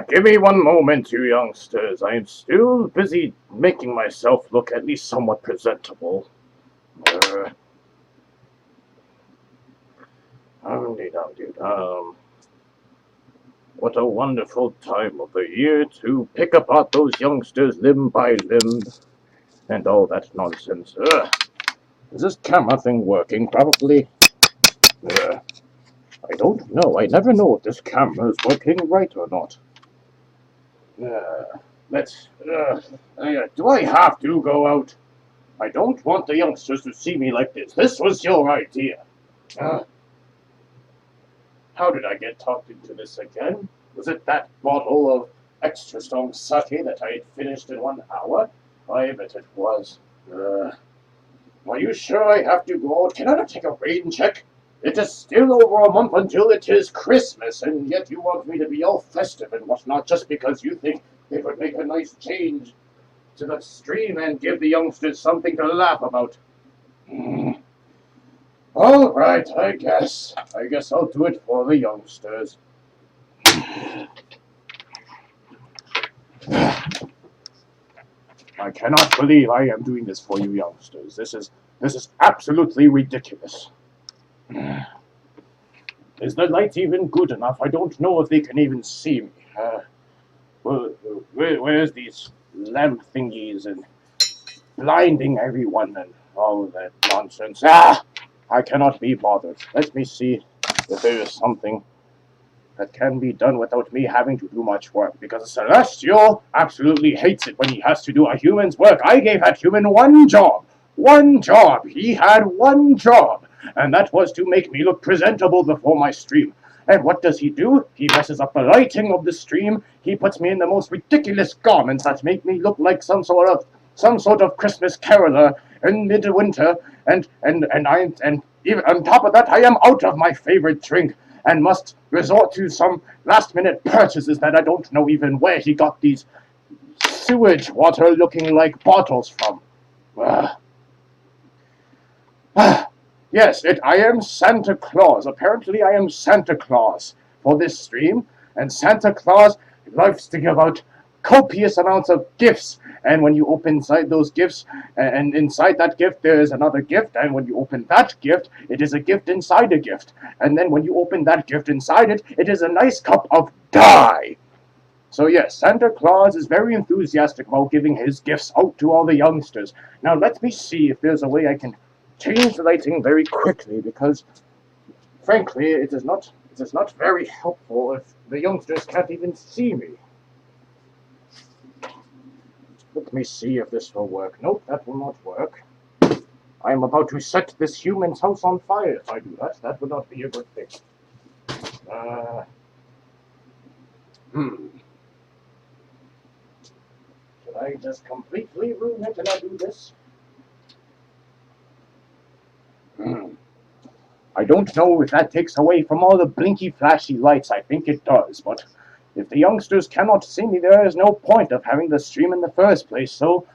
Give me one moment, you youngsters. I am still busy making myself look at least somewhat presentable. Uh, what a wonderful time of the year to pick apart those youngsters limb by limb and all that nonsense. Is this camera thing working? Probably. Uh, I don't know. I never know if this camera is working right or not. Let's. Do I have to go out? I don't want the youngsters to see me like this. This was your idea. Uh, how did I get talked into this again? Was it that bottle of extra strong sake that I had finished in 1 hour? I bet it was. Are you sure I have to go out? Can I not take a rain check? It is still over a month until it is Christmas, and yet you want me to be all festive and whatnot just because you think it would make a nice change to the stream and give the youngsters something to laugh about. All right, I guess. I guess I'll do it for the youngsters. I cannot believe I am doing this for you youngsters. This is absolutely ridiculous. Is the light even good enough? I don't know if they can even see me. Where's these lamp thingies and blinding everyone and all that nonsense? I cannot be bothered. Let me see if there is something that can be done without me having to do much work, because a Celestial absolutely hates it when he has to do a human's work. I gave that human one job. One job. He had one job, and that was to make me look presentable before my stream. And what does he do? He messes up the lighting of the stream. He puts me in the most ridiculous garments that make me look like some sort of Christmas caroler in midwinter, and even on top of that, I am out of my favorite drink and must resort to some last-minute purchases that I don't know even where he got these sewage water-looking like bottles from. Yes, I am Santa Claus. Apparently, I am Santa Claus for this stream, and Santa Claus loves to give out copious amounts of gifts, and when you open inside those gifts, and inside that gift there is another gift, and when you open that gift, it is a gift inside a gift, and then when you open that gift inside it, it is a nice cup of dye. So yes, Santa Claus is very enthusiastic about giving his gifts out to all the youngsters. Now let me see if there's a way I can change the lighting very quickly, because frankly it is not very helpful if the youngsters can't even see me. Let me see if this will work. Nope, that will not work. I am about to set this human's house on fire if I do that. That would not be a good thing. Should I just completely ruin it and I do this? I don't know if that takes away from all the blinky flashy lights. I think it does, but if the youngsters cannot see me, there is no point of having the stream in the first place, so,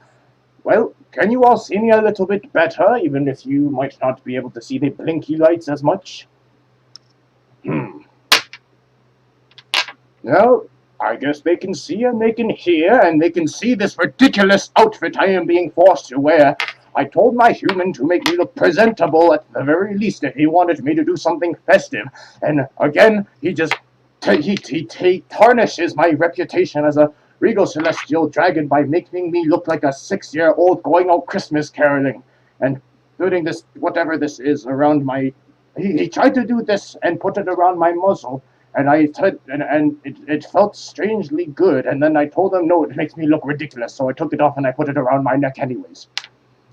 well, can you all see me a little bit better, even if you might not be able to see the blinky lights as much? Well, I guess they can see and they can hear, and they can see this ridiculous outfit I am being forced to wear. I told my human to make me look presentable at the very least if he wanted me to do something festive, and again, he just he tarnishes my reputation as a regal celestial dragon by making me look like a 6-year-old going out Christmas caroling and putting this, whatever this is, around my... He tried to do this and put it around my muzzle, and it felt strangely good, and then I told him, no, it makes me look ridiculous, so I took it off and I put it around my neck anyways.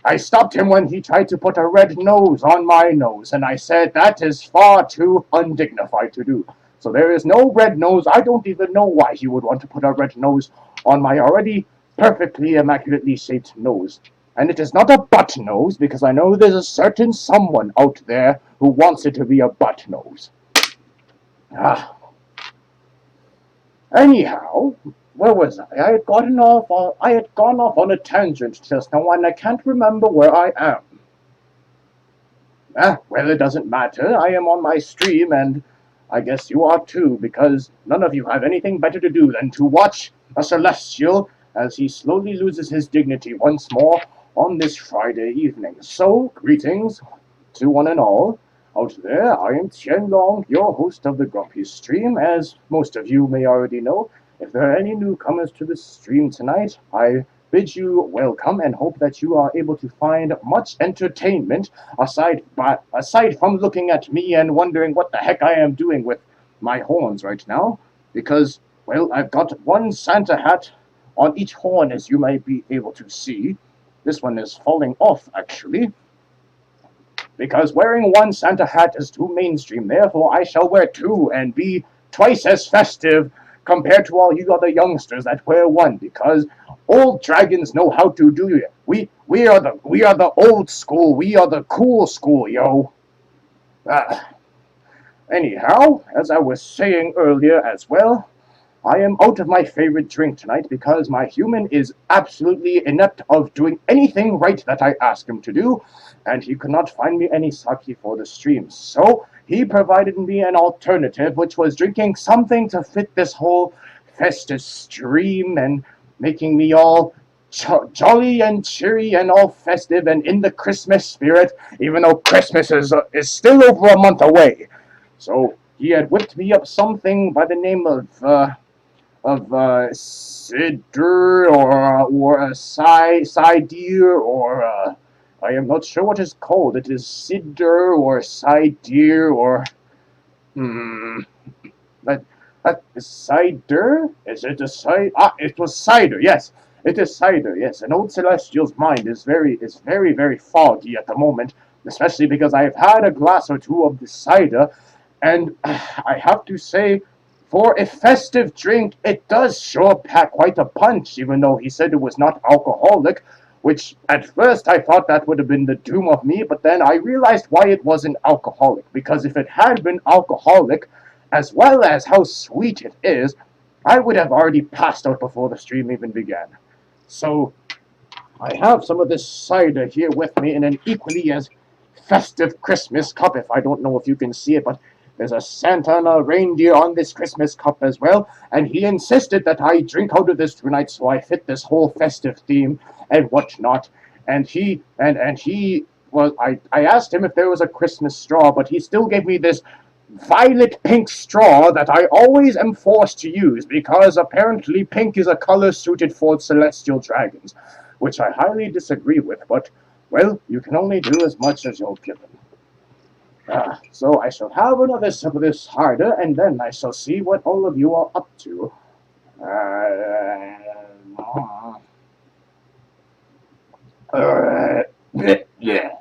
I stopped him when he tried to put a red nose on my nose, and I said that is far too undignified to do. So there is no red nose. I don't even know why he would want to put a red nose on my already perfectly immaculately shaped nose. And it is not a butt nose, because I know there's a certain someone out there who wants it to be a butt nose. Anyhow, where was I? I had gone off on a tangent just now, and I can't remember where I am. Well, it doesn't matter. I am on my stream, and I guess you are too, because none of you have anything better to do than to watch a celestial as he slowly loses his dignity once more on this Friday evening. So, greetings to one and all out there. I am Tien, your host of the Grumpystream. As most of you may already know, if there are any newcomers to the stream tonight, I bid you welcome and hope that you are able to find much entertainment aside from looking at me and wondering what the heck I am doing with my horns right now. Because, well, I've got one Santa hat on each horn, as you might be able to see. This one is falling off, actually, because wearing one Santa hat is too mainstream. Therefore, I shall wear two and be twice as festive compared to all you other youngsters that wear one. Because old dragons know how to do it. We are the old school. We are the cool school, yo. Uh, Anyhow, as I was saying earlier as well, I am out of my favorite drink tonight because my human is absolutely inept of doing anything right that I ask him to do, and he could not find me any sake for the stream. So he provided me an alternative, which was drinking something to fit this whole festive stream and making me all jolly and cheery and all festive and in the Christmas spirit, even though Christmas is still over a month away. So he had whipped me up something by the name of cider or a cider or I am not sure what it's called. It is cider or cider or hmm. That that is cider. Is it a cider? Ah, it was cider. Yes, it is cider. Yes, an old celestial's mind is very foggy at the moment, especially because I've had a glass or two of the cider, and I have to say, for a festive drink, it does sure pack quite a punch, even though he said it was not alcoholic, which at first I thought that would have been the doom of me, but then I realized why it wasn't alcoholic, because if it had been alcoholic, as well as how sweet it is, I would have already passed out before the stream even began. So, I have some of this cider here with me in an equally as festive Christmas cup, if I don't know if you can see it, but there's a Santa and a reindeer on this Christmas cup as well, and he insisted that I drink out of this tonight so I fit this whole festive theme and whatnot. And he well, I asked him if there was a Christmas straw, but he still gave me this violet pink straw that I always am forced to use because apparently pink is a color suited for celestial dragons, which I highly disagree with, but, well, you can only do as much as you're given. So I shall have another sip of this harder, and then I shall see what all of you are up to. Yeah.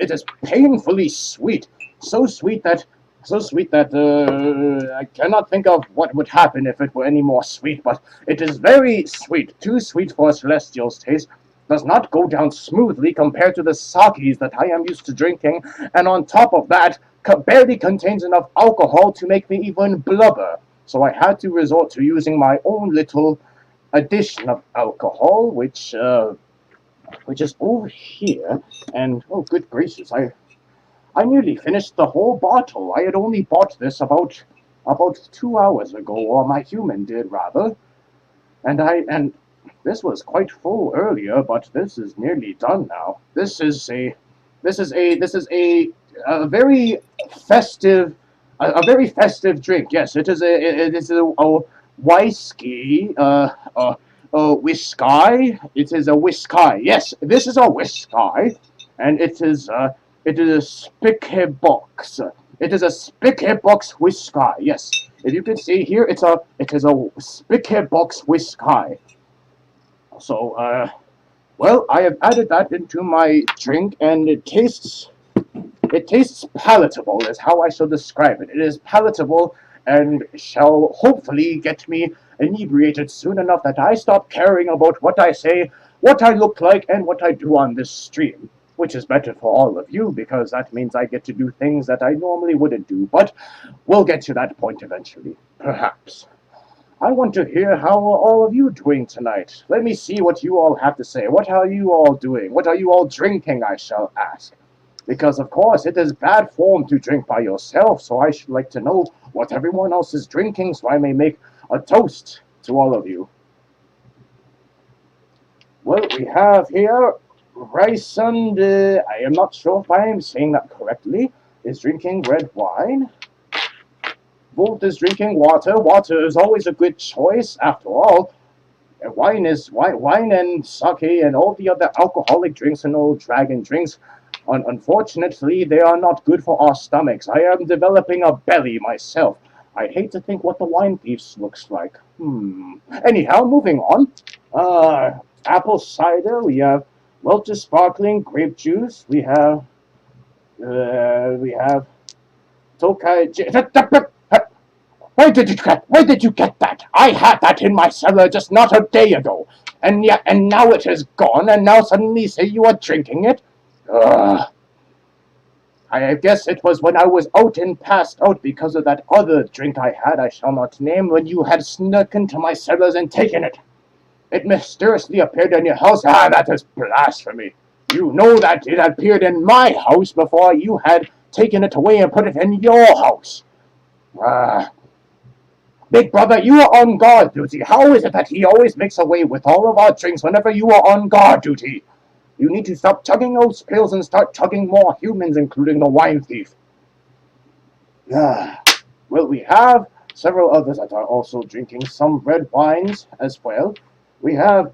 It is painfully sweet, so sweet that I cannot think of what would happen if it were any more sweet. But it is very sweet, too sweet for a celestial's taste. Does not go down smoothly compared to the sakis that I am used to drinking, and on top of that, barely contains enough alcohol to make me even blubber. So I had to resort to using my own little addition of alcohol, which is over here. And oh, good gracious, I nearly finished the whole bottle. I had only bought this about 2 hours ago, or my human did rather. And this was quite full earlier, but this is nearly done now. This is a very festive a very festive drink. Yes, it is a whiskey whiskey. It is a whiskey. Yes, this is a whiskey, and it is a spicky box. It is a spicky box whiskey. Yes, as you can see here, it is a spicky box whiskey. So, well, I have added that into my drink, and it tastes palatable, is how I shall describe it. It is palatable and shall hopefully get me inebriated soon enough that I stop caring about what I say, what I look like, and what I do on this stream. Which is better for all of you, because that means I get to do things that I normally wouldn't do. But we'll get to that point eventually, perhaps. I want to hear how are all of you doing tonight. Let me see what you all have to say. What are you all doing? What are you all drinking, I shall ask. Because, of course, it is bad form to drink by yourself, so I should like to know what everyone else is drinking so I may make a toast to all of you. Well, we have here Rice and, I am not sure if I am saying that correctly, is drinking red wine. Volt is drinking water. Water is always a good choice. After all, wine and sake and all the other alcoholic drinks and old dragon drinks. Unfortunately, they are not good for our stomachs. I am developing a belly myself. I hate to think what the wine thieves looks like. Anyhow, moving on. Apple cider. We have Welch's sparkling grape juice. We have Tokai. Where did you get that? I had that in my cellar just not a day ago, and now it is gone, and now suddenly say you are drinking it? Ugh. I guess it was when I was out and passed out because of that other drink I had, I shall not name, when you had snuck into my cellars and taken it. It mysteriously appeared in your house. Ah, that is blasphemy. You know that it appeared in my house before you had taken it away and put it in your house. Ah. Big brother, you are on guard duty. How is it that he always makes away with all of our drinks whenever you are on guard duty? You need to stop chugging those pills and start chugging more humans, including the wine thief. Well, we have several others that are also drinking some red wines as well. We have,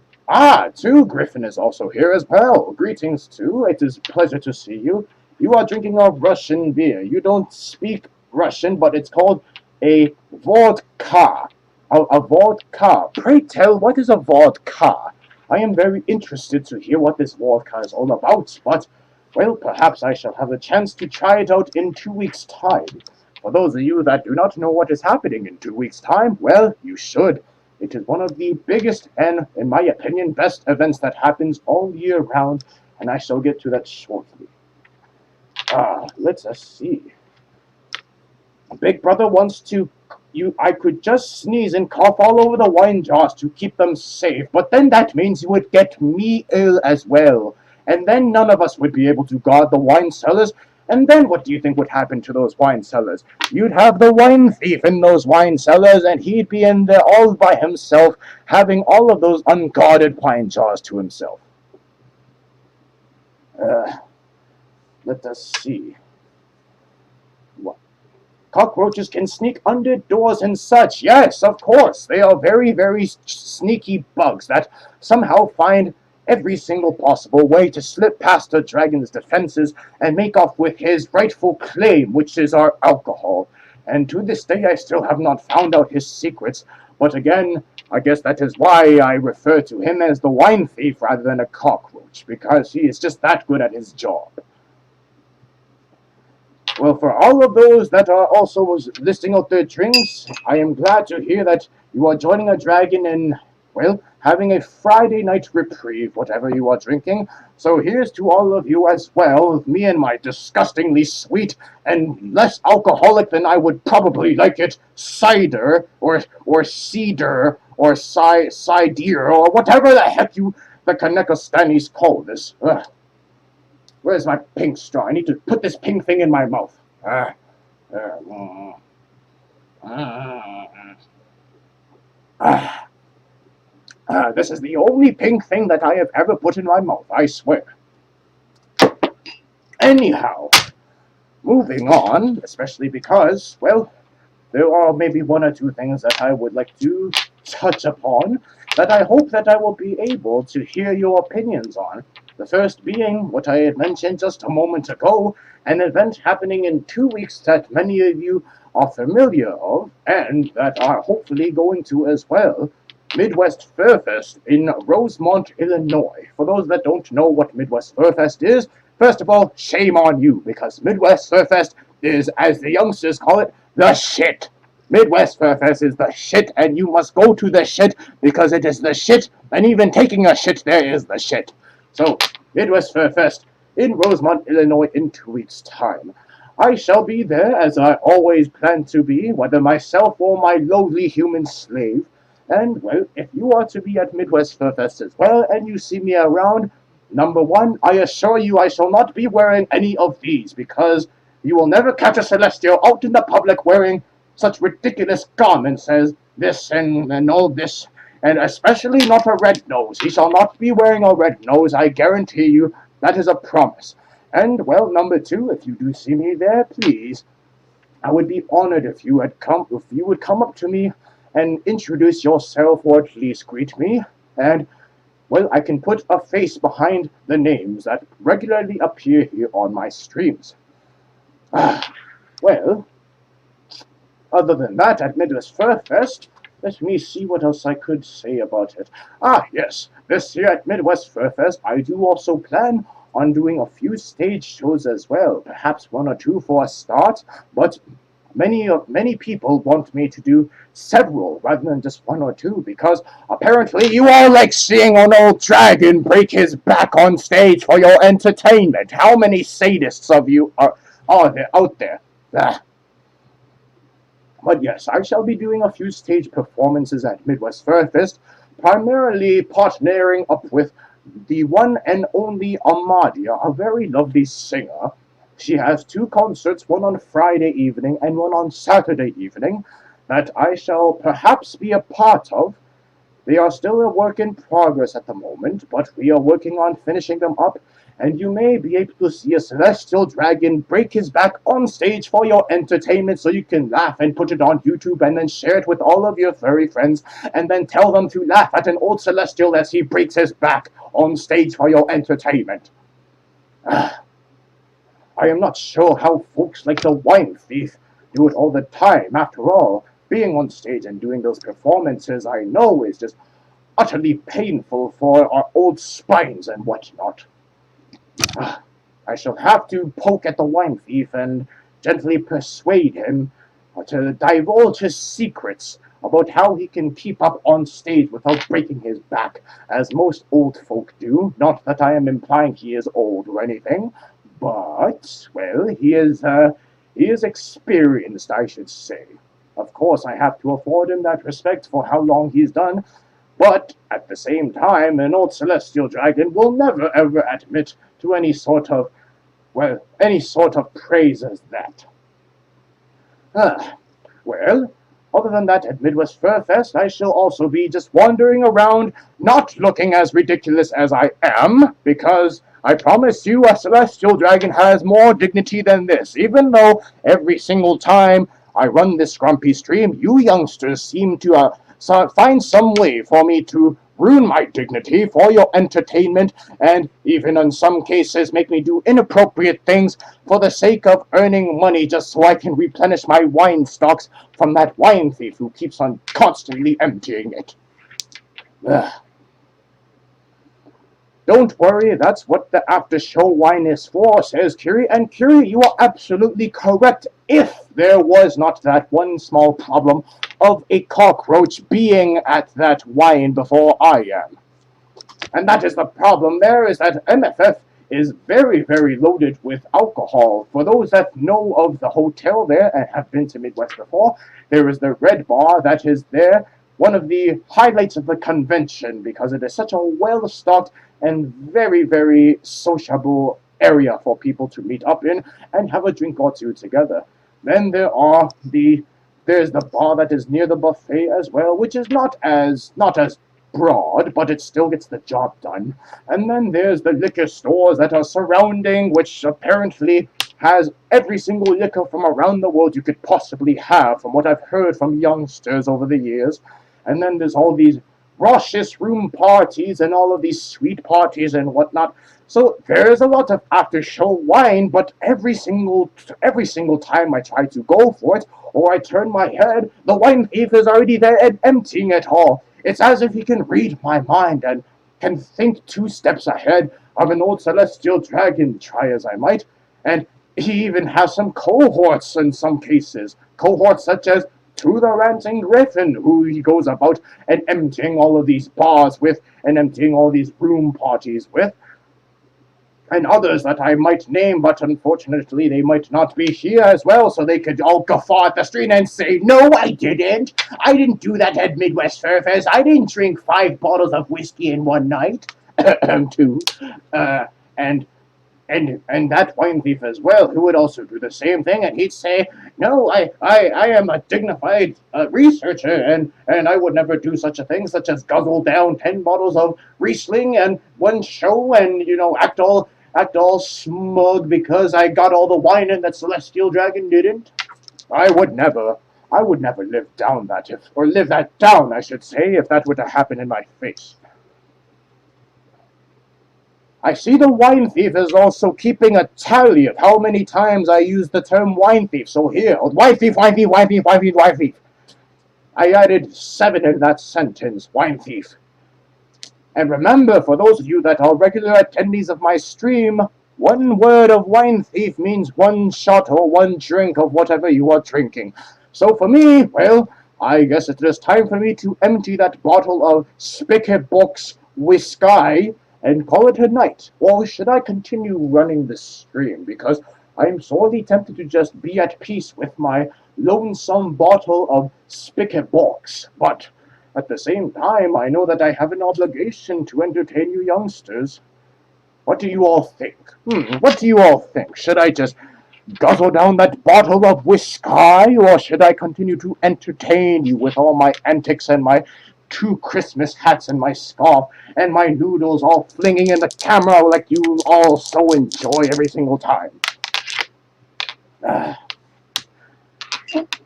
Two Griffin is also here as well. Greetings, Two. It is a pleasure to see you. You are drinking a Russian beer. You don't speak Russian, but it's called a vodka. A vodka. Pray tell, what is a vodka? I am very interested to hear what this vodka is all about, but, well, perhaps I shall have a chance to try it out in 2 weeks' time. For those of you that do not know what is happening in 2 weeks' time, well, you should. It is one of the biggest and, in my opinion, best events that happens all year round, and I shall get to that shortly. Let us see. Big brother wants I could just sneeze and cough all over the wine jars to keep them safe, but then that means you would get me ill as well. And then none of us would be able to guard the wine cellars, and then what do you think would happen to those wine cellars? You'd have the wine thief in those wine cellars, and he'd be in there all by himself, having all of those unguarded wine jars to himself. Let us see. What? Cockroaches can sneak under doors and such. Yes, of course. They are very, very sneaky bugs that somehow find every single possible way to slip past the dragon's defenses and make off with his rightful claim, which is our alcohol. And to this day, I still have not found out his secrets. But again, I guess that is why I refer to him as the wine thief rather than a cockroach, because he is just that good at his job. Well, for all of those that are also listing out their drinks, I am glad to hear that you are joining a dragon and, well, having a Friday night reprieve, whatever you are drinking. So here's to all of you as well, me and my disgustingly sweet and less alcoholic than I would probably like it, cider, or cedar, or cider, or whatever the heck the Kanekastanis call this. Where's my pink straw? I need to put this pink thing in my mouth. This is the only pink thing that I have ever put in my mouth, I swear. Anyhow, moving on, especially because, well, there are maybe one or two things that I would like to touch upon that I hope that I will be able to hear your opinions on. The first being what I had mentioned just a moment ago, an event happening in 2 weeks that many of you are familiar of, and that are hopefully going to as well. Midwest Fur Fest in Rosemont, Illinois. For those that don't know what Midwest Fur Fest is, first of all, shame on you, because Midwest Fur Fest is, as the youngsters call it, the shit. Midwest Fur Fest is the shit, and you must go to the shit because it is the shit, and even taking a shit there is the shit. So, Midwest Fur Fest in Rosemont, Illinois in 2 weeks' time. I shall be there, as I always plan to be, whether myself or my lowly human slave. And, well, if you are to be at Midwest Fur Fest as well, and you see me around, number one, I assure you I shall not be wearing any of these, because you will never catch a Celestial out in the public wearing such ridiculous garments as this and all this, and especially not a red nose. He shall not be wearing a red nose, I guarantee you. That is a promise. And, well, number two, if you do see me there, please, I would be honored if you would come up to me and introduce yourself, or at least greet me, and, well, I can put a face behind the names that regularly appear here on my streams. Well, other than that, at Midwest Fur Fest, let me see what else I could say about it. Yes, this year at Midwest Fur Fest, I do also plan on doing a few stage shows as well, perhaps one or two for a start, but many people want me to do several rather than just one or two, because apparently you all like seeing an old dragon break his back on stage for your entertainment. How many sadists of you are there out there? But yes, I shall be doing a few stage performances at Midwest Fur Fest, primarily partnering up with the one and only Amadia, a very lovely singer. She has two concerts, one on Friday evening and one on Saturday evening, that I shall perhaps be a part of. They are still a work in progress at the moment, but we are working on finishing them up, and you may be able to see a celestial dragon break his back on stage for your entertainment, so you can laugh and put it on YouTube and then share it with all of your furry friends, and then tell them to laugh at an old celestial as he breaks his back on stage for your entertainment. I am not sure how folks like the Wine Thief do it all the time. After all, being on stage and doing those performances, I know, is just utterly painful for our old spines and whatnot. I shall have to poke at the Wine Thief and gently persuade him to divulge his secrets about how he can keep up on stage without breaking his back, as most old folk do. Not that I am implying he is old or anything, but, well, he is experienced, I should say. Of course, I have to afford him that respect for how long he's done, but at the same time, an old celestial dragon will never ever admit to any sort of praise as that. Well, other than that, at Midwest Fur Fest, I shall also be just wandering around, not looking as ridiculous as I am, because I promise you a celestial dragon has more dignity than this, even though every single time I run this Grumpystream, you youngsters seem to find some way for me to ruin my dignity for your entertainment, and even in some cases make me do inappropriate things for the sake of earning money, just so I can replenish my wine stocks from that wine thief who keeps on constantly emptying it. Don't worry, that's what the after-show wine is for, says Curie. And Curie, you are absolutely correct, if there was not that one small problem of a cockroach being at that wine before I am. And that is the problem there, is that MFF is very, very loaded with alcohol. For those that know of the hotel there and have been to Midwest before, there is the Red Bar that is there, one of the highlights of the convention, because it is such a well-stocked and very, very sociable area for people to meet up in and have a drink or two together. Then there's the bar that is near the buffet as well, which is not as broad, but it still gets the job done. And then there's the liquor stores that are surrounding, which apparently has every single liquor from around the world you could possibly have, from what I've heard from youngsters over the years. And then there's all these raucous room parties and all of these sweet parties and whatnot. So there's a lot of after-show wine, but every single time I try to go for it, or I turn my head, the wine thief is already there and emptying it all. It's as if he can read my mind and can think 2 steps ahead of an old celestial dragon, try as I might. And he even has some cohorts in some cases. Cohorts such as To the Ranting Griffin, who he goes about and emptying all of these bars with, and emptying all these room parties with. and others that I might name, but unfortunately they might not be here as well, so they could all guffaw at the street and say, "No, I didn't. I didn't do that at Midwest Fair Fest. I didn't drink 5 bottles of whiskey in one night." Two. And and that wine thief as well, who would also do the same thing, and he'd say, "No, I am a dignified researcher, and I would never do such a thing, such as guzzle down 10 bottles of Riesling and one show, and act all smug because I got all the wine and that celestial dragon didn't." I would never. I would never live that down, I should say, if that were to happen in my face. I see the wine thief is also keeping a tally of how many times I use the term wine thief. So here, wine thief, wine thief, wine thief, wine thief, wine thief. I added 7 in that sentence, wine thief. And remember, for those of you that are regular attendees of my stream, one word of wine thief means one shot or one drink of whatever you are drinking. So for me, well, I guess it is time for me to empty that bottle of Spicket Box Whiskey and call it a night. Or should I continue running this stream? Because I am sorely tempted to just be at peace with my lonesome bottle of Spicket Box. But at the same time, I know that I have an obligation to entertain you youngsters. What do you all think? What do you all think? Should I just guzzle down that bottle of whiskey, or should I continue to entertain you with all my antics and my 2 Christmas hats and my scarf and my noodles all flinging in the camera like you all so enjoy every single time?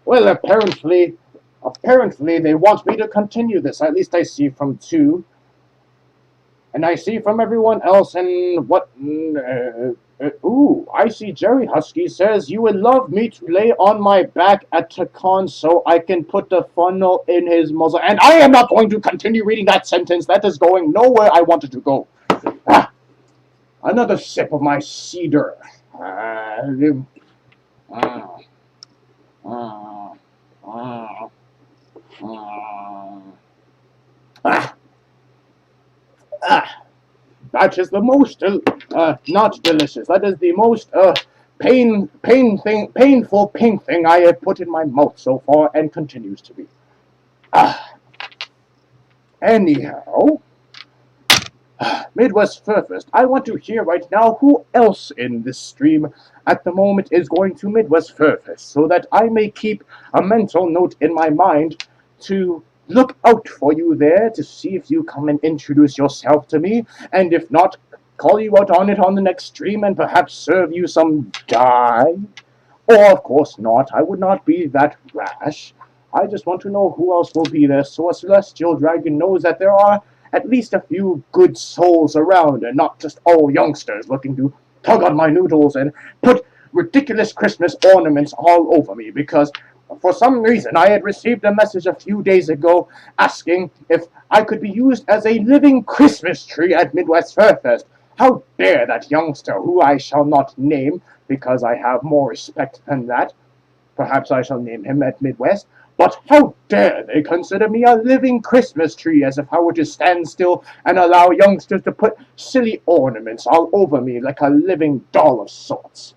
Well, apparently they want me to continue this. At least I see from 2. And I see from everyone else, and what... I see Jerry Husky says, "You would love me to lay on my back at Takan so I can put the funnel in his muzzle." And I am not going to continue reading that sentence. That is going nowhere I wanted to go. Another sip of my cider. That is the most not delicious. That is the most painful pink thing I have put in my mouth so far, and continues to be. Anyhow, Midwest Fur Fest. I want to hear right now who else in this stream at the moment is going to Midwest Fur Fest, so that I may keep a mental note in my mind to look out for you there to see if you come and introduce yourself to me, and if not, call you out on it on the next stream and perhaps serve you some dye. Or, of course not, I would not be that rash. I just want to know who else will be there, so a celestial dragon knows that there are at least a few good souls around, and not just all youngsters looking to tug on my noodles and put ridiculous Christmas ornaments all over me, because for some reason I had received a message a few days ago asking if I could be used as a living Christmas tree at Midwest Fur Fest. How dare that youngster, who I shall not name because I have more respect than that. Perhaps I shall name him at Midwest. But how dare they consider me a living Christmas tree, as if I were to stand still and allow youngsters to put silly ornaments all over me like a living doll of sorts.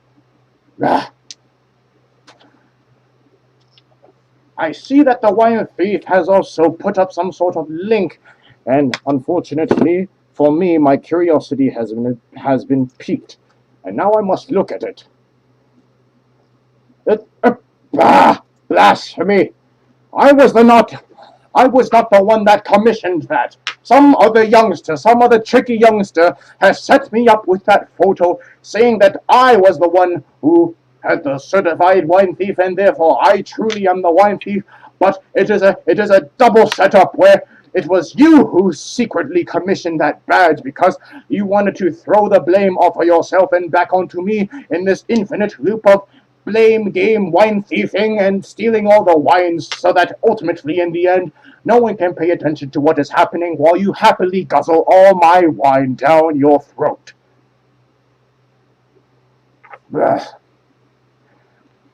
I see that the wine thief has also put up some sort of link, and unfortunately for me, my curiosity has been piqued, and now I must look at it. Blasphemy! I was not the one that commissioned that. Some other youngster, some other tricky youngster has set me up with that photo, saying that I was the one who had the certified wine thief, and therefore I truly am the wine thief. But it is a double setup where it was you who secretly commissioned that badge because you wanted to throw the blame off of yourself and back onto me in this infinite loop of blame game, wine thieving, and stealing all the wines, so that ultimately in the end no one can pay attention to what is happening while you happily guzzle all my wine down your throat.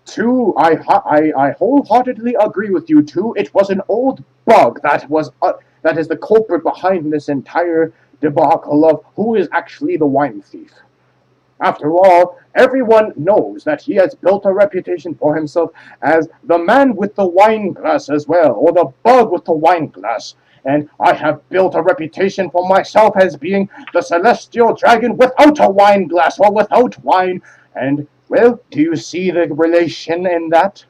Two, I wholeheartedly agree with you. Two, it was an old bug that is the culprit behind this entire debacle of who is actually the wine thief. After all, everyone knows that he has built a reputation for himself as the man with the wine glass as well, or the bug with the wine glass. And I have built a reputation for myself as being the celestial dragon without a wine glass, or without wine. And, well, do you see the relation in that?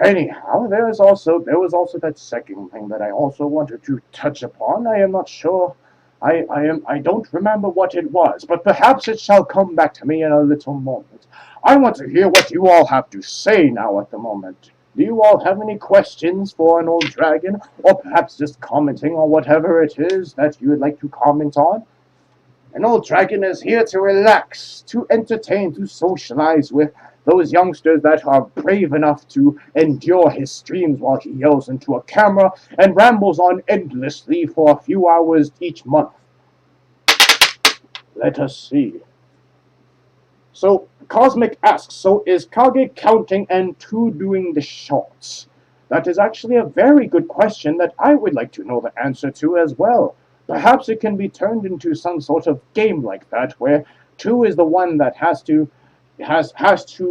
Anyhow, there was also that second thing that I also wanted to touch upon. I am not sure. I don't remember what it was, but perhaps it shall come back to me in a little moment. I want to hear what you all have to say now at the moment. Do you all have any questions for an old dragon, or perhaps just commenting on whatever it is that you would like to comment on? An old dragon is here to relax, to entertain, to socialize with those youngsters that are brave enough to endure his streams while he yells into a camera and rambles on endlessly for a few hours each month. Let us see. So, Cosmic asks, so is Kage counting and two doing the shots? That is actually a very good question that I would like to know the answer to as well. Perhaps it can be turned into some sort of game like that, where two is the one that has to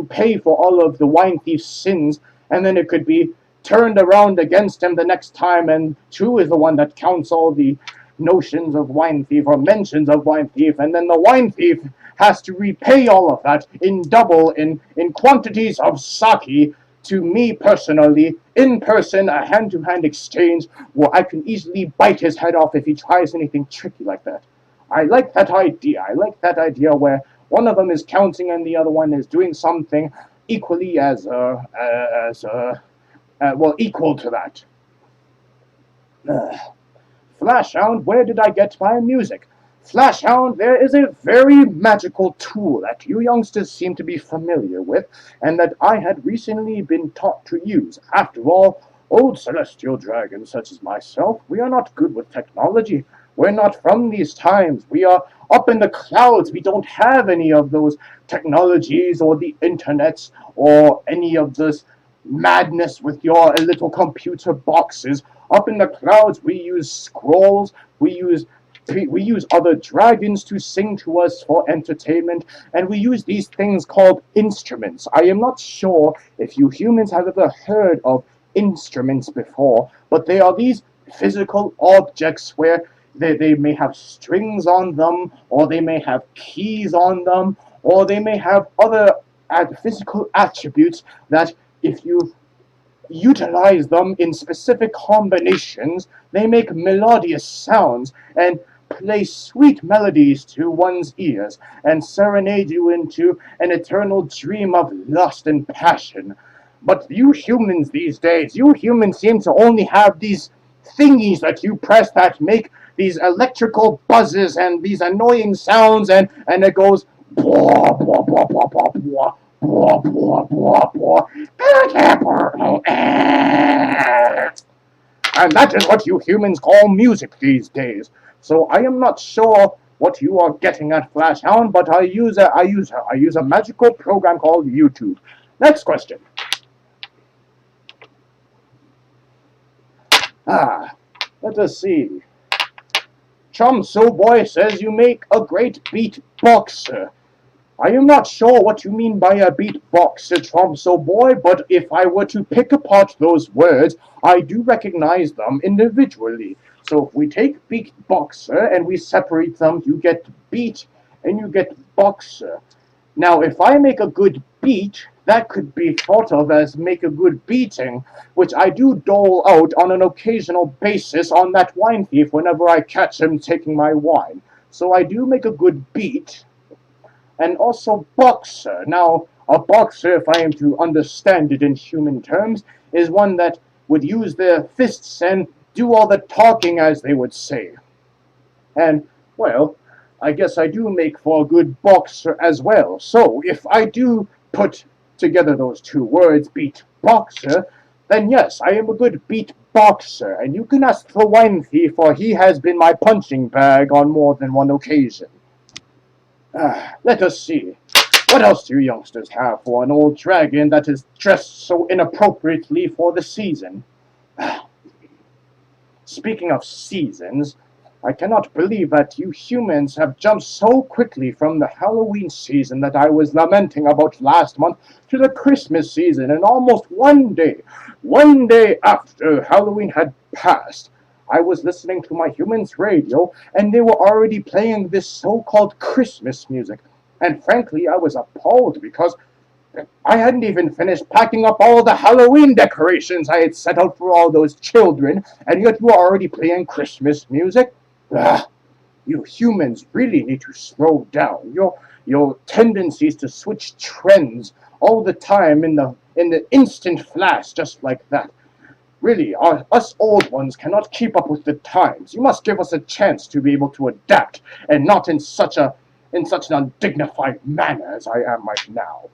pay for all of the wine thief's sins, and then it could be turned around against him the next time, and two is the one that counts all the notions of wine thief or mentions of wine thief, and then the wine thief has to repay all of that in double in quantities of sake to me personally, in person, a hand-to-hand exchange where I can easily bite his head off if he tries anything tricky like that. I like that idea. I like that idea where one of them is counting and the other one is doing something equally well, equal to that. Flashhound, where did I get my music? Flashhound, there is a very magical tool that you youngsters seem to be familiar with, and that I had recently been taught to use. After all, old celestial dragons such as myself, we are not good with technology. We're not from these times. We are up in the clouds. We don't have any of those technologies or the internets or any of this madness with your little computer boxes. Up in the clouds, we use scrolls, we use other dragons to sing to us for entertainment, and we use these things called instruments. I am not sure if you humans have ever heard of instruments before, but they are these physical objects where they may have strings on them, or they may have keys on them, or they may have other physical attributes that if you utilize them in specific combinations, they make melodious sounds and play sweet melodies to one's ears and serenade you into an eternal dream of lust and passion. But you humans these days, you humans seem to only have these thingies that you press that make these electrical buzzes and these annoying sounds, and it goes blah blah blah blah blah blah blah blah blah blah. And that is what you humans call music these days. So I am not sure what you are getting at, Flashhound, but I use a magical program called YouTube. Next question. Let us see. Chum So Boy says you make a great beatboxer. I am not sure what you mean by a beatboxer, Tromso boy, but if I were to pick apart those words, I do recognize them individually. So if we take beatboxer and we separate them, you get beat and you get boxer. Now, if I make a good beat, that could be thought of as make a good beating, which I do dole out on an occasional basis on that wine thief whenever I catch him taking my wine. So I do make a good beat, and also boxer. Now, a boxer, if I am to understand it in human terms, is one that would use their fists and do all the talking, as they would say. And, well, I guess I do make for a good boxer as well. So, if I do put together those two words, beat boxer, then yes, I am a good beat boxer, and you can ask the wine thief, for he has been my punching bag on more than one occasion. Let us see. What else do you youngsters have for an old dragon that is dressed so inappropriately for the season? Speaking of seasons, I cannot believe that you humans have jumped so quickly from the Halloween season that I was lamenting about last month to the Christmas season in almost one day after Halloween had passed. I was listening to my humans' radio, and they were already playing this so-called Christmas music. And frankly, I was appalled because I hadn't even finished packing up all the Halloween decorations I had set out for all those children, and yet you are already playing Christmas music? Ugh, you humans really need to slow down. Your tendencies to switch trends all the time in the instant flash, just like that. Really, us old ones cannot keep up with the times. You must give us a chance to be able to adapt, and not in such an undignified manner as I am right now.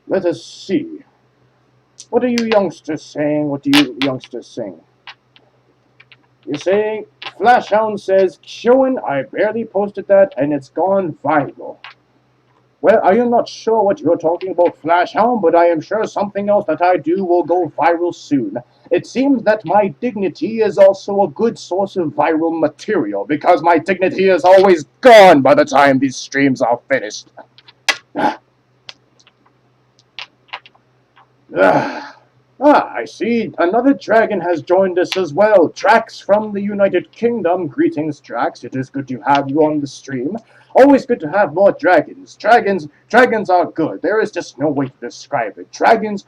Let us see. What are you youngsters saying? What do you youngsters sing? You're saying Flashhound says, Showing, I barely posted that and it's gone viral. Well, I am not sure what you're talking about, Flashhound, but I am sure something else that I do will go viral soon. It seems that my dignity is also a good source of viral material, because my dignity is always gone by the time these streams are finished. I see another dragon has joined us as well. Drax from the United Kingdom. Greetings, Drax. It is good to have you on the stream. Always good to have more dragons. Dragons are good. There is just no way to describe it. Dragons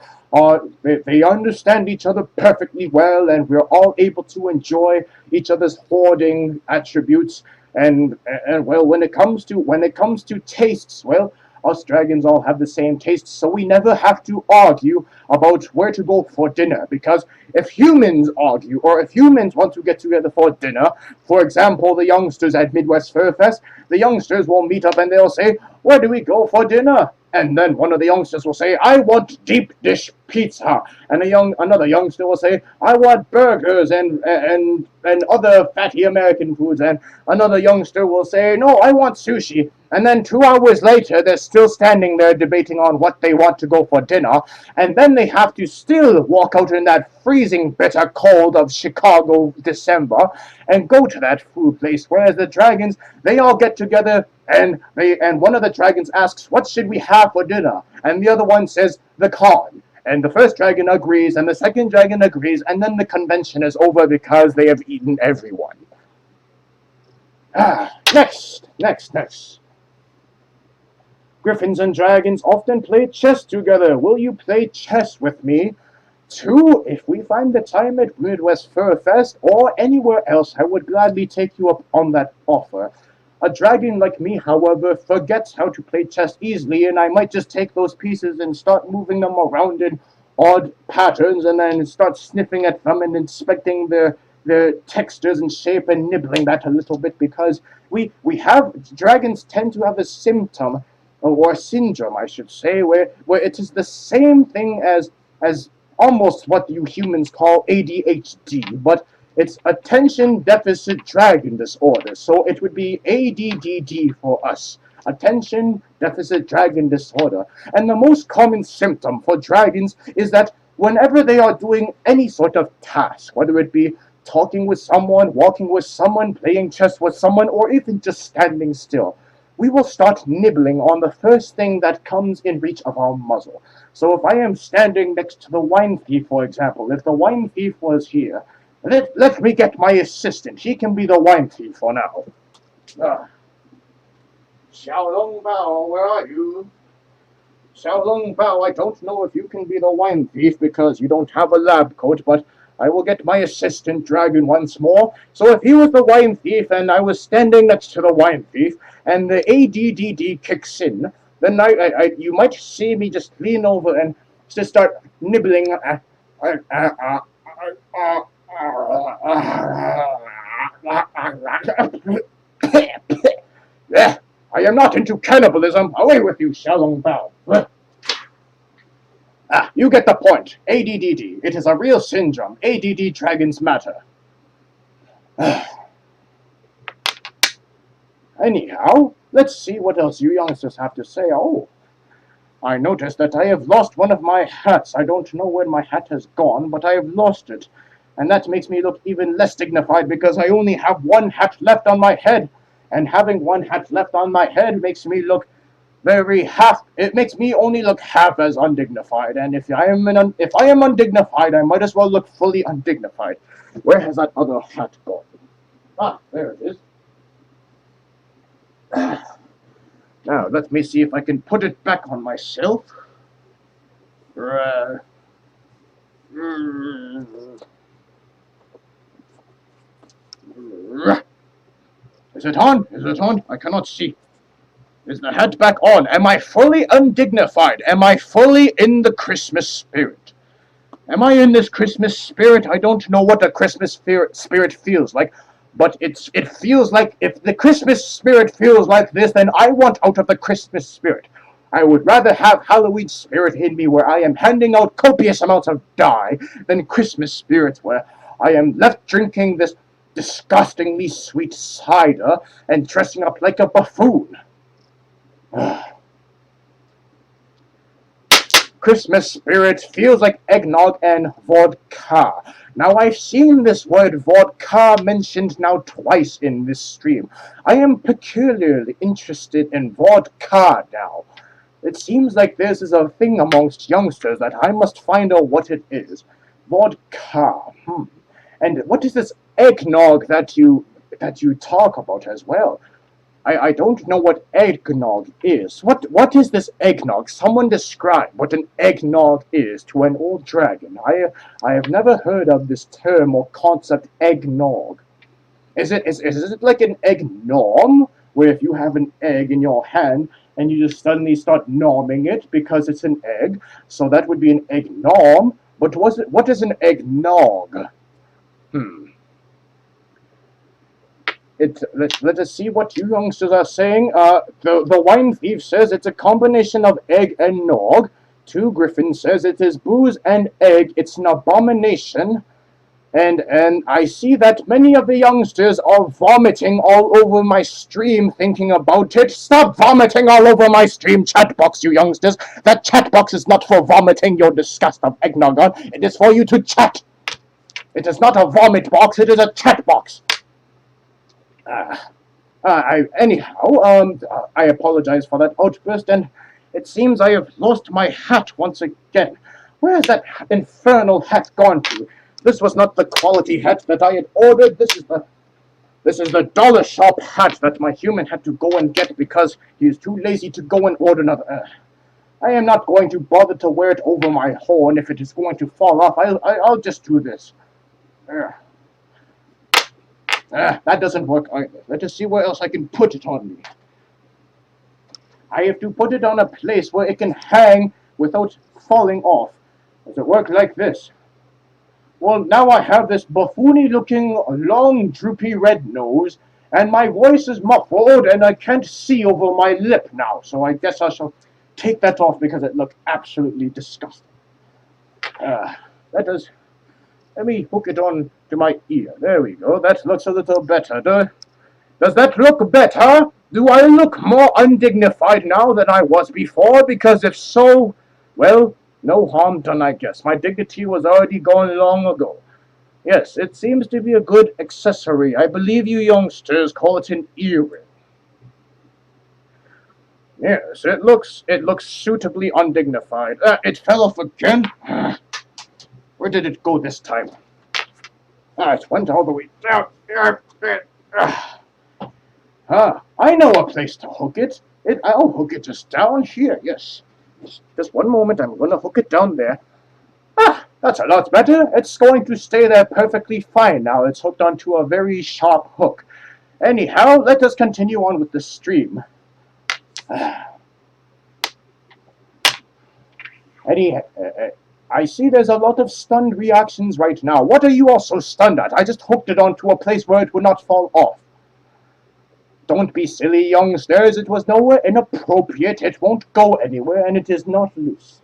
they understand each other perfectly well, and we're all able to enjoy each other's hoarding attributes. And well, when it comes to tastes, well, us dragons all have the same tastes, so we never have to argue about where to go for dinner. Because if humans argue, or if humans want to get together for dinner, for example, the youngsters at Midwest Fur Fest, the youngsters will meet up and they'll say, where do we go for dinner? And then one of the youngsters will say, I want deep dish pizza. And another youngster will say, I want burgers and other fatty American foods. And another youngster will say, no, I want sushi. And then 2 hours later, they're still standing there debating on what they want to go for dinner. And then they have to still walk out in that freezing bitter cold of Chicago December and go to that food place. Whereas the dragons, they all get together and one of the dragons asks, what should we have for dinner? And the other one says, the Khan. And the first dragon agrees, and the second dragon agrees, and then the convention is over because they have eaten everyone. Next. Griffins and dragons often play chess together. Will you play chess with me? 2, if we find the time at Midwest Fur Fest or anywhere else, I would gladly take you up on that offer. A dragon like me, however, forgets how to play chess easily, and I might just take those pieces and start moving them around in odd patterns, and then start sniffing at them and inspecting their textures and shape and nibbling that a little bit, because dragons tend to have a symptom, or a syndrome, I should say, where it is the same thing as almost what you humans call ADHD, but it's attention deficit dragon disorder, so it would be ADDD for us. Attention deficit dragon disorder. And the most common symptom for dragons is that whenever they are doing any sort of task, whether it be talking with someone, walking with someone, playing chess with someone, or even just standing still, we will start nibbling on the first thing that comes in reach of our muzzle. So if I am standing next to the wine thief, for example, if the wine thief was here, let me get my assistant. He can be the wine thief for now. Xiaolong Bao, where are you? Xiaolong Bao, I don't know if you can be the wine thief because you don't have a lab coat, but I will get my assistant dragon once more. So if he was the wine thief and I was standing next to the wine thief and the ADDD kicks in, then you might see me just lean over and just start nibbling. I am not into cannibalism. Away with you, Xiaolong Bao. You get the point. ADDD. It is a real syndrome. ADD dragons matter. Anyhow, let's see what else you youngsters have to say. Oh, I noticed that I have lost one of my hats. I don't know where my hat has gone, but I have lost it. And that makes me look even less dignified because I only have one hat left on my head. And having one hat left on my head makes me look it makes me only look half as undignified. And if I am undignified, I might as well look fully undignified. Where has that other hat gone? Ah, there it is. Now, let me see if I can put it back on myself. Is it on? Is it on? I cannot see. Is the hat back on? Am I fully undignified? Am I fully in the Christmas spirit? Am I in this Christmas spirit? I don't know what the Christmas spirit feels like, but it feels like if the Christmas spirit feels like this, then I want out of the Christmas spirit. I would rather have Halloween spirit in me where I am handing out copious amounts of dye than Christmas spirits where I am left drinking this disgustingly sweet cider and dressing up like a buffoon. Christmas spirit feels like eggnog and vodka. Now, I've seen this word vodka mentioned now twice in this stream. I am peculiarly interested in vodka now. It seems like this is a thing amongst youngsters that I must find out what it is. Vodka. And what is this eggnog that you talk about as well? I don't know what eggnog is. What is this eggnog? Someone describe what an eggnog is to an old dragon. I have never heard of this term or concept eggnog. Is it like an egg nom, where if you have an egg in your hand and you just suddenly start nomming it because it's an egg, so that would be an egg nom. But what is an eggnog? Let us see what you youngsters are saying. The wine thief says it's a combination of egg and nog. Two Griffin says it is booze and egg. It's an abomination. And I see that many of the youngsters are vomiting all over my stream thinking about it. Stop vomiting all over my stream chat box, you youngsters. That chat box is not for vomiting your disgust of eggnog on. It is for you to chat. It is not a vomit box. It is a chat box. I apologize for that outburst, and it seems I have lost my hat once again. Where has that infernal hat gone to? This was not the quality hat that I had ordered. This is the dollar shop hat that my human had to go and get because he is too lazy to go and order another. I am not going to bother to wear it over my horn if it is going to fall off. I'll just do this. That doesn't work either. Let us see where else I can put it on me. I have to put it on a place where it can hang without falling off. Does it work like this? Well, now I have this buffoony-looking, long, droopy red nose, and my voice is muffled, and I can't see over my lip now, so I guess I shall take that off because it looked absolutely disgusting. Let me hook it on to my ear. There we go. That looks a little better. Does that look better? Do I look more undignified now than I was before? Because if so, well, no harm done, I guess. My dignity was already gone long ago. Yes, it seems to be a good accessory. I believe you youngsters call it an earring. Yes, it looks suitably undignified. It fell off again. Where did it go this time? It went all the way down. I know a place to hook it. I'll hook it just down here, yes. Just one moment, I'm going to hook it down there. That's a lot better. It's going to stay there perfectly fine now. It's hooked onto a very sharp hook. Anyhow, let us continue on with the stream. I see there's a lot of stunned reactions right now. What are you all so stunned at? I just hooked it onto a place where it would not fall off. Don't be silly, youngsters. It was nowhere inappropriate. It won't go anywhere, and it is not loose.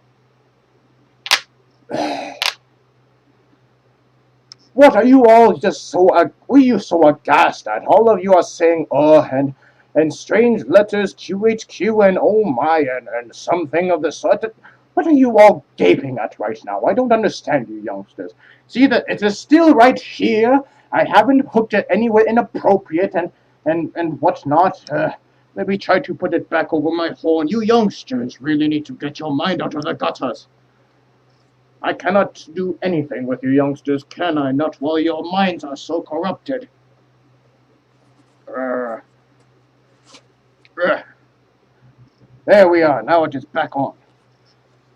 What are you all just so aghast at? All of you are saying, and strange letters, QHQ, and oh my, and something of the sort. What are you all gaping at right now? I don't understand you youngsters. See that it is still right here. I haven't hooked it anywhere inappropriate and whatnot. Maybe try to put it back over my horn. You youngsters really need to get your mind out of the gutters. I cannot do anything with you youngsters, can I? Not while your minds are so corrupted. Uh, uh. There we are. Now it is back on.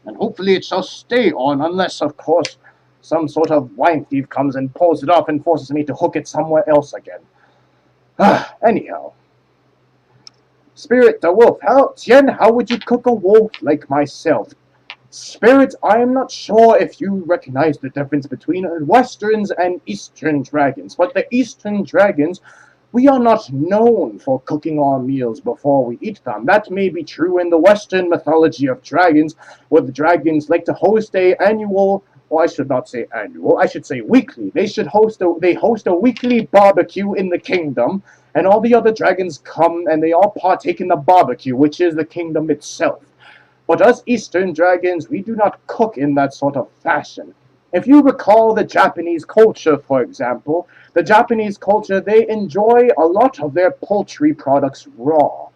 And hopefully it shall stay on, unless, of course, some sort of wine thief comes and pulls it off and forces me to hook it somewhere else again. Anyhow. Spirit the wolf. Tien, how would you cook a wolf like myself? Spirit, I am not sure if you recognize the difference between Westerns and Eastern dragons, but the Eastern dragons, we are not known for cooking our meals before we eat them. That may be true in the Western mythology of dragons, where the dragons like to host a annual, or I should not say annual, I should say weekly. They host a weekly barbecue in the kingdom, and all the other dragons come and they all partake in the barbecue, which is the kingdom itself. But us Eastern dragons, we do not cook in that sort of fashion. If you recall the Japanese culture, for example, the Japanese culture, they enjoy a lot of their poultry products raw.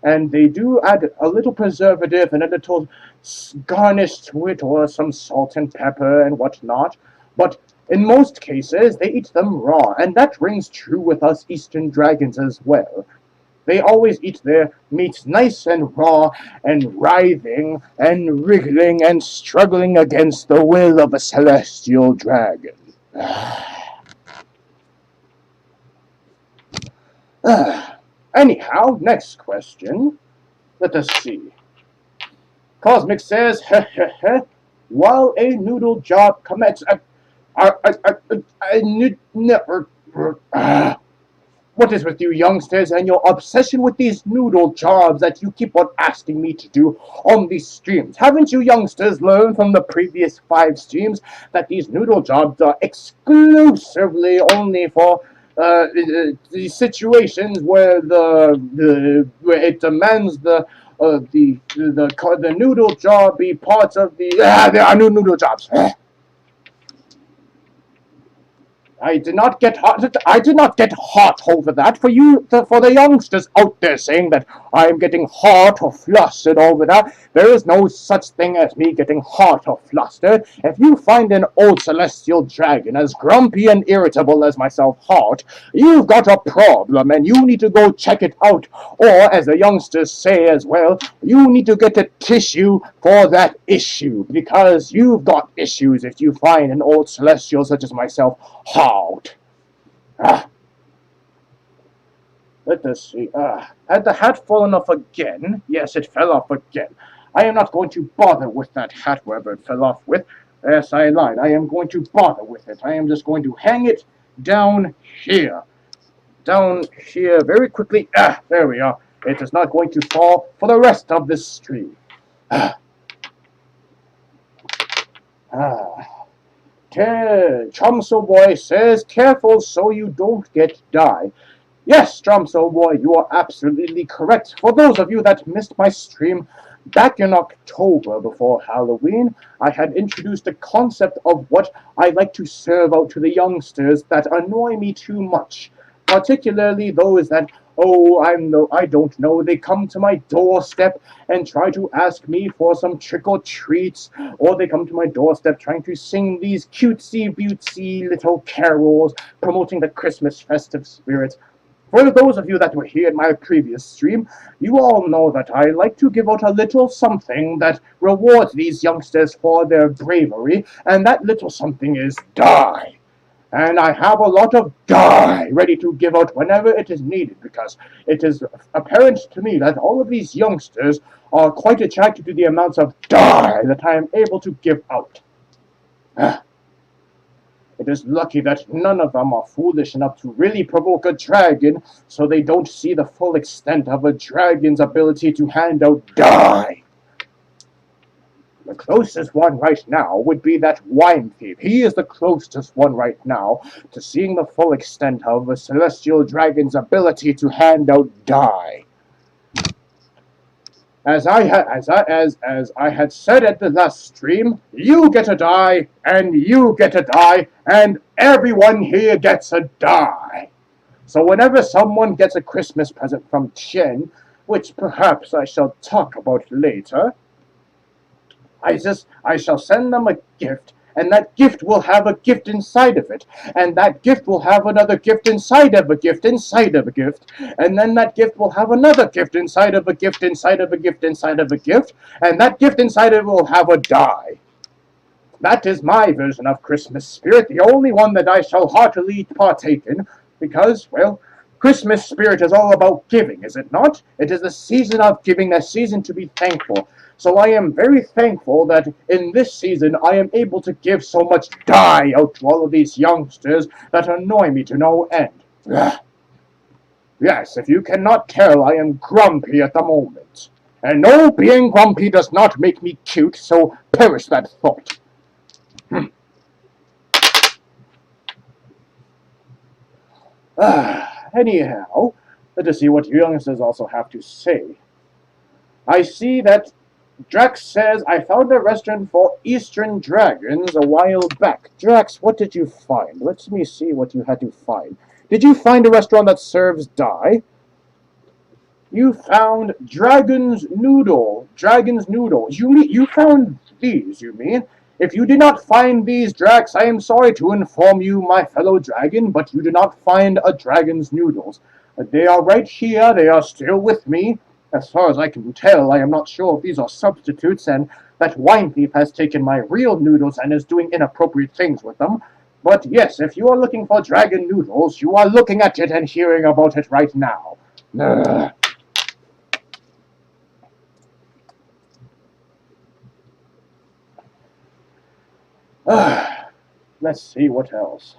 And they do add a little preservative and a little garnish to it, or some salt and pepper and whatnot. But in most cases, they eat them raw, and that rings true with us Eastern dragons as well. They always eat their meat nice and raw and writhing and wriggling and struggling against the will of a celestial dragon. Anyhow, next question. Let us see. Cosmic says, while a noodle job commits what is with you youngsters and your obsession with these noodle jobs that you keep on asking me to do on these streams? Haven't you youngsters learned from the previous 5 streams that these noodle jobs are exclusively only for the situations where where it demands the noodle job be part of the there are no noodle jobs. I did not get hot. I did not get hot over that. For the youngsters out there saying that I'm getting hot or flustered over that, there is no such thing as me getting hot or flustered. If you find an old celestial dragon as grumpy and irritable as myself hot, you've got a problem, and you need to go check it out. Or, as the youngsters say as well, you need to get a tissue for that issue, because you've got issues if you find an old celestial such as myself hot. Let us see. Had the hat fallen off again? Yes, it fell off again. I am not going to bother with that hat wherever it fell off with. Yes, I lied. I am going to bother with it. I am just going to hang it down here. Down here very quickly. There we are. It is not going to fall for the rest of this stream. Chomso Boy says, careful so you don't get die. Yes, Chomso Boy, you are absolutely correct. For those of you that missed my stream, back in October before Halloween, I had introduced a concept of what I like to serve out to the youngsters that annoy me too much. Particularly those that, I don't know, they come to my doorstep and try to ask me for some trick-or-treats, or they come to my doorstep trying to sing these cutesy-butesy little carols promoting the Christmas festive spirit. For those of you that were here in my previous stream, you all know that I like to give out a little something that rewards these youngsters for their bravery, and that little something is die. And I have a lot of die ready to give out whenever it is needed, because it is apparent to me that all of these youngsters are quite attracted to the amounts of die that I am able to give out. It is lucky that none of them are foolish enough to really provoke a dragon, so they don't see the full extent of a dragon's ability to hand out die. The closest one right now would be that wine thief. He is the closest one right now to seeing the full extent of a celestial dragon's ability to hand out die. As I had said at the last stream, you get a die, and you get a die, and everyone here gets a die. So whenever someone gets a Christmas present from Tien, which perhaps I shall talk about later, I shall send them a gift, and that gift will have a gift inside of it, and that gift will have another gift inside of a gift inside of a gift, and then that gift will have another gift inside of a gift inside of a gift inside of a gift, and that gift inside of it will have a die. That is my version of Christmas spirit, the only one that I shall heartily partake in, because, well, Christmas spirit is all about giving, is it not? It is the season of giving, the season to be thankful. So I am very thankful that in this season I am able to give so much die out to all of these youngsters that annoy me to no end. Ugh. Yes, if you cannot tell, I am grumpy at the moment. And no, being grumpy does not make me cute, so perish that thought. Anyhow, let us see what you youngsters also have to say. I see that Drax says, I found a restaurant for Eastern Dragons a while back. Drax, what did you find? Let me see what you had to find. Did you find a restaurant that serves die? You found Dragon's Noodle. Dragon's Noodles. You found these, you mean? If you did not find these, Drax, I am sorry to inform you, my fellow dragon, but you did not find a Dragon's Noodles. They are right here. They are still with me. As far as I can tell, I am not sure if these are substitutes, and that wine thief has taken my real noodles and is doing inappropriate things with them. But yes, if you are looking for dragon noodles, you are looking at it and hearing about it right now. Let's see what else.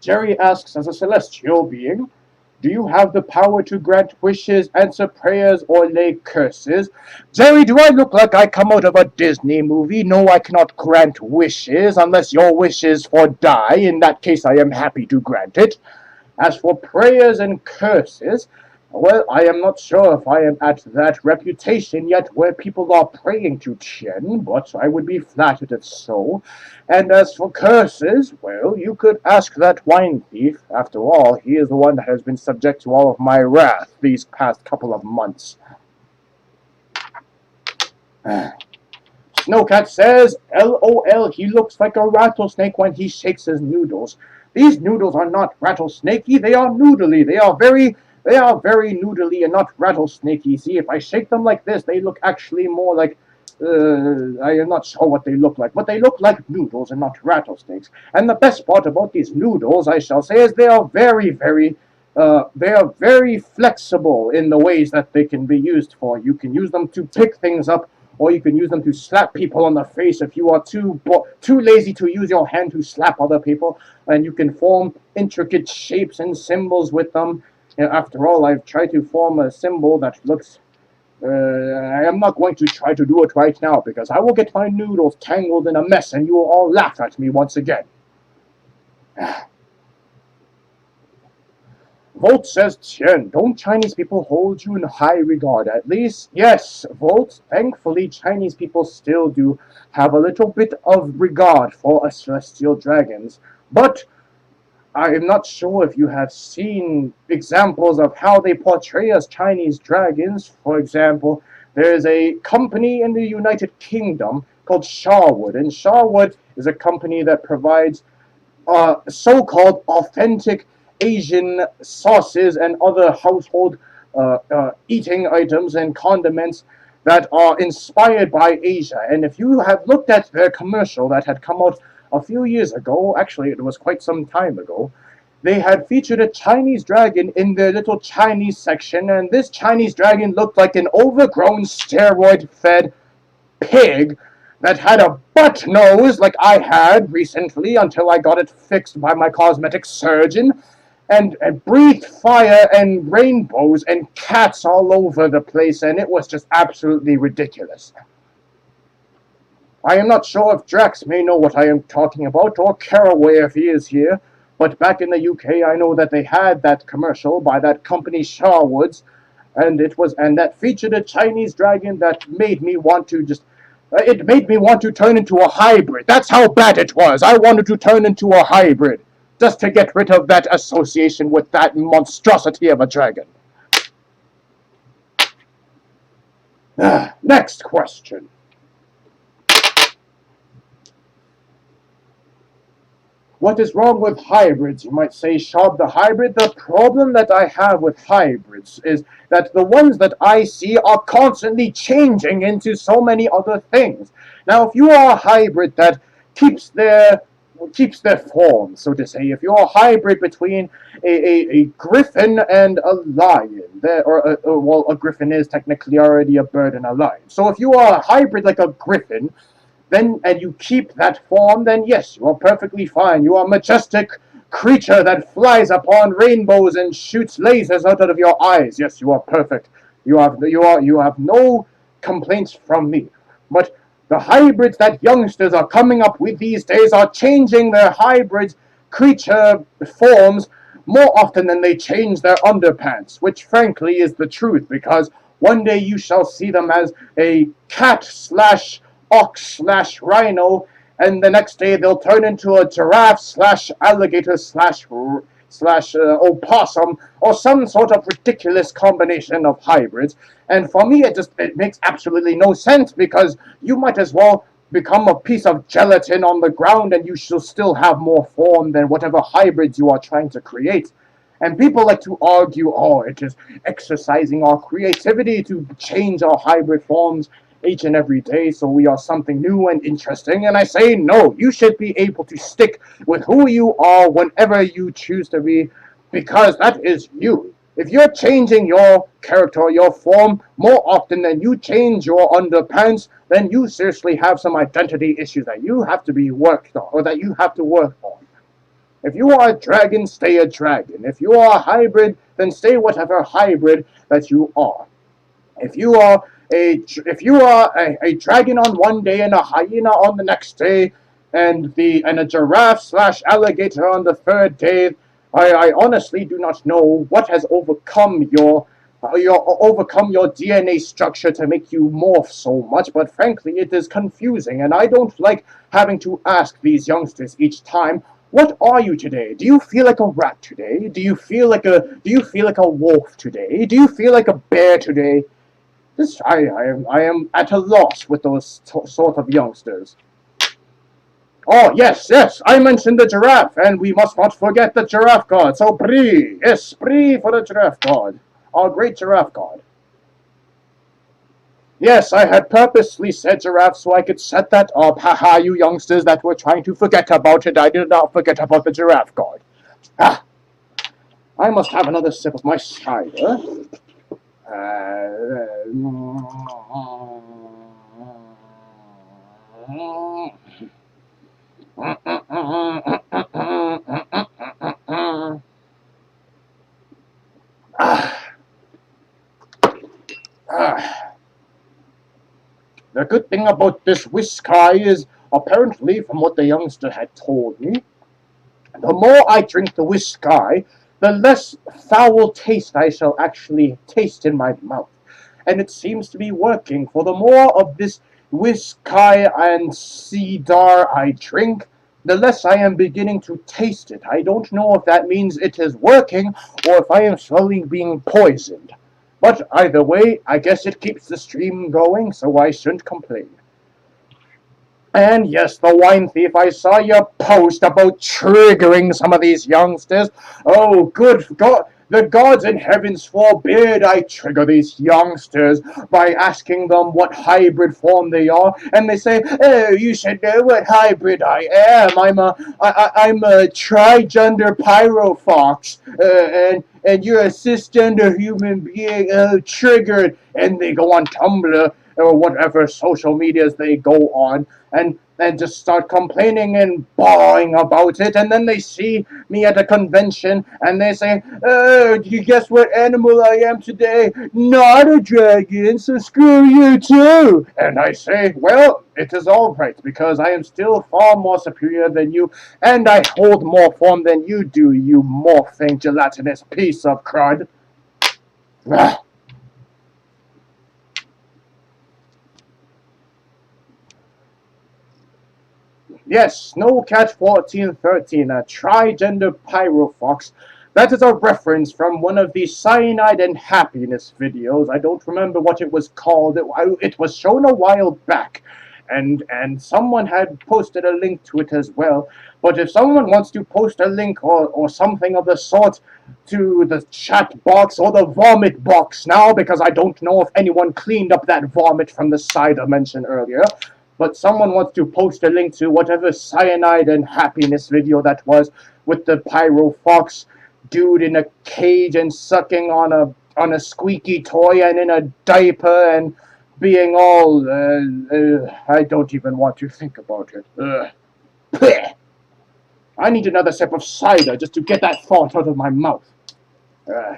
Jerry asks, as a celestial being, do you have the power to grant wishes, answer prayers, or lay curses? Jerry, do I look like I come out of a Disney movie? No, I cannot grant wishes, unless your wish is for die. In that case, I am happy to grant it. As for prayers and curses, well, I am not sure if I am at that reputation yet where people are praying to Tien, but I would be flattered if so. And as for curses, well, you could ask that wine thief. After all, he is the one that has been subject to all of my wrath these past couple of months. Snowcat says, LOL, he looks like a rattlesnake when he shakes his noodles. These noodles are not rattlesnakey, they are noodly. They are very noodly and not rattlesnakey. See, if I shake them like this, they look actually more like, I am not sure what they look like, but they look like noodles and not rattlesnakes. And the best part about these noodles, I shall say, is they are very flexible in the ways that they can be used for. You can use them to pick things up, or you can use them to slap people on the face if you are too lazy to use your hand to slap other people, and you can form intricate shapes and symbols with them. After all, I've tried to form a symbol that looks... I am not going to try to do it right now, because I will get my noodles tangled in a mess, and you will all laugh at me once again. Volt says, Tien, don't Chinese people hold you in high regard? At least, yes, Volt, thankfully Chinese people still do have a little bit of regard for us celestial dragons. But I am not sure if you have seen examples of how they portray us Chinese dragons. For example, there is a company in the United Kingdom called Sharwood, and Sharwood is a company that provides so-called authentic Asian sauces and other household eating items and condiments that are inspired by Asia. And if you have looked at their commercial that had come out a few years ago, actually it was quite some time ago, they had featured a Chinese dragon in their little Chinese section, and this Chinese dragon looked like an overgrown steroid-fed pig that had a butt nose like I had recently until I got it fixed by my cosmetic surgeon, and breathed fire and rainbows and cats all over the place, and it was just absolutely ridiculous. I am not sure if Drax may know what I am talking about, or Caraway if he is here, but back in the UK I know that they had that commercial by that company Sharwoods, and that featured a Chinese dragon that made me want to just. It made me want to turn into a hybrid. That's how bad it was. I wanted to turn into a hybrid just to get rid of that association with that monstrosity of a dragon. Next question. What is wrong with hybrids? You might say, Shab, the hybrid. The problem that I have with hybrids is that the ones that I see are constantly changing into so many other things. Now, if you are a hybrid that keeps their form, so to say, if you're a hybrid between a griffin and a lion, well, a griffin is technically already a bird and a lion. So if you are a hybrid like a griffin, then and you keep that form, then yes, you are perfectly fine. You are a majestic creature that flies upon rainbows and shoots lasers out of your eyes. Yes, you are perfect. You have no complaints from me. But the hybrids that youngsters are coming up with these days are changing their hybrids creature forms more often than they change their underpants, which frankly is the truth, because one day you shall see them as a cat slash ox slash rhino, and the next day they'll turn into a giraffe slash alligator slash opossum, or some sort of ridiculous combination of hybrids. And for me, it makes absolutely no sense, because you might as well become a piece of gelatin on the ground and you shall still have more form than whatever hybrids you are trying to create. And people like to argue, oh, it is exercising our creativity to change our hybrid forms each and every day so we are something new and interesting. And I say, no, you should be able to stick with who you are whenever you choose to be, because that is you. If you're changing your character or your form more often than you change your underpants, then you seriously have some identity issues that you have to be worked on, or that you have to work on. If you are a dragon, stay a dragon. If you are a hybrid, then stay whatever hybrid that you are. If you are a dragon on one day and a hyena on the next day, and a giraffe slash alligator on the third day, I honestly do not know what has overcome your DNA structure to make you morph so much, but frankly it is confusing, and I don't like having to ask these youngsters each time, what are you today? Do you feel like a rat today? Do you feel like a wolf today? Do you feel like a bear today? I am at a loss with those sort of youngsters. Oh, yes, I mentioned the giraffe, and we must not forget the giraffe god. So, Brie, yes, Brie for the giraffe god. Our great giraffe god. Yes, I had purposely said giraffe so I could set that up. Haha, you youngsters that were trying to forget about it, I did not forget about the giraffe god. Ah, I must have another sip of my cider. The good thing about this whiskey is, apparently, from what the youngster had told me, the more I drink the whiskey, the less foul taste I shall actually taste in my mouth. And it seems to be working, for the more of this whiskey and cedar I drink, the less I am beginning to taste it. I don't know if that means it is working, or if I am slowly being poisoned. But either way, I guess it keeps the stream going, so I shouldn't complain. And yes, the wine thief, I saw your post about triggering some of these youngsters. Oh, good God. The gods in heavens forbid I trigger these youngsters by asking them what hybrid form they are, and they say, "Oh, you should know what hybrid I am. I'm a trigender pyrofox, and you're a cisgender human being. Triggered." And they go on Tumblr or whatever social medias they go on, and just start complaining and bawling about it, and then they see me at a convention and they say, "Oh, do you guess what animal I am today? Not a dragon, so screw you too." And I say, well, it is all right, because I am still far more superior than you, and I hold more form than you do, you morphing gelatinous piece of crud. Yes, Snowcat1413, a trigender pyrofox. That is a reference from one of the cyanide and happiness videos. I don't remember what it was called. It was shown a while back, and someone had posted a link to it as well. But if someone wants to post a link or something of the sort to the chat box or the vomit box now, because I don't know if anyone cleaned up that vomit from the side I mentioned earlier, but someone wants to post a link to whatever cyanide and happiness video that was with the pyro fox dude in a cage and sucking on a squeaky toy and in a diaper and being all I don't even want to think about it. I need another sip of cider just to get that thought out of my mouth. Uh,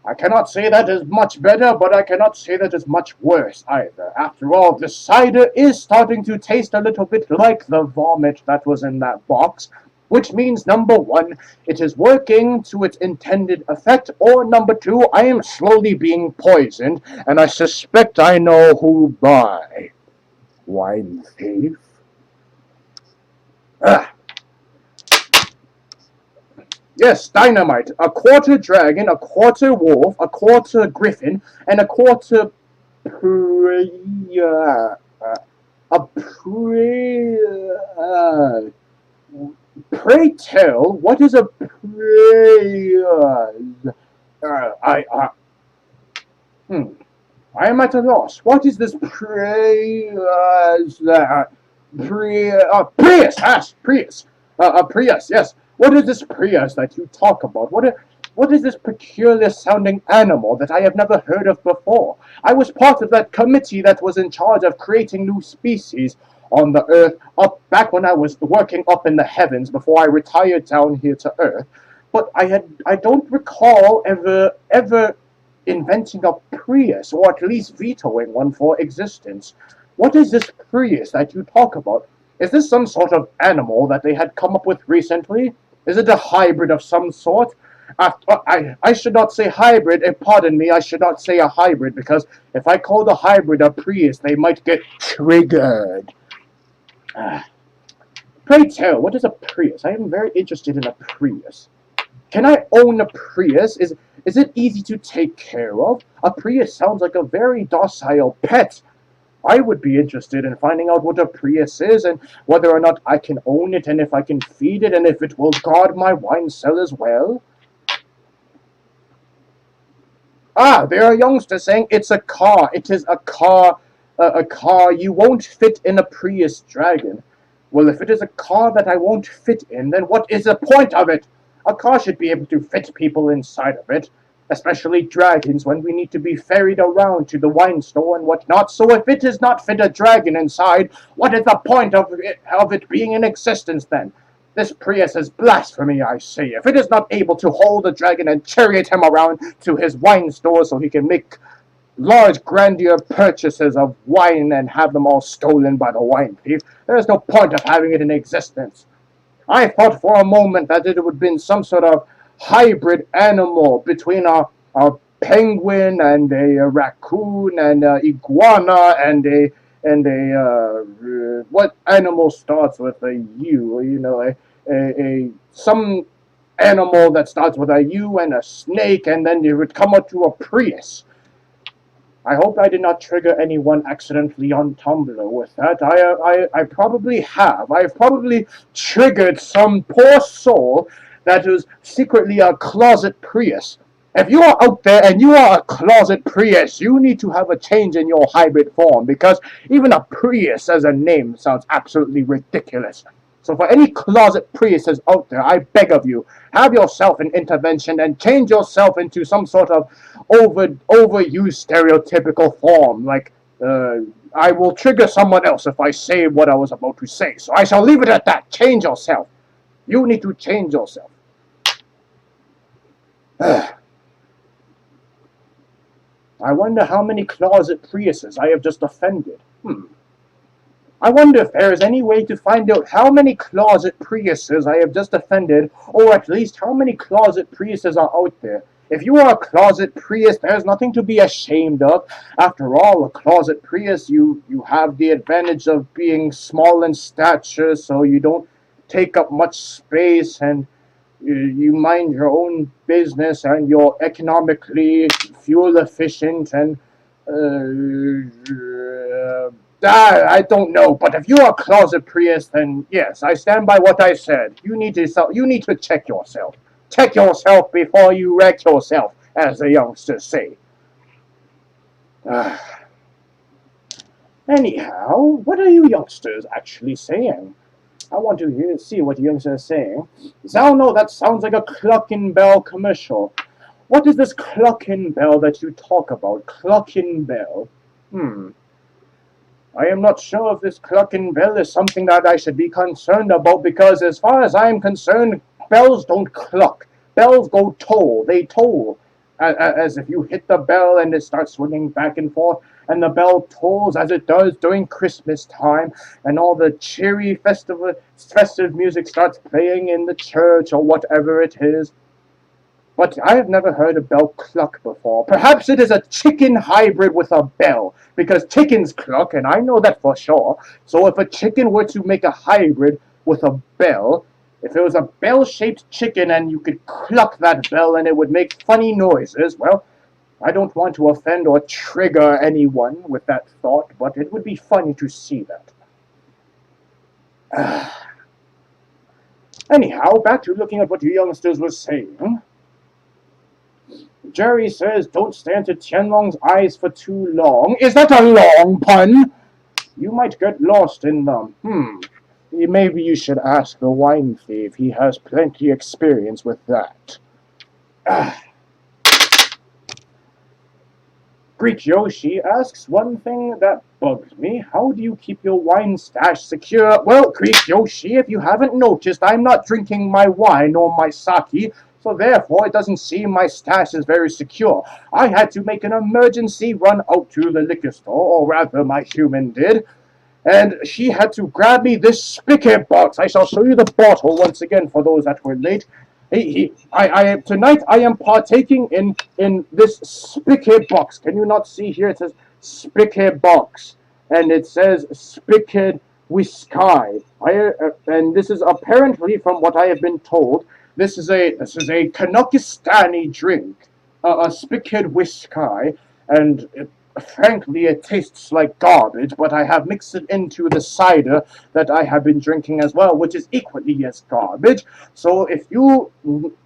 I cannot say that is much better, but I cannot say that is much worse either. After all, the cider is starting to taste a little bit like the vomit that was in that box, which means, number one, it is working to its intended effect, or number two, I am slowly being poisoned, and I suspect I know who by. Wine thief? Ah, yes, dynamite. A quarter dragon, a quarter wolf, a quarter griffin, and a quarter a pray tell, what is a hmm. I am at a loss. What is this Prius? Yes, Prius. Prius. Yes. What is this Prius that you talk about? What is this peculiar sounding animal that I have never heard of before? I was part of that committee that was in charge of creating new species on the Earth up back when I was working up in the heavens before I retired down here to Earth. But I don't recall ever inventing a Prius, or at least vetoing one for existence. What is this Prius that you talk about? Is this some sort of animal that they had come up with recently? Is it a hybrid of some sort? I should not say hybrid, pardon me, I should not say a hybrid, because if I call the hybrid a Prius, they might get triggered. Pray tell, what is a Prius? I am very interested in a Prius. Can I own a Prius? Is it easy to take care of? A Prius sounds like a very docile pet. I would be interested in finding out what a Prius is and whether or not I can own it and if I can feed it and if it will guard my wine cell as well. Ah, there are youngsters saying it's a car. It is a car. A car you won't fit in a Prius Dragon. Well, if it is a car that I won't fit in, then what is the point of it? A car should be able to fit people inside of it, especially dragons when we need to be ferried around to the wine store and whatnot. So if it does not fit a dragon inside, what is the point of it being in existence then? This Prius is blasphemy, I say. If it is not able to hold a dragon and chariot him around to his wine store so he can make large grandeur purchases of wine and have them all stolen by the wine thief, there is no point of having it in existence. I thought for a moment that it would have been some sort of hybrid animal between a penguin and a raccoon and an iguana and a what animal starts with a U? You know, a some animal that starts with a U and a snake, and then you would come up to a Prius. I hope I did not trigger anyone accidentally on Tumblr with that. I probably have. I've probably triggered some poor soul that is secretly a closet Prius. If you are out there and you are a closet Prius, you need to have a change in your hybrid form, because even a Prius as a name sounds absolutely ridiculous. So for any closet Priuses out there, I beg of you, have yourself an intervention and change yourself into some sort of overused stereotypical form. Like, I will trigger someone else if I say what I was about to say. So I shall leave it at that. Change yourself. You need to change yourself. I wonder how many closet Priuses I have just offended. I wonder if there is any way to find out how many closet Priuses I have just offended, or at least how many closet Priuses are out there. If you are a closet Prius, there's nothing to be ashamed of. After all, a closet Prius, you have the advantage of being small in stature, so you don't take up much space, and you mind your own business, and you're economically fuel efficient, and I don't know, but if you're a closet Prius, then yes, I stand by what I said. You need to check yourself. Check yourself before you wreck yourself, as the youngsters say. Anyhow, what are you youngsters actually saying? I want to see what you youngsters are saying. Zalno, that sounds like a Cluckin' Bell commercial. What is this Cluckin' Bell that you talk about? Cluckin' Bell? I am not sure if this Cluckin' Bell is something that I should be concerned about, because as far as I am concerned, bells don't cluck. Bells go toll. They toll. As if you hit the bell and it starts swinging back and forth, and the bell tolls as it does during Christmas time, and all the cheery festive music starts playing in the church or whatever it is. But I have never heard a bell cluck before. Perhaps it is a chicken hybrid with a bell, because chickens cluck, and I know that for sure. So if a chicken were to make a hybrid with a bell, if it was a bell-shaped chicken and you could cluck that bell and it would make funny noises, well, I don't want to offend or trigger anyone with that thought, but it would be funny to see that. Anyhow, back to looking at what you youngsters were saying. Jerry says, don't stare into Tianlong's eyes for too long. Is that a long pun? You might get lost in them. Maybe you should ask the wine thief. He has plenty experience with that. Greek Yoshi asks, one thing that bugs me, how do you keep your wine stash secure? Well, Greek Yoshi, if you haven't noticed, I'm not drinking my wine or my sake, so therefore it doesn't seem my stash is very secure. I had to make an emergency run out to the liquor store, or rather my human did, and she had to grab me this spigot box. I shall show you the bottle once again for those that were late. Tonight I am partaking in this spigot box. Can you not see here? It says spigot box, and it says spigot whisky. And this is apparently, from what I have been told, this is a Kanakistani drink, a spigot whisky, and frankly, it tastes like garbage, but I have mixed it into the cider that I have been drinking as well, which is equally as garbage. So if you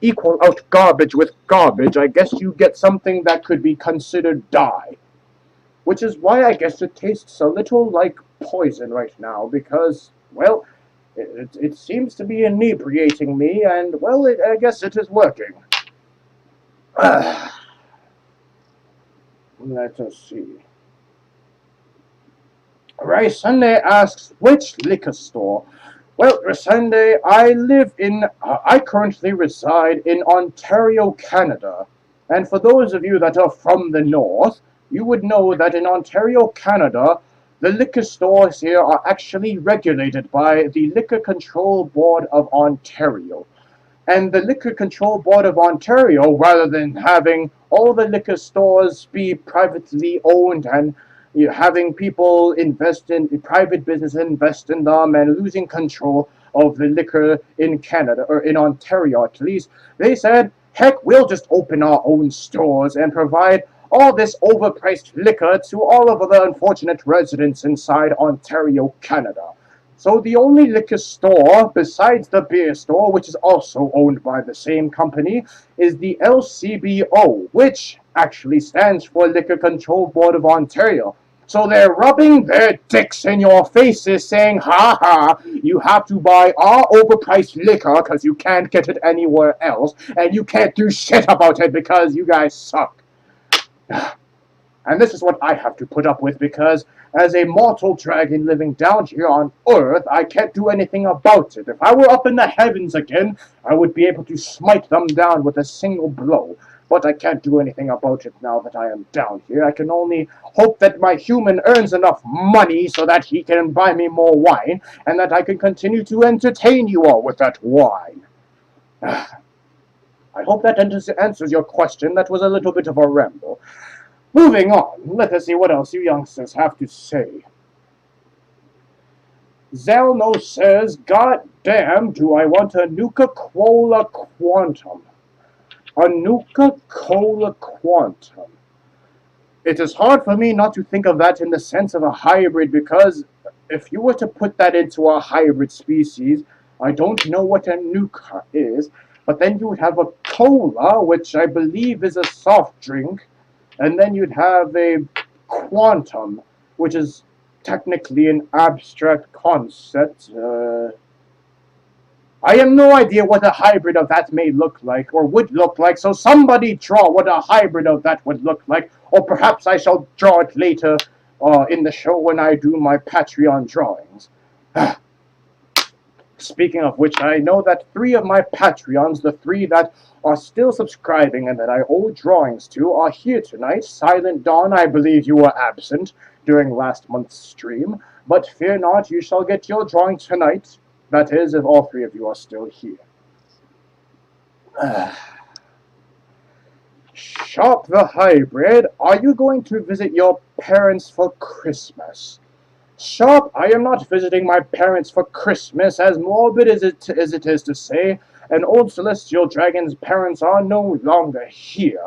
equal out garbage with garbage, I guess you get something that could be considered dye. Which is why I guess it tastes a little like poison right now, because, well, it seems to be inebriating me, and, well, I guess it is working. Let us see. Sunday asks, which liquor store? Well, Sunday, I currently reside in Ontario, Canada. And for those of you that are from the north, you would know that in Ontario, Canada, the liquor stores here are actually regulated by the Liquor Control Board of Ontario. And the Liquor Control Board of Ontario, rather than having all the liquor stores be privately owned and having people invest in private business, invest in them, and losing control of the liquor in Canada, or in Ontario at least, they said, heck, we'll just open our own stores and provide all this overpriced liquor to all of the unfortunate residents inside Ontario, Canada. So the only liquor store, besides the beer store, which is also owned by the same company, is the LCBO, which actually stands for Liquor Control Board of Ontario. So they're rubbing their dicks in your faces saying, ha ha, you have to buy our overpriced liquor because you can't get it anywhere else, and you can't do shit about it because you guys suck. And this is what I have to put up with, because as a mortal dragon living down here on Earth, I can't do anything about it. If I were up in the heavens again, I would be able to smite them down with a single blow. but I can't do anything about it now that I am down here. I can only hope that my human earns enough money so that he can buy me more wine, and that I can continue to entertain you all with that wine. I hope that answers your question. That was a little bit of a ramble. Moving on, let us see what else you youngsters have to say. Zelno says, "God damn, do I want a Nuka-Cola Quantum." A Nuka-Cola Quantum. It is hard for me not to think of that in the sense of a hybrid, because if you were to put that into a hybrid species, I don't know what a Nuka is, but then you would have a cola, which I believe is a soft drink, and then you'd have a quantum, which is technically an abstract concept. I have no idea what a hybrid of that may look like, or would look like, so somebody draw what a hybrid of that would look like, or perhaps I shall draw it later in the show when I do my Patreon drawings. Speaking of which, I know that 3 of my Patreons, the 3 that are still subscribing and that I owe drawings to, are here tonight. Silent Dawn, I believe you were absent during last month's stream, but fear not, you shall get your drawing tonight. That is, if all 3 of you are still here. Shop the Hybrid, are you going to visit your parents for Christmas? Shop, I am not visiting my parents for Christmas, as morbid as it is to say. An old celestial dragon's parents are no longer here.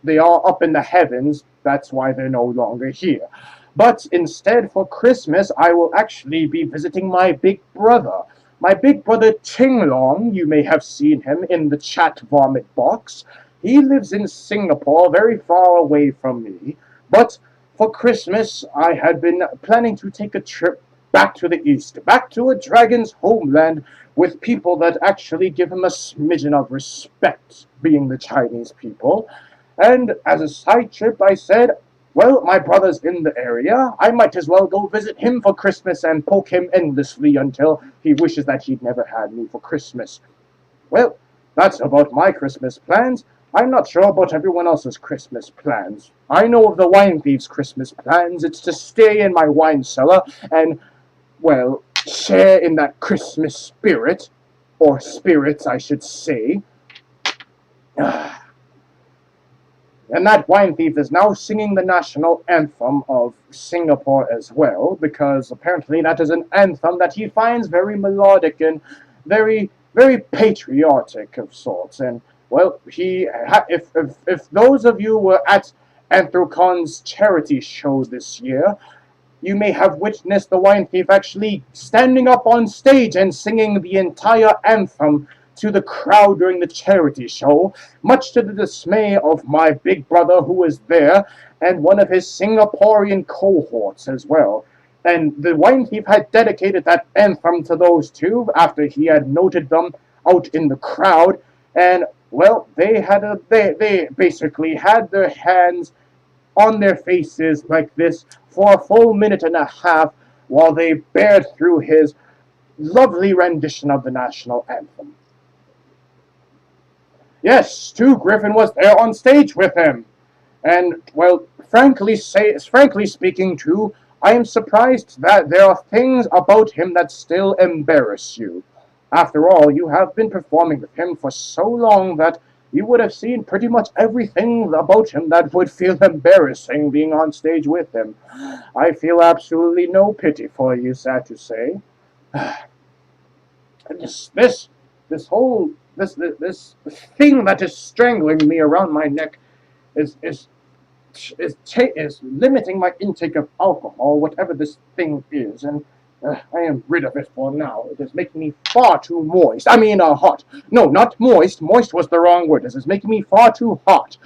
They are up in the heavens, that's why they're no longer here. But instead, for Christmas, I will actually be visiting my big brother. My big brother Tinglong, you may have seen him in the chat vomit box. He lives in Singapore, very far away from me. But for Christmas, I had been planning to take a trip back to the east, back to a dragon's homeland, with people that actually give him a smidgen of respect, being the Chinese people. And as a side trip, I said, well, my brother's in the area. I might as well go visit him for Christmas and poke him endlessly until he wishes that he'd never had me for Christmas. Well, that's about my Christmas plans. I'm not sure about everyone else's Christmas plans. I know of the wine thief's Christmas plans. It's to stay in my wine cellar and, well, share in that Christmas spirit. Or spirits, I should say. And that wine thief is now singing the national anthem of Singapore as well, because apparently that is an anthem that he finds very melodic and very, very patriotic of sorts. And, well, if those of you were at Anthrocon's charity shows this year, you may have witnessed the wine thief actually standing up on stage and singing the entire anthem to the crowd during the charity show, much to the dismay of my big brother who was there, and one of his Singaporean cohorts as well. And the wine thief had dedicated that anthem to those 2 after he had noted them out in the crowd, and, well, they basically had their hands on their faces like this for a full minute and a half while they bared through his lovely rendition of the national anthem. Yes, Stu Griffin was there on stage with him. And, well, frankly speaking, too, I am surprised that there are things about him that still embarrass you. After all, you have been performing with him for so long that you would have seen pretty much everything about him that would feel embarrassing being on stage with him. I feel absolutely no pity for you, sad to say. This whole thing that is strangling me around my neck is limiting my intake of alcohol, whatever this thing is, and I am rid of it for now. It is making me far too moist. I mean, hot. No, not moist. Moist was the wrong word. This is making me far too hot.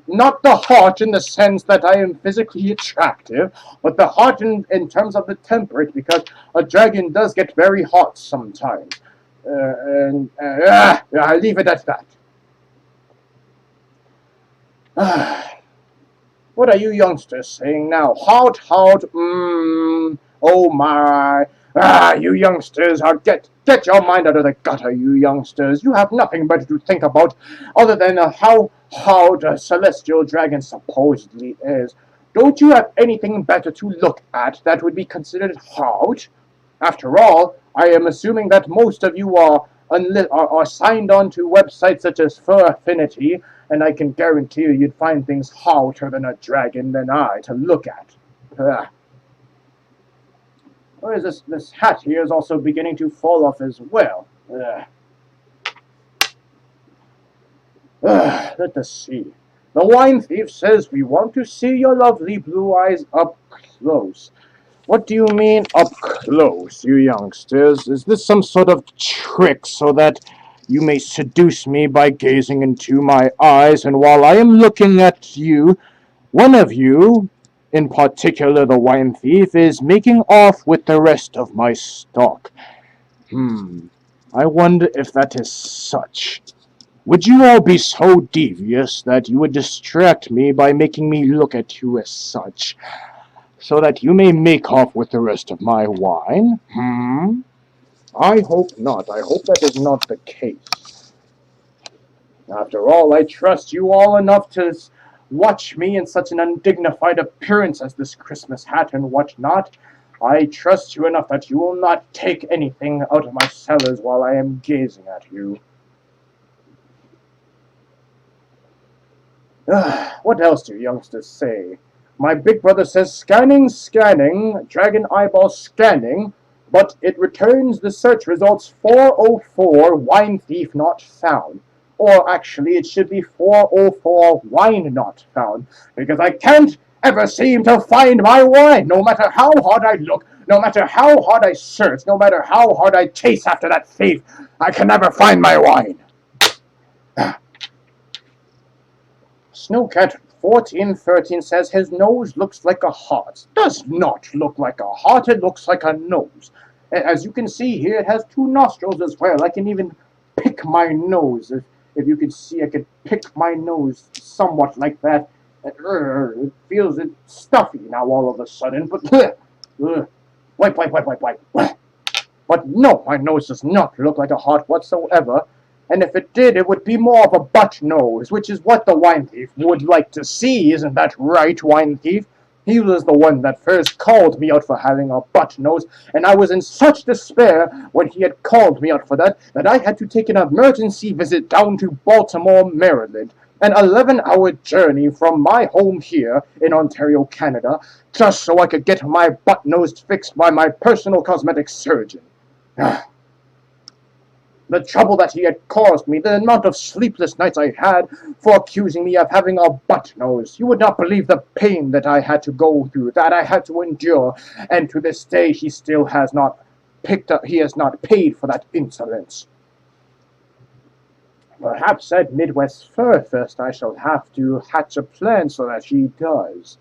Not the hot in the sense that I am physically attractive, but the hot in terms of the temperate, because a dragon does get very hot sometimes. I leave it at that. What are you youngsters saying now? Hot, oh my. You youngsters are Get your mind out of the gutter, you youngsters. You have nothing better to think about other than how hard a celestial dragon supposedly is. Don't you have anything better to look at that would be considered hard? After all, I am assuming that most of you are signed on to websites such as Fur Affinity, and I can guarantee you'd find things harder than a dragon than I to look at. Ugh. Or is this hat here is also beginning to fall off as well. Let us see. The wine thief says we want to see your lovely blue eyes up close. What do you mean up close, you youngsters? Is this some sort of trick so that you may seduce me by gazing into my eyes, and while I am looking at you, one of you, in particular the wine thief, is making off with the rest of my stock? I wonder if that is such. Would you all be so devious that you would distract me by making me look at you as such, so that you may make off with the rest of my wine? I hope not. I hope that is not the case. After all, I trust you all enough to watch me in such an undignified appearance as this Christmas hat and whatnot. I trust you enough that you will not take anything out of my cellars while I am gazing at you. What else do youngsters say? My big brother says scanning, scanning, dragon eyeball scanning, but it returns the search results 404, wine thief not found. Or actually, it should be 404, wine not found, because I can't ever seem to find my wine, no matter how hard I look, no matter how hard I search, no matter how hard I chase after that thief, I can never find my wine. Snowcat 1413 says his nose looks like a heart. Does not look like a heart, it looks like a nose. As you can see here, it has two nostrils as well. I can even pick my nose. If you could see, I could pick my nose somewhat like that. It feels stuffy now all of a sudden, but wipe. But no, my nose does not look like a heart whatsoever. And if it did, it would be more of a butt nose, which is what the wine thief would like to see. Isn't that right, wine thief? He was the one that first called me out for having a butt nose, and I was in such despair when he had called me out for that I had to take an emergency visit down to Baltimore, Maryland, an 11-hour journey from my home here in Ontario, Canada, just so I could get my butt nose fixed by my personal cosmetic surgeon. The trouble that he had caused me, the amount of sleepless nights I had for accusing me of having a butt nose. You would not believe the pain that I had to go through, that I had to endure, and to this day he still has not he has not paid for that insolence. Perhaps at Midwest Fur Fest I shall have to hatch a plan so that he does.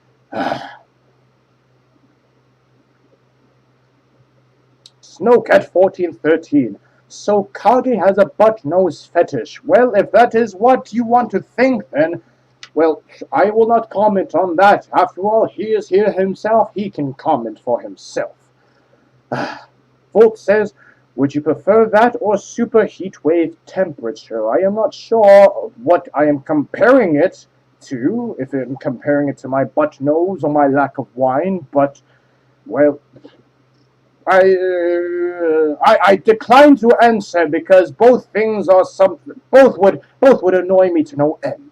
Snowcat 1413. So Kage has a butt nose fetish. Well, if that is what you want to think, then, well, I will not comment on that. After all, he is here himself. He can comment for himself. Volt says, would you prefer that or super heat wave temperature? I am not sure what I am comparing it to, if I'm comparing it to my butt nose or my lack of wine, but, well, I decline to answer because both things are something. Both would annoy me to no end.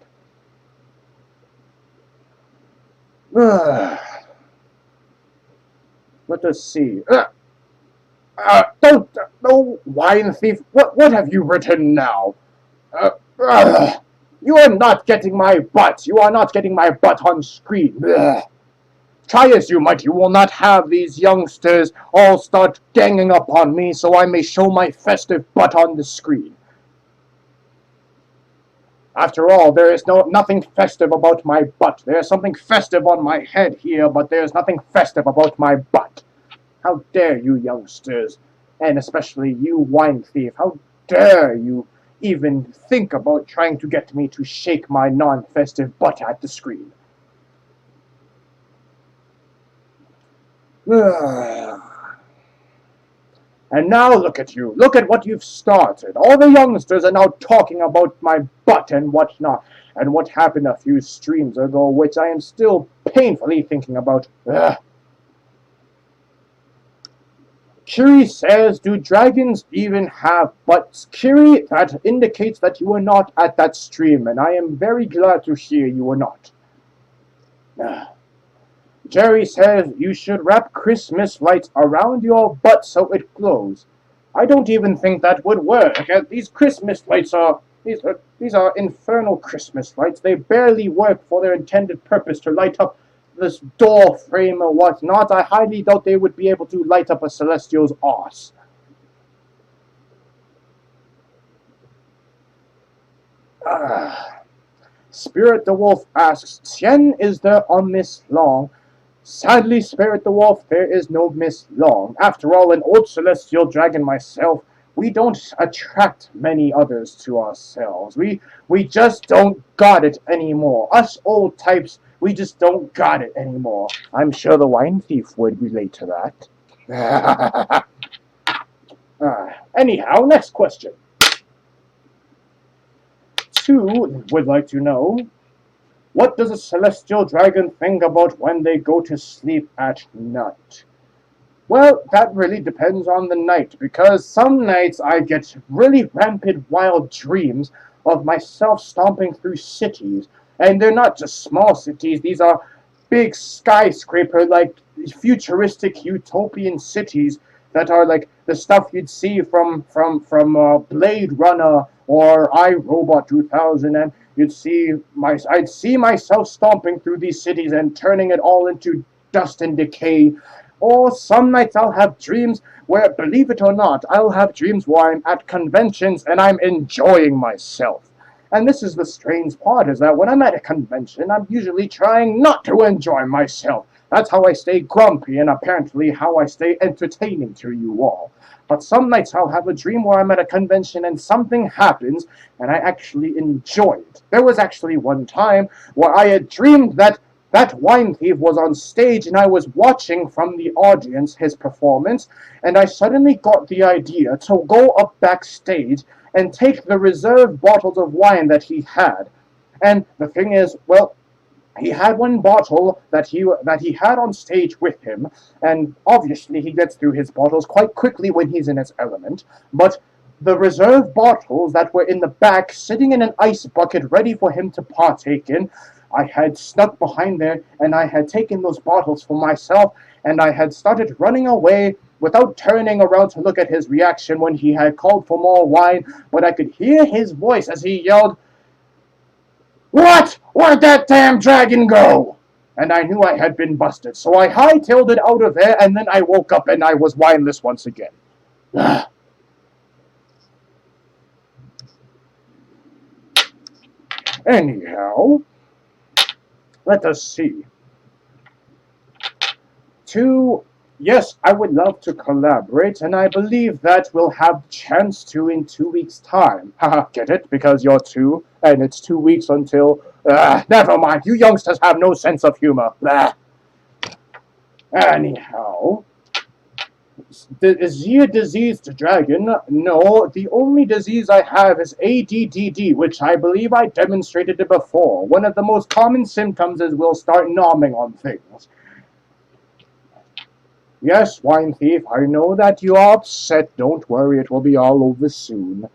Let us see. No, wine thief. What have you written now? You are not getting my butt. You are not getting my butt on screen. Try as you might, you will not have these youngsters all start ganging up on me so I may show my festive butt on the screen. After all, there is nothing festive about my butt. There is something festive on my head here, but there is nothing festive about my butt. How dare you, youngsters, and especially you, wine thief, how dare you even think about trying to get me to shake my non-festive butt at the screen. And now look at you. Look at what you've started. All the youngsters are now talking about my butt and whatnot, and what happened a few streams ago, which I am still painfully thinking about. Ugh. Kiri says, do dragons even have butts? Kiri, that indicates that you were not at that stream, and I am very glad to hear you were not. Ugh. Jerry says you should wrap Christmas lights around your butt so it glows. I don't even think that would work. These Christmas lights are these are infernal Christmas lights. They barely work for their intended purpose to light up this door frame or whatnot. I highly doubt they would be able to light up a celestial's arse. Spirit the Wolf asks, Tien, is there a Miss Long? Sadly, Spirit the Wolf, there is no Miss Long. After all, an old celestial dragon myself, we don't attract many others to ourselves. We just don't got it anymore. Us old types, we just don't got it anymore. I'm sure the wine thief would relate to that. Anyhow, next question. 2 would like to know, what does a celestial dragon think about when they go to sleep at night? Well, that really depends on the night, because some nights I get really rampant wild dreams of myself stomping through cities. And they're not just small cities, these are big skyscraper, like futuristic utopian cities that are like the stuff you'd see from Blade Runner or iRobot 2000, and I'd see myself stomping through these cities and turning it all into dust and decay. Or some nights I'll have dreams where, believe it or not, I'll have dreams where I'm at conventions and I'm enjoying myself. And this is the strange part, is that when I'm at a convention, I'm usually trying not to enjoy myself. That's how I stay grumpy, and apparently how I stay entertaining to you all. But some nights I'll have a dream where I'm at a convention and something happens, and I actually enjoy it. There was actually one time where I had dreamed that wine thief was on stage and I was watching from the audience his performance, and I suddenly got the idea to go up backstage and take the reserve bottles of wine that he had. And the thing is, well, he had one bottle that he had on stage with him, and obviously he gets through his bottles quite quickly when he's in his element, but the reserve bottles that were in the back, sitting in an ice bucket ready for him to partake in, I had snuck behind there, and I had taken those bottles for myself, and I had started running away without turning around to look at his reaction when he had called for more wine, but I could hear his voice as he yelled, "What? Where'd that damn dragon go?" And I knew I had been busted, so I hightailed it out of there, and then I woke up and I was wineless once again. Anyhow, let us see. Yes, I would love to collaborate, and I believe that we'll have the chance to in 2 weeks' time. Haha, get it? Because you're 2, and it's 2 weeks until... never mind, you youngsters have no sense of humor. Anyhow, is he a diseased dragon? No, the only disease I have is ADDD, which I believe I demonstrated it before. One of the most common symptoms is we'll start nomming on things. Yes, wine thief, I know that you are upset. Don't worry, it will be all over soon.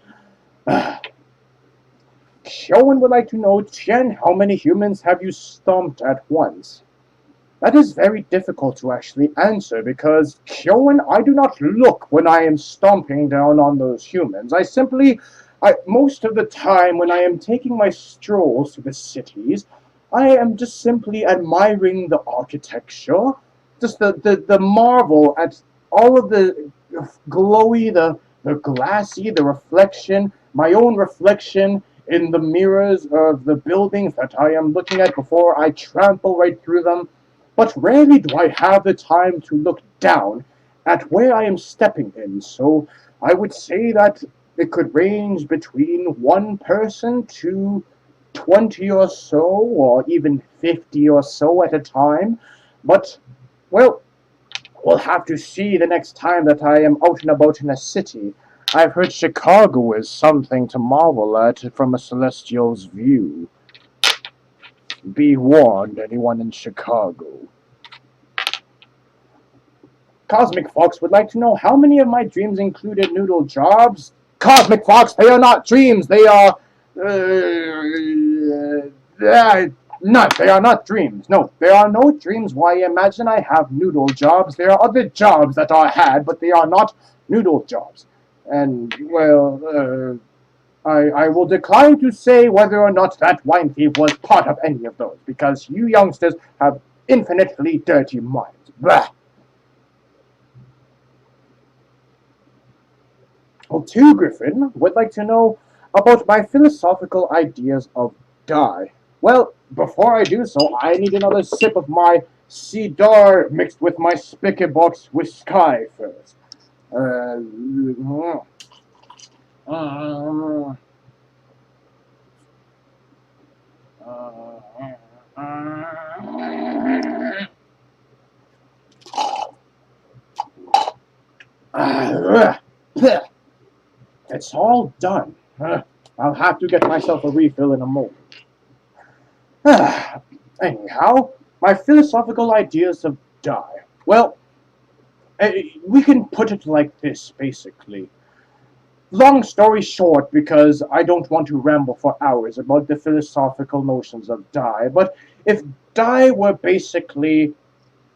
Kyoan would like to know, Tien, how many humans have you stomped at once? That is very difficult to actually answer, because, Kyoan, I do not look when I am stomping down on those humans. Most of the time when I am taking my strolls to the cities, I am just simply admiring the architecture, just the marvel at all of the glowy, the glassy, the reflection, my own reflection in the mirrors of the buildings that I am looking at before I trample right through them. But rarely do I have the time to look down at where I am stepping in, so I would say that it could range between 1 person to 20 or so, or even 50 or so at a time. But, well, We'll have to see the next time that I am out and about in a city. I've heard Chicago is something to marvel at from a celestial's view. Be warned, anyone in Chicago. Cosmic Fox would like to know how many of my dreams included noodle jobs. Cosmic Fox, they are not dreams. They are. Not. They are not dreams. No, there are no dreams. Why imagine I have noodle jobs? There are other jobs that are had, but they are not noodle jobs. And, well, I will decline to say whether or not that wine thief was part of any of those, because you youngsters have infinitely dirty minds. Blah. Well, Two Griffin would like to know about my philosophical ideas of die. Well, before I do so, I need another sip of my cedar mixed with my spiky box whiskey first. Uh, uh, It's all done. I'll have to get myself a refill in a moment. Anyhow, my philosophical ideas of die. Well, we can put it like this, basically. Long story short, because I don't want to ramble for hours about the philosophical notions of die, but if die were basically,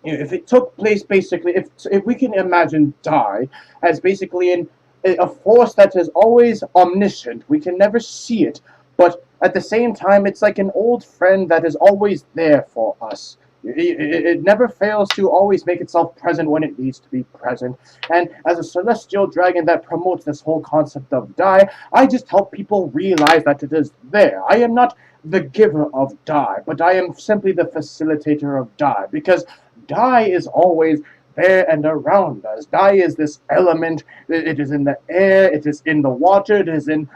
if it took place basically, if we can imagine die as basically a force that is always omniscient, we can never see it, but at the same time, it's like an old friend that is always there for us. It never fails to always make itself present when it needs to be present. And as a celestial dragon that promotes this whole concept of die, I just help people realize that it is there. I am not the giver of die, but I am simply the facilitator of die, because die is always there and around us. Die is this element. It is in the air. It is in the water. It is in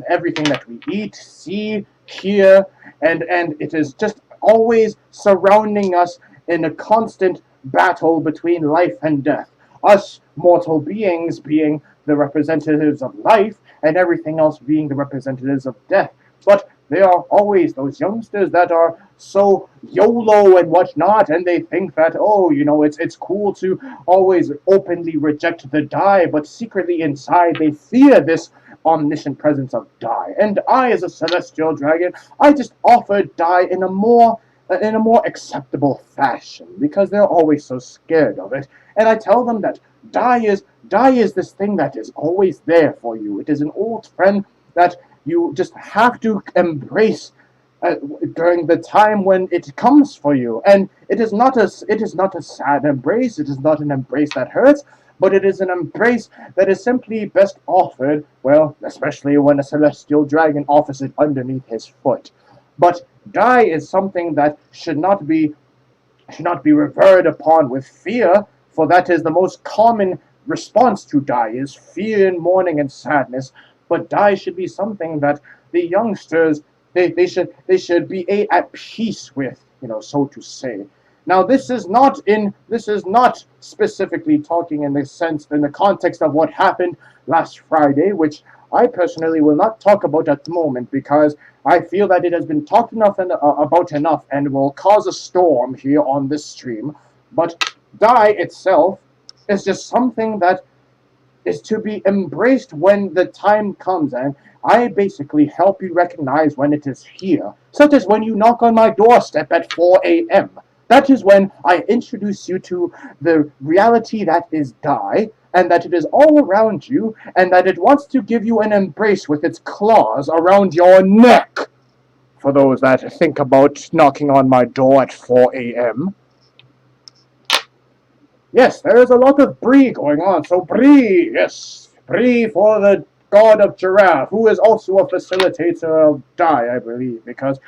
everything that we eat, see, hear, and it is just always surrounding us in a constant battle between life and death. Us mortal beings being the representatives of life, and everything else being the representatives of death. But there are always those youngsters that are so YOLO and whatnot, and they think that, oh, it's cool to always openly reject the die, but secretly inside they fear this omniscient presence of die. And I, as a celestial dragon, I just offer die in a more acceptable fashion, because they're always so scared of it. And I tell them that die is this thing that is always there for you. It is an old friend that you just have to embrace during the time when it comes for you. And it is not a sad embrace. It is not an embrace that hurts, but it is an embrace that is simply best offered, well, especially when a celestial dragon offers it underneath his foot. But die is something that should not be revered upon with fear, for that is the most common response to die, is fear and mourning and sadness. But die should be something that the youngsters they should be at peace with, so to say. Now, this is not specifically talking in the context of what happened last Friday, which I personally will not talk about at the moment, because I feel that it has been talked enough about enough and will cause a storm here on this stream. But die itself is just something that is to be embraced when the time comes, and I basically help you recognize when it is here, such as when you knock on my doorstep at 4 a.m. That is when I introduce you to the reality that is die, and that it is all around you, and that it wants to give you an embrace with its claws around your neck. For those that think about knocking on my door at 4 a.m. Yes, there is a lot of Bree going on. So Bree, yes, Bree for the god of giraffe, who is also a facilitator of die, I believe, because,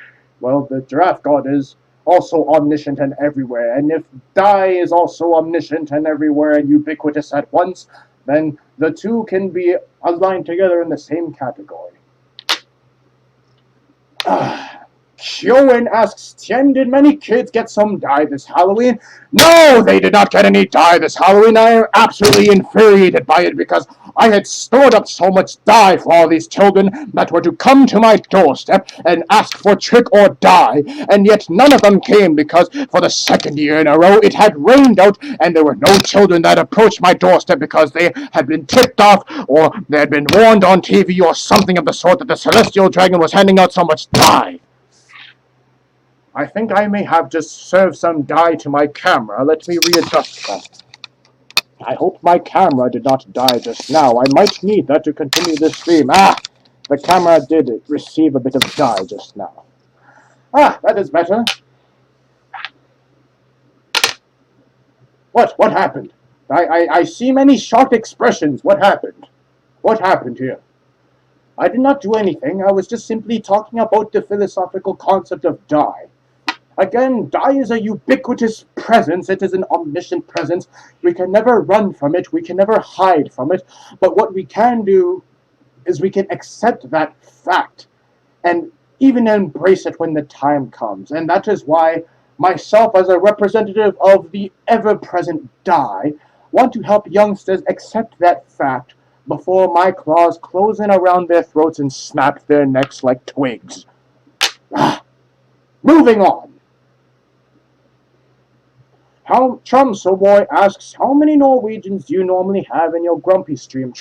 well, the giraffe god is also omniscient and everywhere. And if die is also omniscient and everywhere and ubiquitous at once, then the two can be aligned together in the same category. Hyoen asks Tien, did many kids get some dye this Halloween? No, they did not get any dye this Halloween. I am absolutely infuriated by it because I had stored up so much dye for all these children that were to come to my doorstep and ask for trick or dye, and yet none of them came because for the second year in a row it had rained out and there were no children that approached my doorstep because they had been tipped off or they had been warned on TV or something of the sort that the celestial dragon was handing out so much dye. I think I may have just served some dye to my camera. Let me readjust that. I hope my camera did not die just now. I might need that to continue this stream. The camera did receive a bit of dye just now. That is better. What happened? I see many shocked expressions. What happened? What happened here? I did not do anything. I was just simply talking about the philosophical concept of dye. Again, dye is a ubiquitous presence. It is an omniscient presence. We can never run from it. We can never hide from it. But what we can do is we can accept that fact and even embrace it when the time comes. And that is why myself, as a representative of the ever-present dye, want to help youngsters accept that fact before my claws close in around their throats and snap their necks like twigs. Moving on. Boy asks, how many Norwegians do you normally have in your Grumpystream?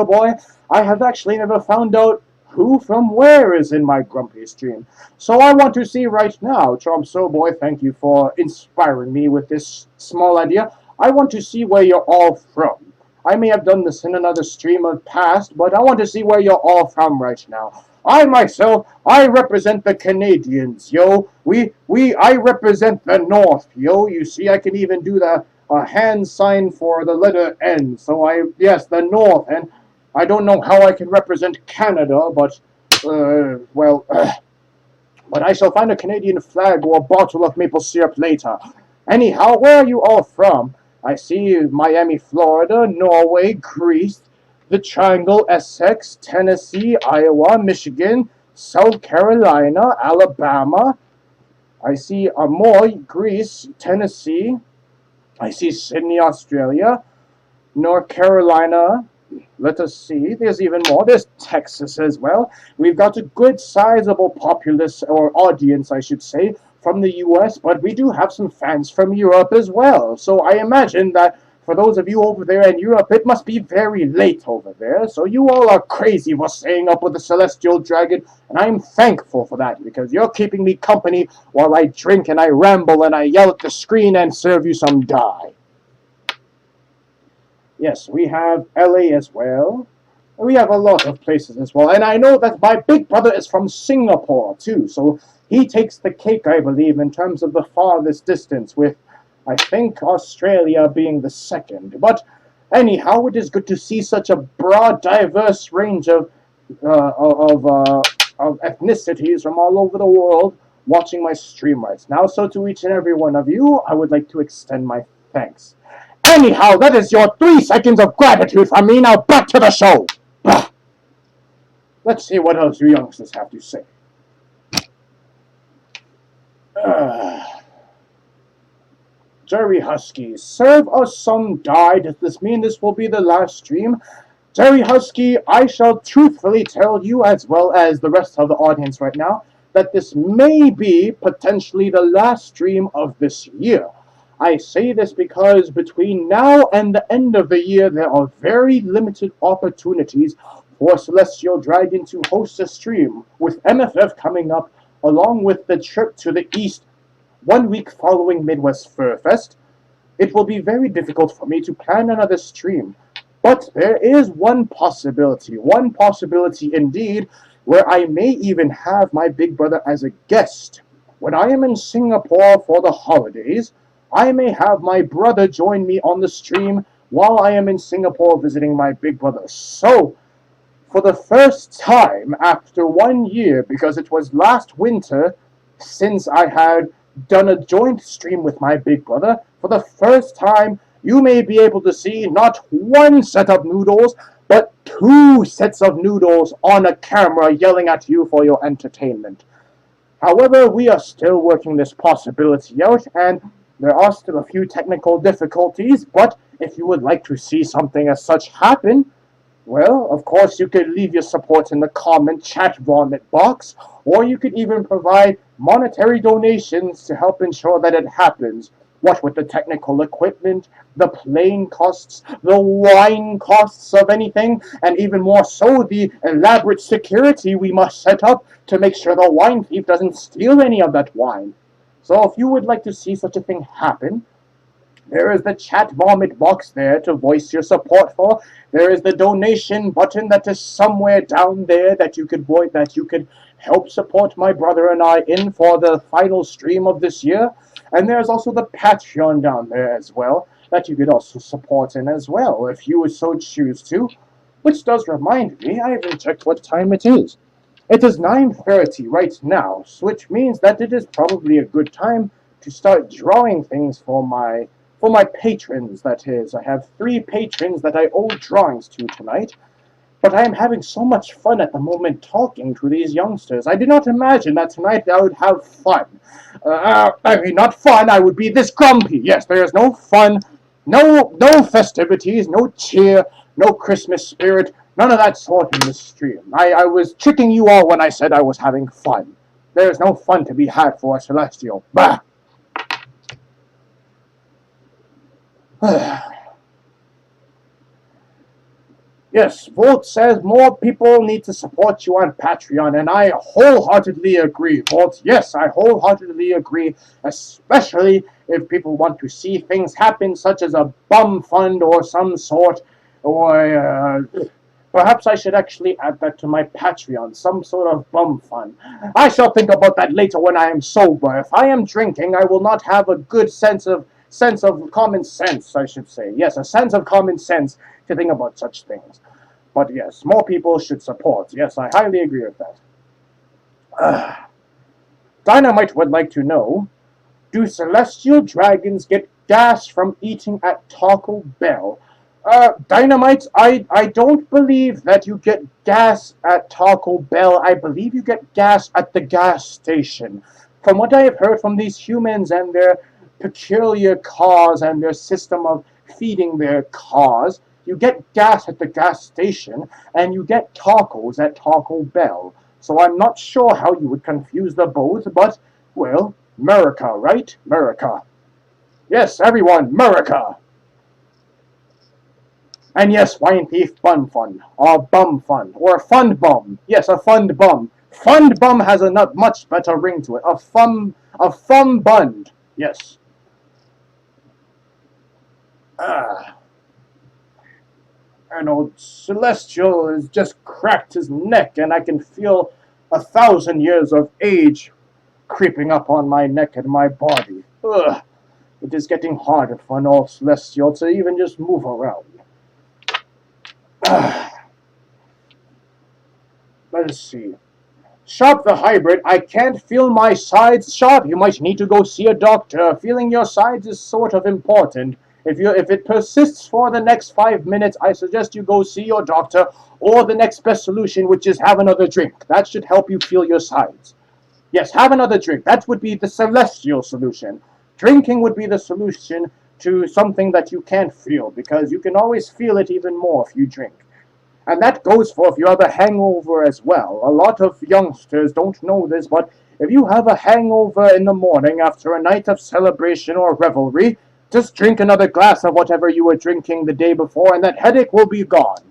Boy, I have actually never found out who from where is in my Grumpystream. So I want to see right now. Boy, thank you for inspiring me with this small idea. I want to see where you're all from. I may have done this in another stream of past, but I want to see where you're all from right now. I represent the Canadians, yo. I represent the North, yo. You see, I can even do the hand sign for the letter N. So yes, the North, and I don't know how I can represent Canada, but, but I shall find a Canadian flag or a bottle of maple syrup later. Anyhow, where are you all from? I see Miami, Florida, Norway, Greece, the Triangle, Essex, Tennessee, Iowa, Michigan, South Carolina, Alabama. I see Amoy, Greece, Tennessee. I see Sydney, Australia, North Carolina. Let us see. There's even more. There's Texas as well. We've got a good sizable populace, or audience, I should say, from the US, but we do have some fans from Europe as well. So I imagine that for those of you over there in Europe, it must be very late over there. So you all are crazy for staying up with the Celestial Dragon, and I am thankful for that, because you're keeping me company while I drink and I ramble and I yell at the screen and serve you some dye. Yes, we have LA as well. We have a lot of places as well. And I know that my big brother is from Singapore, too. So he takes the cake, I believe, in terms of the farthest distance, with, I think, Australia being the second. But anyhow, it is good to see such a broad, diverse range of ethnicities from all over the world watching my stream right now. So to each and every one of you, I would like to extend my thanks. Anyhow, that is your 3 seconds of gratitude from me. Now back to the show. Let's see what else you youngsters have to say. Jerry Husky, serve us some dye. Does this mean this will be the last stream? Jerry Husky, I shall truthfully tell you, as well as the rest of the audience right now, that this may be potentially the last stream of this year. I say this because between now and the end of the year, there are very limited opportunities for Celestial Dragon to host a stream, with MFF coming up, along with the trip to the East 1 week following Midwest Fur Fest. It will be very difficult for me to plan another stream, but there is one possibility indeed, where I may even have my big brother as a guest. When I am in Singapore for the holidays, I may have my brother join me on the stream while I am in Singapore visiting my big brother. So, for the first time after 1 year, because it was last winter since I had done a joint stream with my big brother, for the first time you may be able to see not 1 set of noodles, but 2 sets of noodles on a camera yelling at you for your entertainment. However, we are still working this possibility out, and there are still a few technical difficulties, but if you would like to see something as such happen, well, of course, you could leave your support in the comment chat vomit box, or you could even provide monetary donations to help ensure that it happens. What with the technical equipment, the plane costs, the wine costs of anything, and even more so the elaborate security we must set up to make sure the wine thief doesn't steal any of that wine. So if you would like to see such a thing happen, there is the chat vomit box there to voice your support for. There is the donation button that is somewhere down there that you could help support my brother and I in for the final stream of this year. And there's also the Patreon down there as well that you could also support in as well if you would so choose to. Which does remind me, I haven't checked what time it is. It is 9:30 right now, which means that it is probably a good time to start drawing things for my patrons, that is. I have 3 patrons that I owe drawings to tonight, but I am having so much fun at the moment talking to these youngsters. I did not imagine that tonight I would have fun. I mean, not fun, I would be this grumpy. Yes, there is no fun, no festivities, no cheer, no Christmas spirit, none of that sort in this stream. I was tricking you all when I said I was having fun. There is no fun to be had for a Celestial. Bah! Yes, Volt says more people need to support you on Patreon, and I wholeheartedly agree, Volt. Yes, I wholeheartedly agree, especially if people want to see things happen, such as a bum fund or some sort, or perhaps I should actually add that to my Patreon, some sort of bum fund. I shall think about that later when I am sober. If I am drinking, I will not have a good sense of common sense, I should say. Yes, a sense of common sense to think about such things. But yes, more people should support. Yes, I highly agree with that. Dynamite would like to know, do celestial dragons get gas from eating at Taco Bell? Dynamite, I don't believe that you get gas at Taco Bell. I believe you get gas at the gas station. From what I have heard from these humans and their peculiar cars and their system of feeding their cars, you get gas at the gas station and you get tacos at Taco Bell. So I'm not sure how you would confuse the both, but, well, America, right? America. Yes, everyone, America. And yes, wine thief bun fun, or bum fun, or fund bum. Yes, a fund bum. Fund bum has a much better ring to it. A fum bund. Yes. And old Celestial has just cracked his neck, and I can feel 1,000 years of age creeping up on my neck and my body. Ugh. It is getting harder for an old Celestial to even just move around. Let's see. Sharp the hybrid, I can't feel my sides. Sharp, you might need to go see a doctor. Feeling your sides is sort of important. If it persists for the next 5 minutes, I suggest you go see your doctor, or the next best solution, which is have another drink. That should help you feel your sides. Yes, have another drink. That would be the celestial solution. Drinking would be the solution to something that you can't feel, because you can always feel it even more if you drink. And that goes for if you have a hangover as well. A lot of youngsters don't know this, but if you have a hangover in the morning after a night of celebration or revelry, just drink another glass of whatever you were drinking the day before, and that headache will be gone.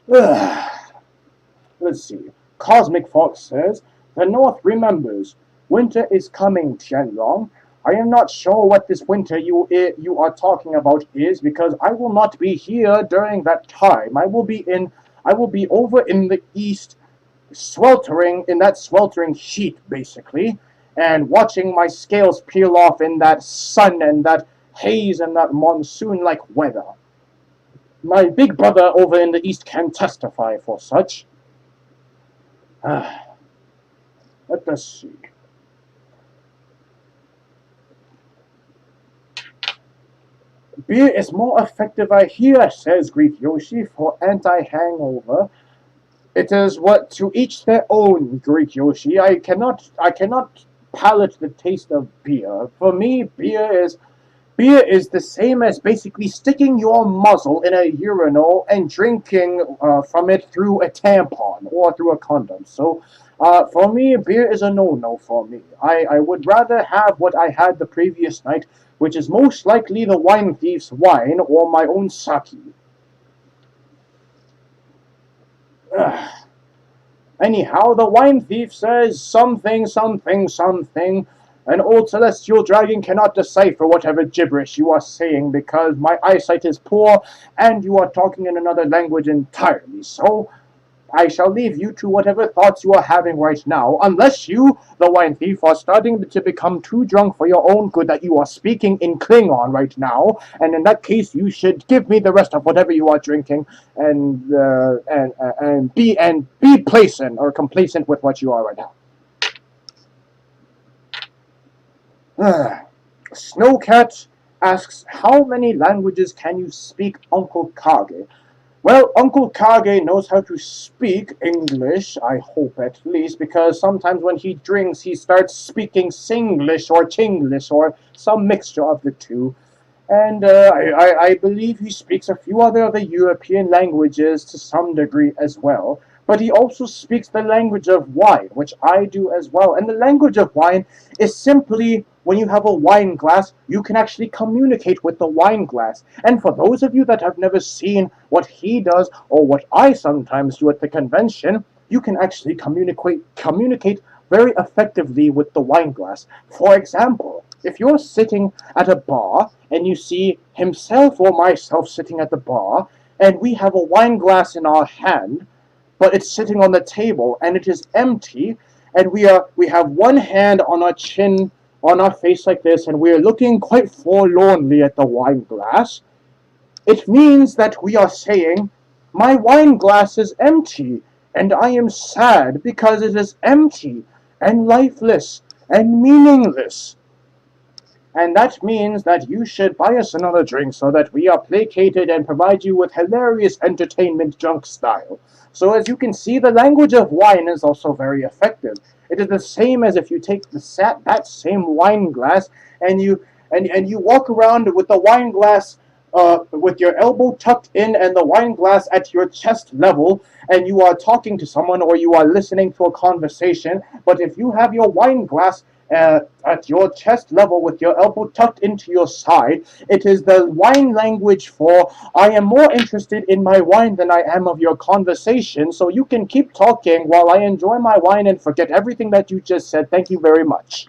Let's see. Cosmic Fox says, the North remembers. Winter is coming, Tianlong. I am not sure what this winter you are talking about is, because I will not be here during that time. I will be over in the east, sweltering in that sweltering heat, basically, and watching my scales peel off in that sun and that haze and that monsoon-like weather. My big brother over in the east can testify for such. Let us see. Beer is more effective, I hear, says Greek Yoshi, for anti-hangover. It is what to each their own, Greek Yoshi. I cannot palate the taste of beer. For me, beer is the same as basically sticking your muzzle in a urinal and drinking from it through a tampon or through a condom. So, for me, beer is a no-no for me. I would rather have what I had the previous night, which is most likely the wine thief's wine or my own sake. Ugh. Anyhow, the wine thief says something, something, something. An old celestial dragon cannot decipher whatever gibberish you are saying because my eyesight is poor and you are talking in another language entirely. So I shall leave you to whatever thoughts you are having right now, unless you, the wine thief, are starting to become too drunk for your own good that you are speaking in Klingon right now, and in that case, you should give me the rest of whatever you are drinking, and be placent or complacent with what you are right now. Snowcat asks, "How many languages can you speak, Uncle Kage?" Well, Uncle Kage knows how to speak English, I hope at least, because sometimes when he drinks, he starts speaking Singlish or Chinglish or some mixture of the two. And I believe he speaks a few other of the European languages to some degree as well. But he also speaks the language of wine, which I do as well. And the language of wine is simply when you have a wine glass, you can actually communicate with the wine glass. And for those of you that have never seen what he does or what I sometimes do at the convention, you can actually communicate very effectively with the wine glass. For example, if you're sitting at a bar and you see himself or myself sitting at the bar, and we have a wine glass in our hand, but it's sitting on the table and it is empty, and we have one hand on our chin, on our face like this, and we are looking quite forlornly at the wine glass. It means that we are saying, "My wine glass is empty, and I am sad because it is empty and lifeless and meaningless." And that means that you should buy us another drink so that we are placated and provide you with hilarious entertainment junk style. So as you can see, the language of wine is also very effective. It is the same as if you take that same wine glass and you walk around with the wine glass with your elbow tucked in and the wine glass at your chest level, and you are talking to someone or you are listening to a conversation. But if you have your wine glass at your chest level with your elbow tucked into your side, it is the wine language for "I am more interested in my wine than I am of your conversation, so you can keep talking while I enjoy my wine and forget everything that you just said. Thank you very much."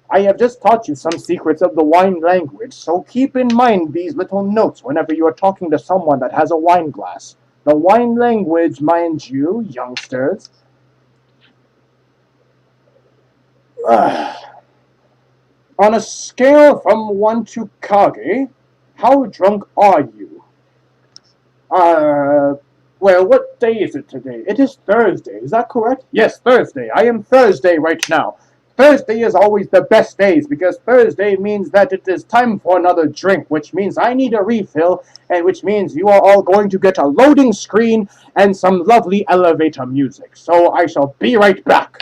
I have just taught you some secrets of the wine language, so keep in mind these little notes whenever you are talking to someone that has a wine glass. The wine language, mind you, youngsters. On a scale from 1 to Kage, how drunk are you? Uh, well, what day is it today? It is Thursday, is that correct? Yes, Thursday. I am Thursday right now. Thursday is always the best days because Thursday means that it is time for another drink, which means I need a refill, and which means you are all going to get a loading screen and some lovely elevator music. So I shall be right back.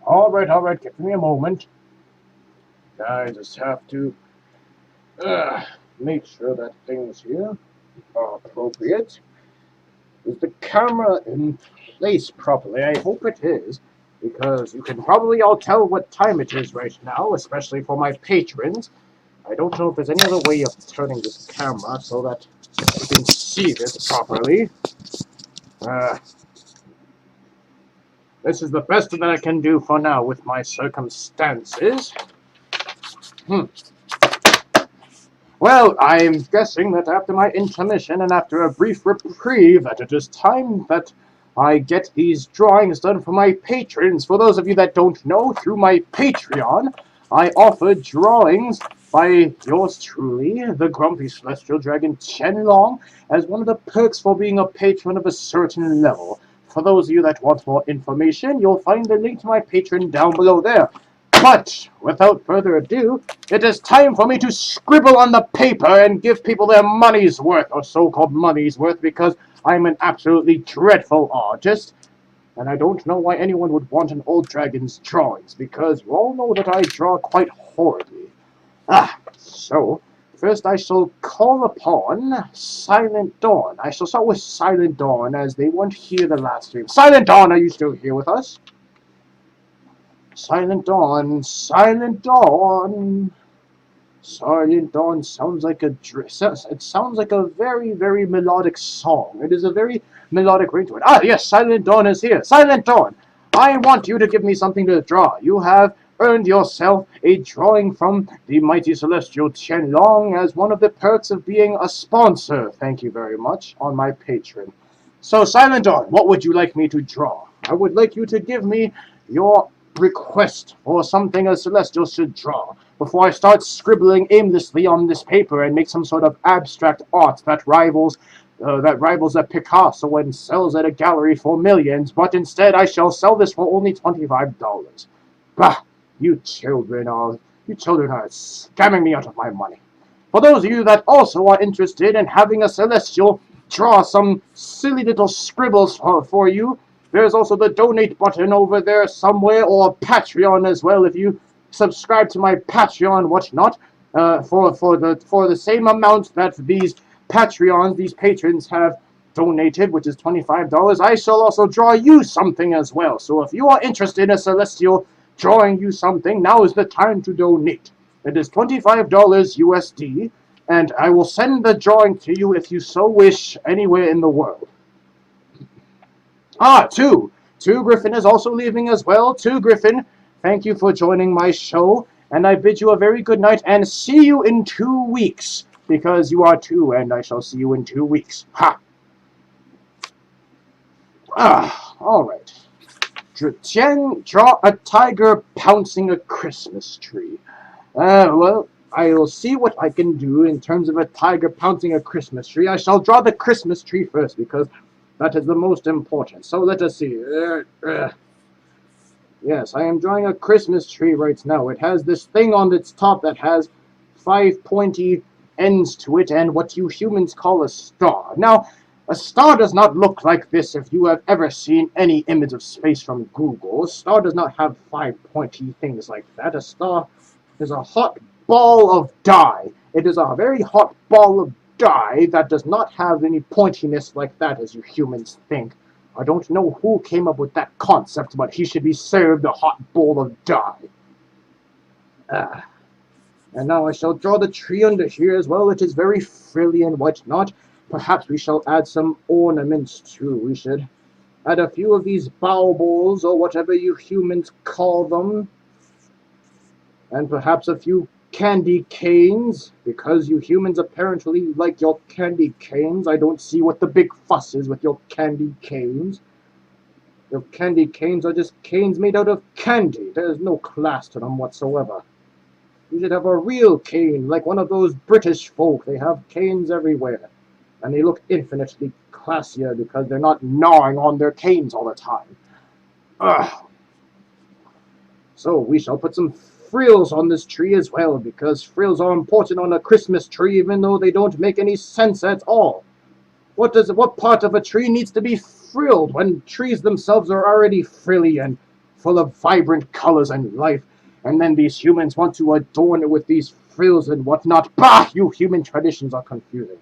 Alright, give me a moment. I just have to make sure that things here are appropriate. Is the camera in place properly? I hope it is, because you can probably all tell what time it is right now, especially for my patrons. I don't know if there's any other way of turning this camera so that you can see this properly. This is the best that I can do for now with my circumstances. Well, I'm guessing that after my intermission and after a brief reprieve, that it is time that I get these drawings done for my patrons. For those of you that don't know, through my Patreon, I offer drawings by yours truly, the Grumpy Celestial Dragon Tien, as one of the perks for being a patron of a certain level. For those of you that want more information, you'll find the link to my Patreon down below there. But, without further ado, it is time for me to scribble on the paper and give people their money's worth, or so-called money's worth, because I'm an absolutely dreadful artist. And I don't know why anyone would want an old dragon's drawings, because you all know that I draw quite horribly. So, first I shall call upon Silent Dawn. I shall start with Silent Dawn, as they weren't here the last stream. Silent Dawn, are you still here with us? Silent Dawn, Silent Dawn. Silent Dawn sounds like it sounds like a very, very melodic song. It is a very melodic ring to it. Ah, yes, Silent Dawn is here. Silent Dawn, I want you to give me something to draw. You have earned yourself a drawing from the mighty celestial Tien as one of the perks of being a sponsor. Thank you very much on my Patreon. So, Silent Dawn, what would you like me to draw? I would like you to give me your request for something a celestial should draw before I start scribbling aimlessly on this paper and make some sort of abstract art that rivals a Picasso and sells at a gallery for millions. But instead, I shall sell this for only $25. Bah! You children are scamming me out of my money. For those of you that also are interested in having a celestial draw some silly little scribbles for you, there's also the donate button over there somewhere, or Patreon as well if you subscribe to my Patreon, whatnot, for the same amount that these patrons have donated, which is $25. I shall also draw you something as well. So if you are interested in a celestial drawing you something, now is the time to donate. It is $25 USD, and I will send the drawing to you if you so wish anywhere in the world. Two Griffin is also leaving as well. Griffin, thank you for joining my show, and I bid you a very good night, and see you in 2 weeks, because you are two, and I shall see you in 2 weeks. Ha! Alright. Tien, draw a tiger pouncing a Christmas tree. Well, I'll see what I can do in terms of a tiger pouncing a Christmas tree. I shall draw the Christmas tree first, because that is the most important. So let us see. Yes, I am drawing a Christmas tree right now. It has this thing on its top that has 5 pointy ends to it, and what you humans call a star. Now, a star does not look like this if you have ever seen any image of space from Google. A star does not have 5 pointy things like that. A star is a hot ball of dye. It is a very hot ball of dye that does not have any pointiness like that as you humans think. I don't know who came up with that concept, but he should be served a hot bowl of dye. And now I shall draw the tree under here as well. It is very frilly and whatnot. Perhaps we shall add some ornaments too. We should add a few of these baubles, or whatever you humans call them. And perhaps a few candy canes, because you humans apparently like your candy canes. I don't see what the big fuss is with your candy canes. Your candy canes are just canes made out of candy. There's no class to them whatsoever. You should have a real cane, like one of those British folk. They have canes everywhere, and they look infinitely classier because they're not gnawing on their canes all the time. So we shall put some frills on this tree as well, because frills are important on a Christmas tree, even though they don't make any sense at all. What part of a tree needs to be frilled when trees themselves are already frilly and full of vibrant colors and life, and then these humans want to adorn it with these frills and whatnot. Bah! You human traditions are confusing.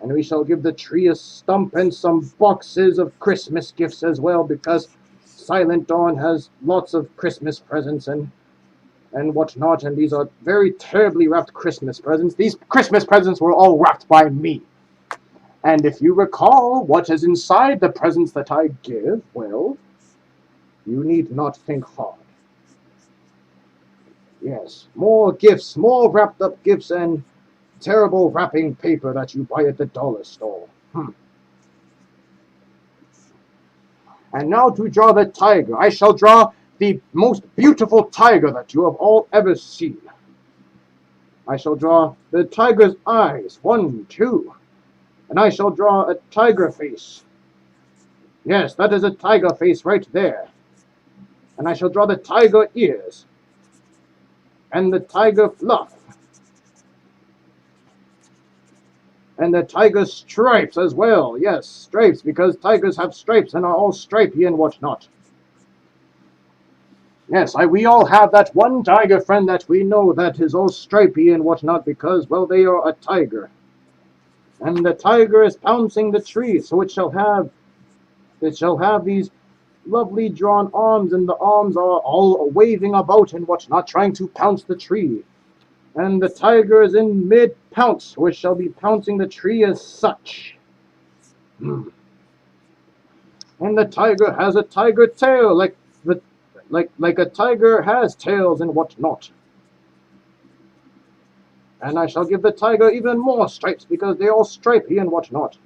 And we shall give the tree a stump and some boxes of Christmas gifts as well, because Silent Dawn has lots of Christmas presents and whatnot, and these are very terribly wrapped Christmas presents. These Christmas presents were all wrapped by me. And if you recall what is inside the presents that I give, well, you need not think hard. Yes, more gifts, more wrapped up gifts, and terrible wrapping paper that you buy at the dollar store. And now to draw the tiger. I shall draw the most beautiful tiger that you have all ever seen. I shall draw the tiger's eyes, 1, 2, and I shall draw a tiger face. Yes, that is a tiger face right there. And I shall draw the tiger ears, and the tiger fluff, and the tiger stripes as well. Yes, stripes, because tigers have stripes and are all stripy and whatnot. Yes, we all have that one tiger friend that we know that is all stripy and whatnot because, well, they are a tiger. And the tiger is pouncing the tree, so it shall have these lovely drawn arms, and the arms are all waving about and whatnot, trying to pounce the tree. And the tiger is in mid-pounce, which shall be pouncing the tree as such. And the tiger has a tiger tail, like a tiger has tails and whatnot. And I shall give the tiger even more stripes, because they're all stripy and whatnot.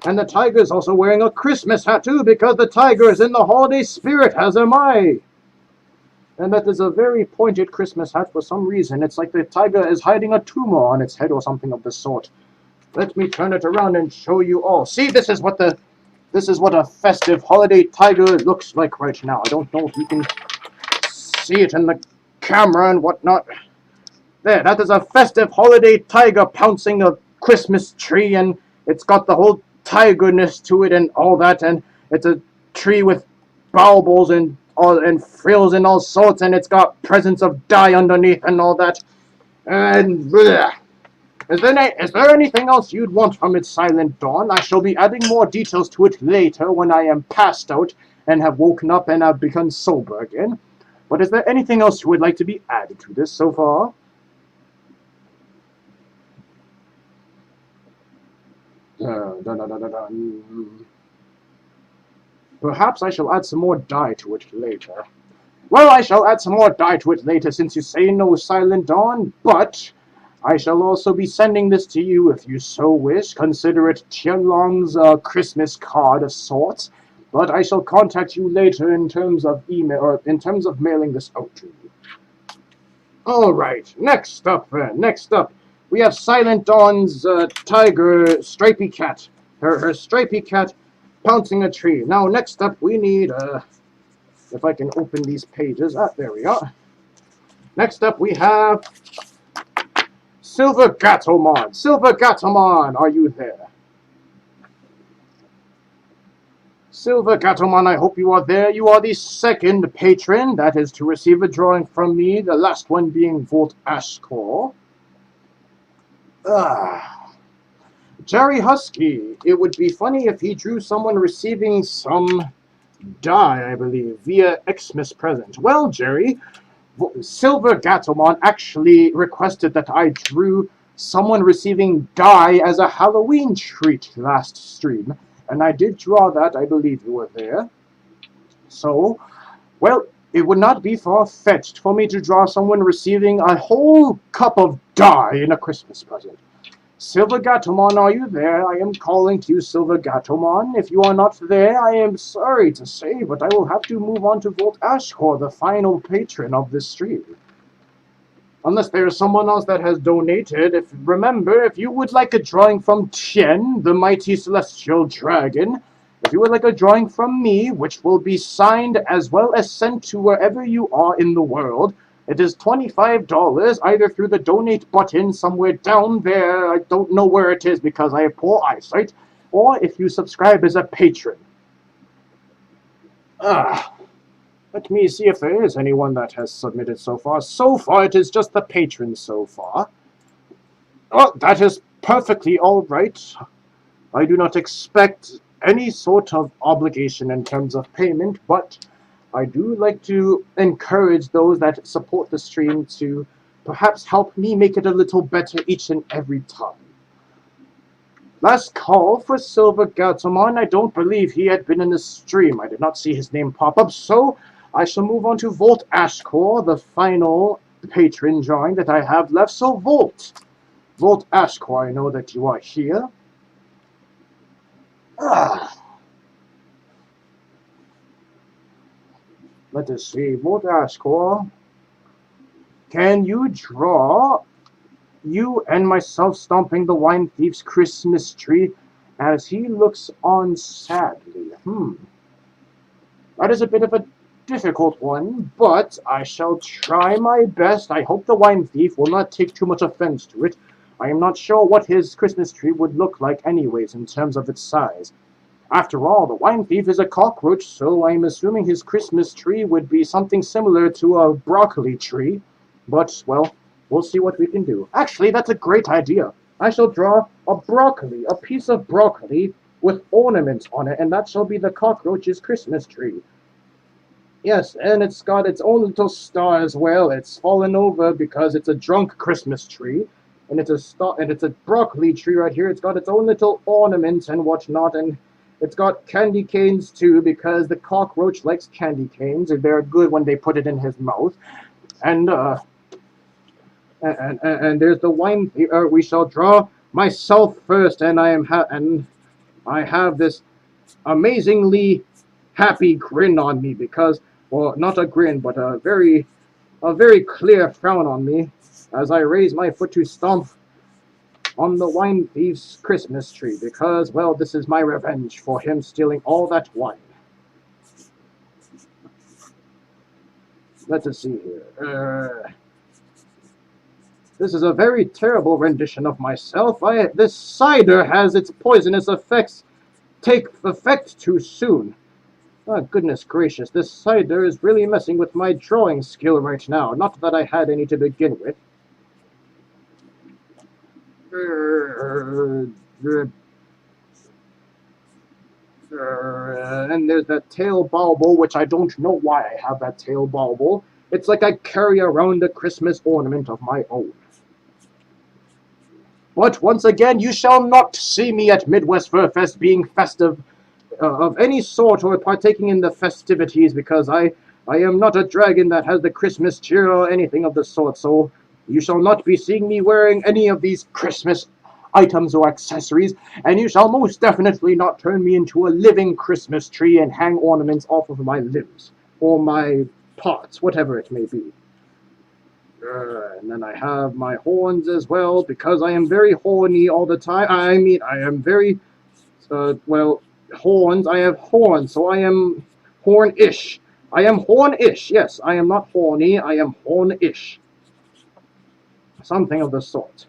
And the tiger is also wearing a Christmas hat too, because the tiger is in the holiday spirit, as am I. And that is a very pointed Christmas hat for some reason. It's like the tiger is hiding a tumor on its head or something of the sort. Let me turn it around and show you all. See, this is what a festive holiday tiger looks like right now. I don't know if you can see it in the camera and whatnot. There, that is a festive holiday tiger pouncing a Christmas tree, and it's got the whole tigerness to it and all that, and it's a tree with baubles and frills and all sorts, and it's got presents of dye underneath and all that. And bleh. Is there anything else you'd want from its Silent Dawn? I shall be adding more details to it later when I am passed out and have woken up and have become sober again. But is there anything else you would like to be added to this so far? Perhaps I shall add some more dye to it later. Well, I shall add some more dye to it later since you say no Silent Dawn, but I shall also be sending this to you if you so wish. Consider it Tianlong's Christmas card of sorts, but I shall contact you later in terms of email, or in terms of mailing this out to you. Alright, next up, we have Silent Dawn's tiger, stripy cat. Her stripy cat pouncing a tree. Now, next up, we need, if I can open these pages. There we are. Next up, we have Silver Gatomon. Silver Gatomon, are you there? Silver Gatomon, I hope you are there. You are the second patron, that is to receive a drawing from me, the last one being Volt Ashcore. Jerry Husky. It would be funny if he drew someone receiving some dye, I believe, via Xmas present. Well, Jerry, Silver Gatomon actually requested that I drew someone receiving dye as a Halloween treat last stream, and I did draw that. I believe you were there. So, well, it would not be far-fetched for me to draw someone receiving a whole cup of dye in a Christmas present. Silver Gatomon, are you there? I am calling to you, Silver Gatomon. If you are not there, I am sorry to say, but I will have to move on to Volt Ashcore, the final patron of this stream. Unless there is someone else that has donated. Remember, if you would like a drawing from Tien, the mighty celestial dragon, if you would like a drawing from me, which will be signed as well as sent to wherever you are in the world, it is $25, either through the donate button somewhere down there, I don't know where it is because I have poor eyesight, or if you subscribe as a patron. Ah, let me see if there is anyone that has submitted so far. So far, it is just the patrons so far. Oh, that is perfectly all right. I do not expect any sort of obligation in terms of payment, but I do like to encourage those that support the stream to perhaps help me make it a little better each and every time. Last call for Silver Gatomon. I don't believe he had been in the stream. I did not see his name pop up, so I shall move on to Volt Ashcore, the final patron drawing that I have left. So Volt Ashcore, I know that you are here. Ah. Let us see. Volt Ashcore, can you draw you and myself stomping the wine thief's Christmas tree as he looks on sadly? That is a bit of a difficult one, but I shall try my best. I hope the wine thief will not take too much offense to it. I am not sure what his Christmas tree would look like anyways in terms of its size. After all, the wine thief is a cockroach, so I'm assuming his Christmas tree would be something similar to a broccoli tree. But, well, we'll see what we can do. Actually, that's a great idea. I shall draw a piece of broccoli with ornaments on it, and that shall be the cockroach's Christmas tree. Yes, and it's got its own little star as well. It's fallen over because it's a drunk Christmas tree, and it's a star, and it's a broccoli tree right here. It's got its own little ornaments and whatnot, and it's got candy canes too because the cockroach likes candy canes, and they're good when they put it in his mouth. And there's the wine. We shall draw myself first, and I have this amazingly happy grin on me because, well, not a grin, but a very clear frown on me as I raise my foot to stomp on the wine thief's Christmas tree because, well, this is my revenge for him stealing all that wine. Let us see here. This is a very terrible rendition of myself. This cider has its poisonous effects take effect too soon. Oh, goodness gracious, this cider is really messing with my drawing skill right now. Not that I had any to begin with. And there's that tail bauble, which I don't know why I have that tail bauble. It's like I carry around a Christmas ornament of my own. But once again, you shall not see me at Midwest Fur Fest being festive of any sort or partaking in the festivities because I am not a dragon that has the Christmas cheer or anything of the sort, so you shall not be seeing me wearing any of these Christmas items or accessories, and you shall most definitely not turn me into a living Christmas tree and hang ornaments off of my limbs or my parts, whatever it may be. And then I have my horns as well, because I am very horny all the time. I mean, I am very, well, horns. I have horns, so I am horn-ish. I am horn-ish. Yes, I am not horny. I am horn-ish. Something of the sort.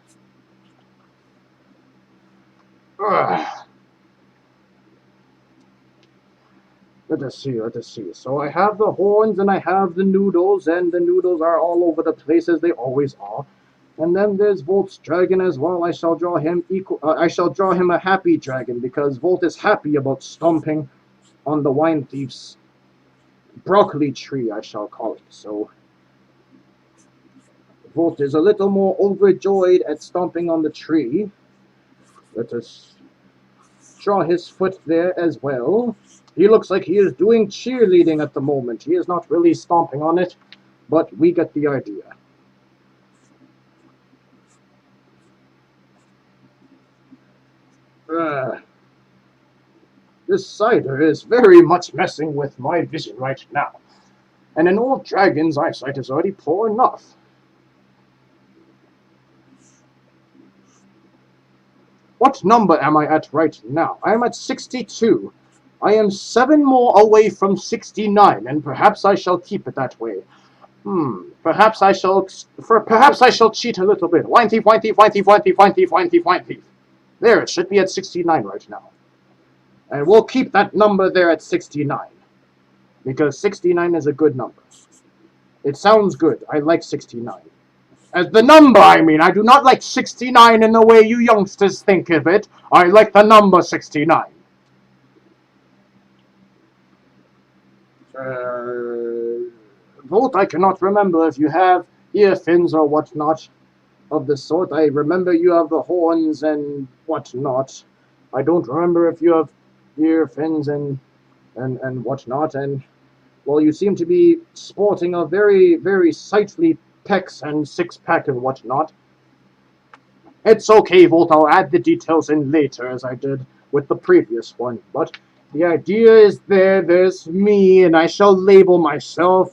Let us see. So I have the horns and I have the noodles, and the noodles are all over the place as they always are. And then there's Volt's dragon as well. I shall draw him a happy dragon because Volt is happy about stomping on the wine thief's broccoli tree, I shall call it. So Volt is a little more overjoyed at stomping on the tree. Let us draw his foot there as well. He looks like he is doing cheerleading at the moment. He is not really stomping on it, but we get the idea. This cider is very much messing with my vision right now. And an old dragon's eyesight is already poor enough. What number am I at right now? I am at 62. I am 7 more away from 69, and perhaps I shall keep it that way. Perhaps I shall cheat a little bit. Wine thief, wine thief, wine thief, wine thief, wine thief, wine thief, wine thief. There, it should be at 69 right now. And we'll keep that number there at 69. because 69 is a good number. It sounds good. I like 69. As the number, I mean. I do not like 69 in the way you youngsters think of it. I like the number 69. Volt, I cannot remember if you have ear fins or whatnot of the sort. I remember you have the horns and whatnot. I don't remember if you have ear fins and whatnot. And well, you seem to be sporting a very, very sightly pecs and six-pack and whatnot. It's okay, Volt. I'll add the details in later, as I did with the previous one. But the idea is there's me, and I shall label myself.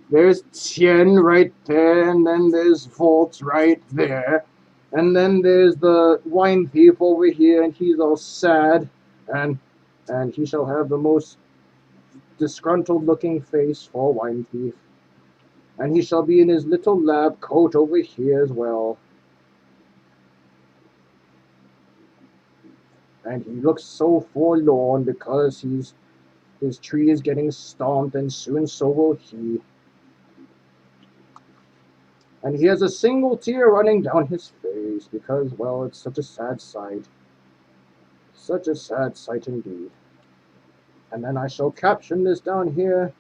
There's Tien right there, and then there's Volt right there. And then there's the wine thief over here, and he's all sad, and he shall have the most disgruntled looking face for wine thief. And he shall be in his little lab coat over here as well. And he looks so forlorn because his tree is getting stomped, and soon so will he. And he has a single tear running down his face because, well, it's such a sad sight. Such a sad sight indeed. And then I shall caption this down here.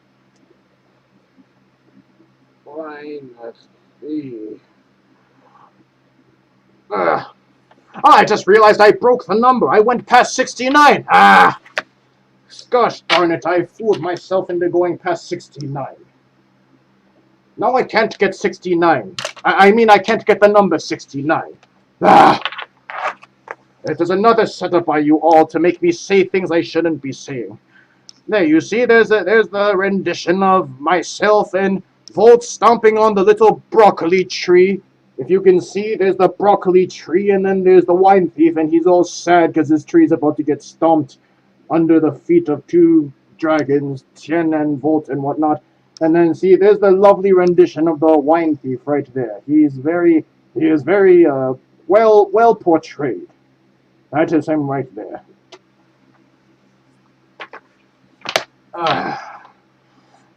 Let's see. I just realized I broke the number. I went past 69. Gosh darn it, I fooled myself into going past 69. Now I can't get 69. I mean, I can't get the number 69. It is another setup by you all to make me say things I shouldn't be saying. There, you see, there's the rendition of myself and Volt stomping on the little broccoli tree. If you can see, there's the broccoli tree, and then there's the wine thief, and he's all sad because his tree's about to get stomped under the feet of two dragons, Tien and Volt and whatnot. And then see, there's the lovely rendition of the wine thief right there. He is very well portrayed. That is him right there.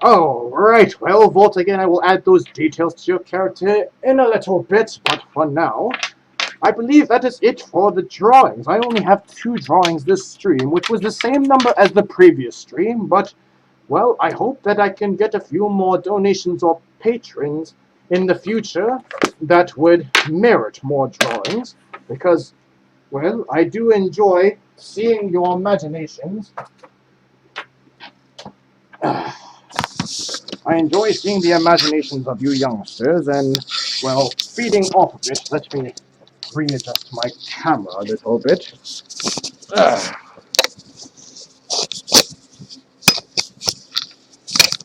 Oh, right. Well, Volt, again, I will add those details to your character in a little bit, but for now, I believe that is it for the drawings. I only have 2 drawings this stream, which was the same number as the previous stream, but, well, I hope that I can get a few more donations or patrons in the future that would merit more drawings, because, well, I do enjoy seeing your imaginations. I enjoy seeing the imaginations of you youngsters, and, well, feeding off of it, let me readjust my camera a little bit.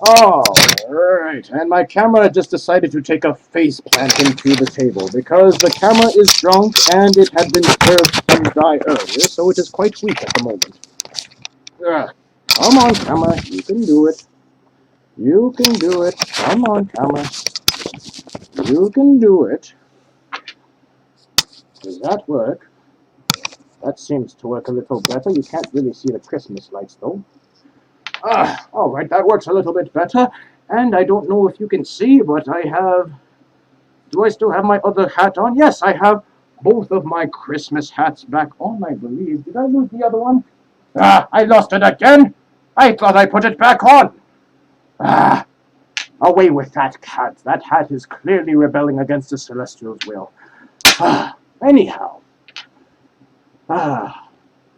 Alright, and my camera just decided to take a face plant into the table, because the camera is drunk, and it had been served some dye earlier, so it is quite weak at the moment. Come on, camera, you can do it. You can do it. Come on, camera. You can do it. Does that work? That seems to work a little better. You can't really see the Christmas lights, though. Alright, that works a little bit better. And I don't know if you can see, but I have... Do I still have my other hat on? Yes, I have both of my Christmas hats back on, I believe. Did I lose the other one? I lost it again! I thought I put it back on! Away with that cat. That hat is clearly rebelling against the Celestial's will. Anyhow. The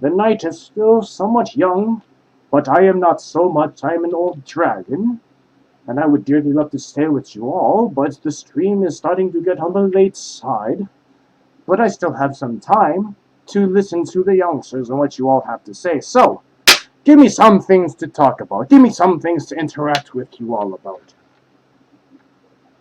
night is still somewhat young, but I am not so much. I am an old dragon, and I would dearly love to stay with you all, but the stream is starting to get on the late side. But I still have some time to listen to the youngsters and what you all have to say. So, give me some things to talk about. Give me some things to interact with you all about.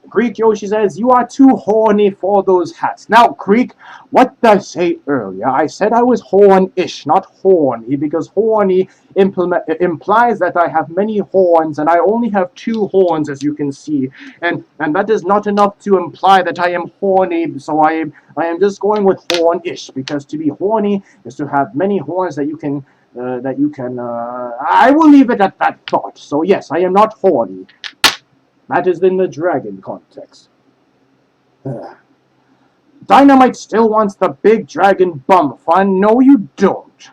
Greek Yoshi says, you are too horny for those hats. Now, Greek, what did I say earlier? I said I was horn-ish, not horny, because horny implies that I have many horns, and I only have 2 horns, as you can see. And that is not enough to imply that I am horny, so I am just going with horn-ish, because to be horny is to have many horns that you can that you can. I will leave it at that thought. So yes, I am not horny. That is in the dragon context. Dynamite still wants the big dragon bum fun. No, you don't.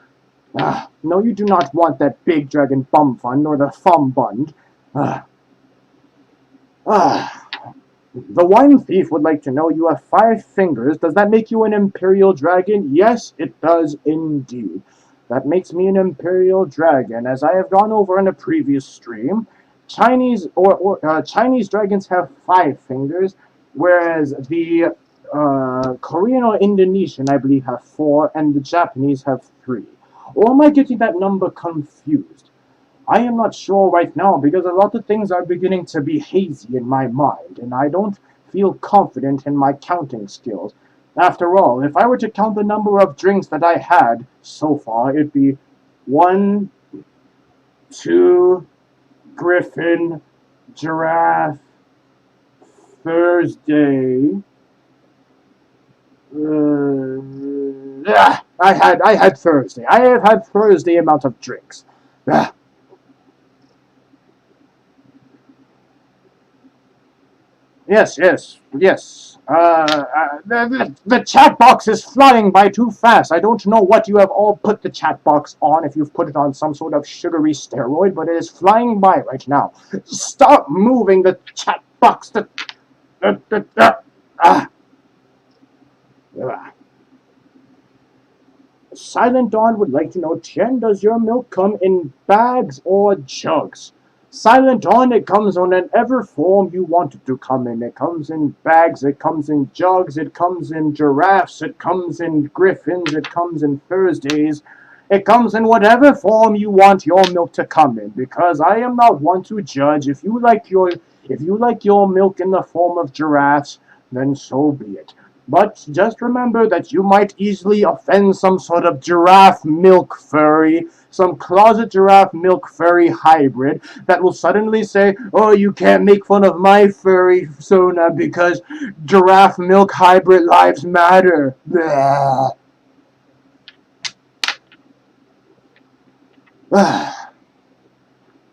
No, you do not want that big dragon bum fun, nor the thumb bund. The wine thief would like to know, you have 5 fingers. Does that make you an imperial dragon? Yes, it does indeed. That makes me an imperial dragon. As I have gone over in a previous stream, Chinese Chinese dragons have 5 fingers, whereas the Korean or Indonesian, I believe, have 4, and the Japanese have 3. Or am I getting that number confused? I am not sure right now because a lot of things are beginning to be hazy in my mind, and I don't feel confident in my counting skills. After all, if I were to count the number of drinks that I had so far, it'd be 1, 2, Griffin, Giraffe, Thursday. I had Thursday. I have had Thursday amount of drinks. Yes, yes, yes. The chat box is flying by too fast. I don't know what you have all put the chat box on, if you've put it on some sort of sugary steroid, but it is flying by right now. Stop moving the chat box. Silent Dawn would like to know, Tien, does your milk come in bags or jugs? Silent Dawn, it comes on whatever form you want it to come in. It comes in bags, it comes in jugs, it comes in giraffes, it comes in griffins, it comes in Thursdays. It comes in whatever form you want your milk to come in, because I am not one to judge. If you like your milk in the form of giraffes, then so be it. But just remember that you might easily offend some sort of giraffe milk furry, some closet giraffe milk furry hybrid that will suddenly say, oh, you can't make fun of my furry persona because giraffe milk hybrid lives matter. Blah.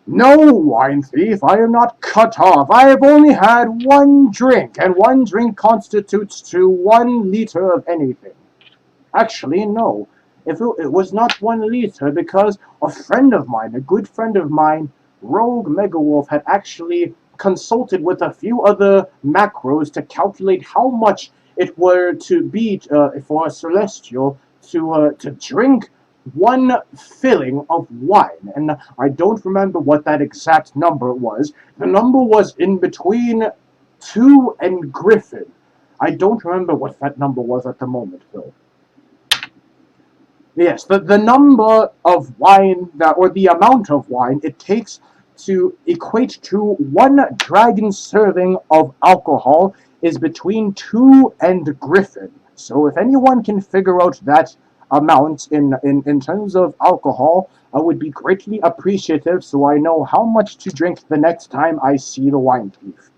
No, wine thief, I am not cut off. I have only had 1 drink, and 1 drink constitutes to 1 liter of anything. Actually, no. If it was not 1 liter, because a friend of mine, a good friend of mine, Rogue Megawolf, had actually consulted with a few other macros to calculate how much it were to be for a celestial to drink 1 filling of wine, and I don't remember what that exact number was. The number was in between 2 and Griffin. I don't remember what that number was at the moment, though. Yes, the number of wine, or the amount of wine it takes to equate to 1 dragon serving of alcohol is between 2 and Griffin. So if anyone can figure out that amount in terms of alcohol, I would be greatly appreciative so I know how much to drink the next time I see the wine thief.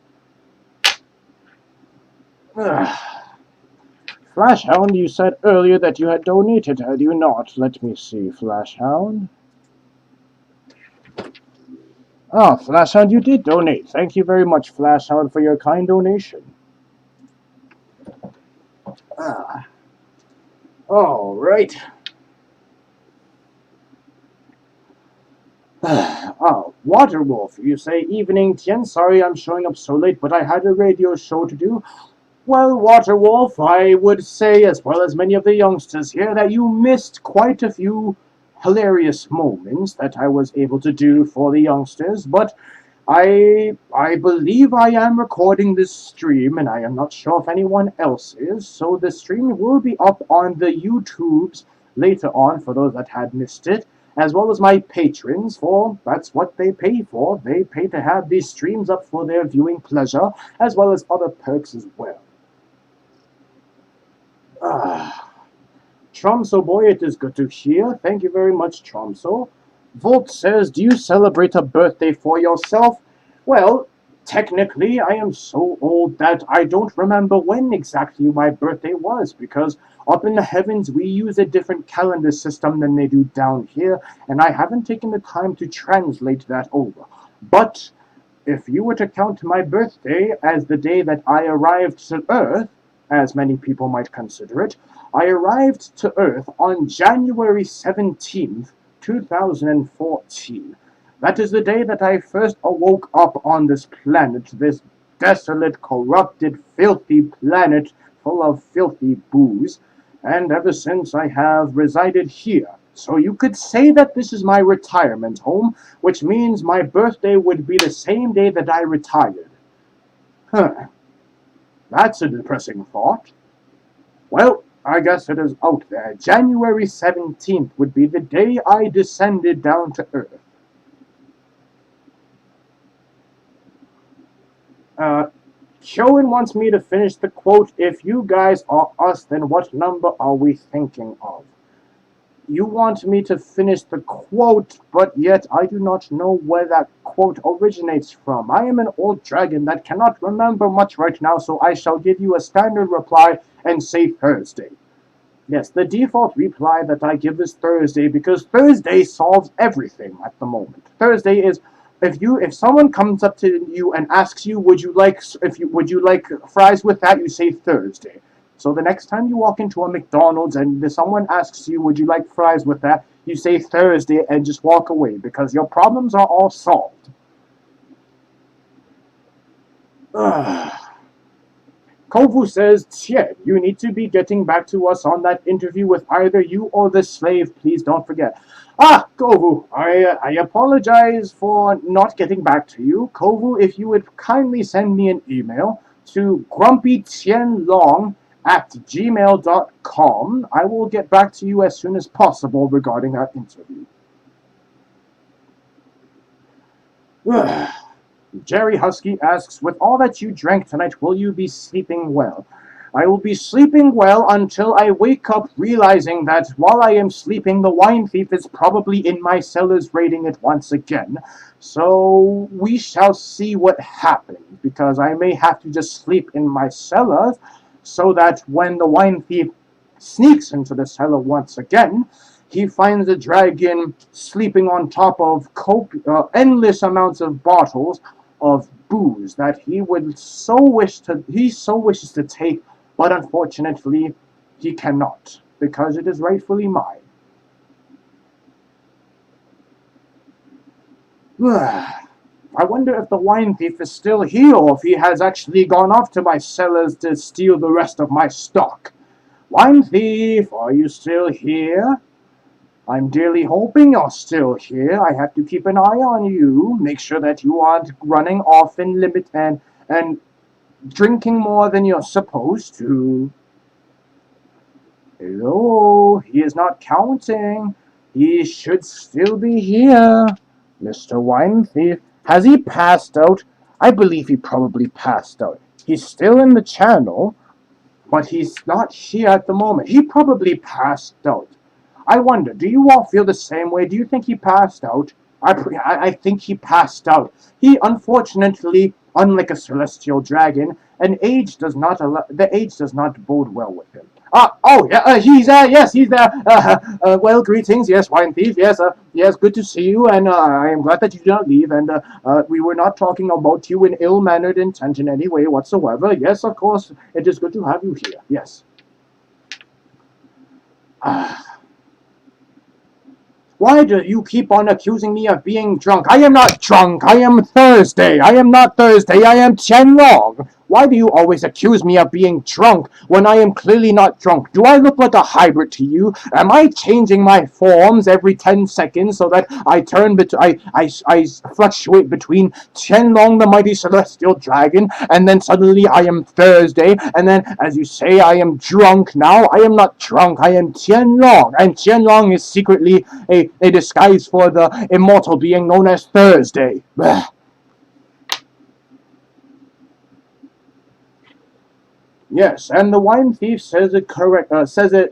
Flashhound, you said earlier that you had donated, had you not? Let me see, Flashhound. Ah, Flashhound, you did donate. Thank you very much, Flashhound, for your kind donation. Alright. Waterwolf, you say, evening, Tien. Sorry I'm showing up so late, but I had a radio show to do. Well, Waterwolf, I would say, as well as many of the youngsters here, that you missed quite a few hilarious moments that I was able to do for the youngsters, but I believe I am recording this stream, and I am not sure if anyone else is, so the stream will be up on the YouTubes later on for those that had missed it, as well as my patrons, for that's what they pay for. They pay to have these streams up for their viewing pleasure, as well as other perks as well. Tromso boy, it is good to hear. Thank you very much, Tromso. Volt says, do you celebrate a birthday for yourself? Well, Technically, I am so old that I don't remember when exactly my birthday was, because up in the heavens we use a different calendar system than they do down here, and I haven't taken the time to translate that over. But if you were to count my birthday as the day that I arrived to Earth, as many people might consider it, I arrived to Earth on January 17th, 2014. That is the day that I first awoke up on this planet, this desolate, corrupted, filthy planet full of filthy booze, and ever since I have resided here. So you could say that this is my retirement home, which means my birthday would be the same day that I retired. Huh, that's a depressing thought. Well, I guess it is out there. January 17th would be the day I descended down to Earth. Chowen wants me to finish the quote, "If you guys are us, then what number are we thinking of?" You want me to finish the quote, but yet I do not know where that quote originates from. I am an old dragon that cannot remember much right now, so I shall give you a standard reply and say Thursday. Yes, the default reply that I give is Thursday because Thursday solves everything at the moment. Thursday is if someone comes up to you and asks you would you like fries with that, you say Thursday. So the next time you walk into a McDonald's and someone asks you would you like fries with that, you say Thursday and just walk away because your problems are all solved. Kovu says, Tien, you need to be getting back to us on that interview with either you or the slave. Please don't forget. Kovu, I apologize for not getting back to you. Kovu, if you would kindly send me an email to grumpytienlong@gmail.com, I will get back to you as soon as possible regarding that interview. Jerry Husky asks, with all that you drank tonight, will you be sleeping well? I will be sleeping well until I wake up realizing that while I am sleeping, the wine thief is probably in my cellars raiding it once again. So we shall see what happens, because I may have to just sleep in my cellar so that when the wine thief sneaks into the cellar once again, he finds the dragon sleeping on top of endless amounts of bottles of booze that he so wishes to take, but unfortunately he cannot because it is rightfully mine. I wonder if the wine thief is still here or if he has actually gone off to my cellars to steal the rest of my stock. Wine thief, are you still here? I'm dearly hoping you're still here. I have to keep an eye on you. Make sure that you aren't running off in limit and drinking more than you're supposed to. Hello? He is not counting. He should still be here. Mr. Wine Thief. Has he passed out? I believe he probably passed out. He's still in the channel, but he's not here at the moment. He probably passed out. I wonder, do you all feel the same way? Do you think he passed out? I think he passed out. He, unfortunately, unlike a celestial dragon, the age does not bode well with him. He's there. Yes, he's there. Well, greetings. Yes, Wine Thief. Yes, good to see you, and I am glad that you did not leave. And we were not talking about you in ill-mannered intent in any way whatsoever. Yes, of course, it is good to have you here. Yes. Why do you keep on accusing me of being drunk? I am not drunk. I am Thursday. I am not Thursday. I am Tianlong. Why do you always accuse me of being drunk when I am clearly not drunk? Do I look like a hybrid to you? Am I changing my forms every 10 seconds so that I fluctuate between Tianlong, the mighty celestial dragon, and then suddenly I am Thursday, and then, as you say, I am drunk now? I am not drunk. I am Tianlong, and Tianlong is secretly a disguise for the immortal being known as Thursday. Yes, and the wine thief says it